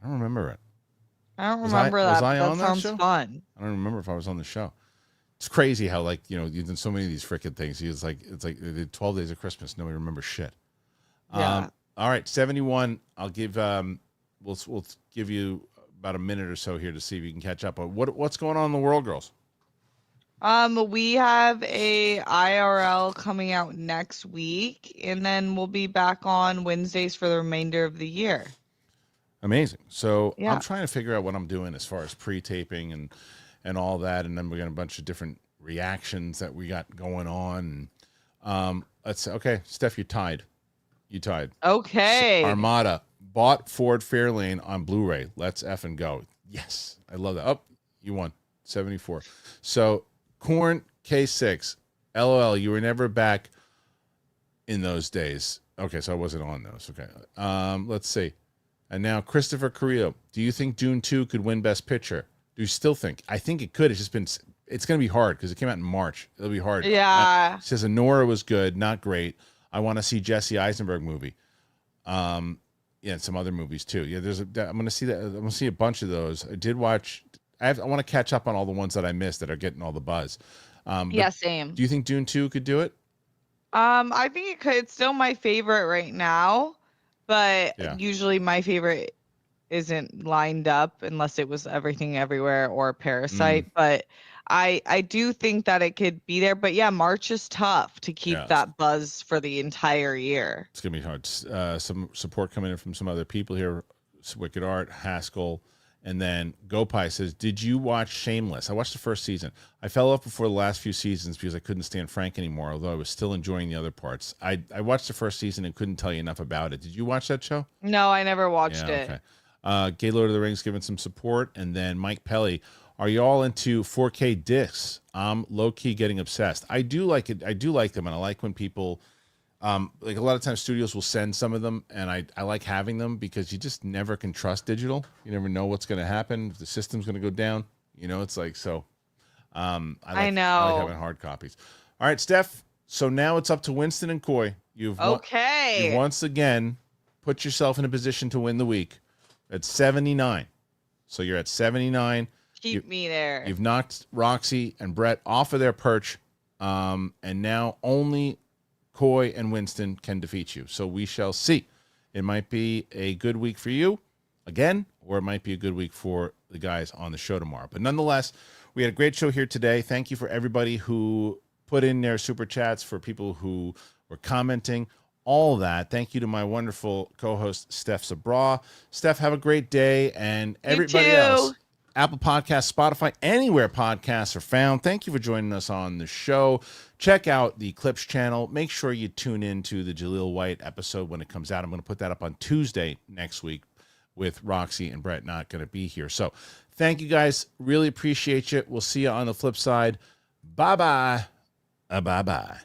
I don't remember it. I don't remember that. Was I on that sounds show? Fun. I don't remember if I was on the show. It's crazy how, like, you've done so many of these freaking things. It's like they did 12 Days of Christmas. Nobody remembers shit. Yeah. All right, 71. I'll give we'll give you about a minute or so here to see if you can catch up. But what's going on in the world, girls? We have a IRL coming out next week, and then we'll be back on Wednesdays for the remainder of the year. Amazing. So I'm trying to figure out what I'm doing as far as pre-taping and all that, and then we got a bunch of different reactions that we got going on. Let's say, okay, Steph, you tied. Okay. So Armada bought Ford Fairlane on Blu-ray. Let's effing go. Yes, I love that. Oh, you won. 74. So Corn K6, LOL, you were never back in those days. Okay, so I wasn't on those. Okay. Let's see. And now Christopher Carrillo, do you think Dune 2 could win Best Picture? Do you still think? I think it could. It's going to be hard because it came out in March. It'll be hard. Yeah. It says Nora was good, not great. I want to see Jesse Eisenberg movie. Yeah, and some other movies too. Yeah, I'm gonna see that. I'm gonna see a bunch of those. I did watch. I want to catch up on all the ones that I missed that are getting all the buzz. Yeah, same. Do you think Dune 2 could do it? I think it could. It's still my favorite right now, but usually my favorite isn't lined up unless it was Everything Everywhere or Parasite. But I do think that it could be there. But yeah, March is tough to keep that buzz for the entire year. It's gonna be hard. Some support coming in from some other people here. Wicked Art, Haskell, and then Gopai says, "Did you watch Shameless?" I watched the first season. I fell off before the last few seasons because I couldn't stand Frank anymore. Although I was still enjoying the other parts. I watched the first season and couldn't tell you enough about it. Did you watch that show? No, I never watched it. Okay. Gay Lord of the Rings giving some support, and then Mike Pelly. Are you all into 4K discs? I'm low key getting obsessed. I do like it. I do like them, and I like when people, like a lot of times studios will send some of them, and I like having them because you just never can trust digital. You never know what's going to happen. If the system's going to go down. You know, it's like so. I like having hard copies. All right, Steph. So now it's up to Winston and Coy. You've once again put yourself in a position to win the week. At 79. So you're at 79. Keep me there. You've knocked Roxy and Brett off of their perch. And now only Coy and Winston can defeat you. So we shall see. It might be a good week for you again, or it might be a good week for the guys on the show tomorrow. But nonetheless, we had a great show here today. Thank you for everybody who put in their super chats, for people who were commenting. All that. Thank you to my wonderful co-host, StephSabraw. Steph, have a great day. And everybody else, Apple Podcasts, Spotify, anywhere podcasts are found. Thank you for joining us on the show. Check out the Clips channel. Make sure you tune in to the Jaleel White episode when it comes out. I'm going to put that up on Tuesday next week with Roxy and Brett not going to be here. So thank you guys. Really appreciate you. We'll see you on the flip side. Bye-bye. Bye-bye.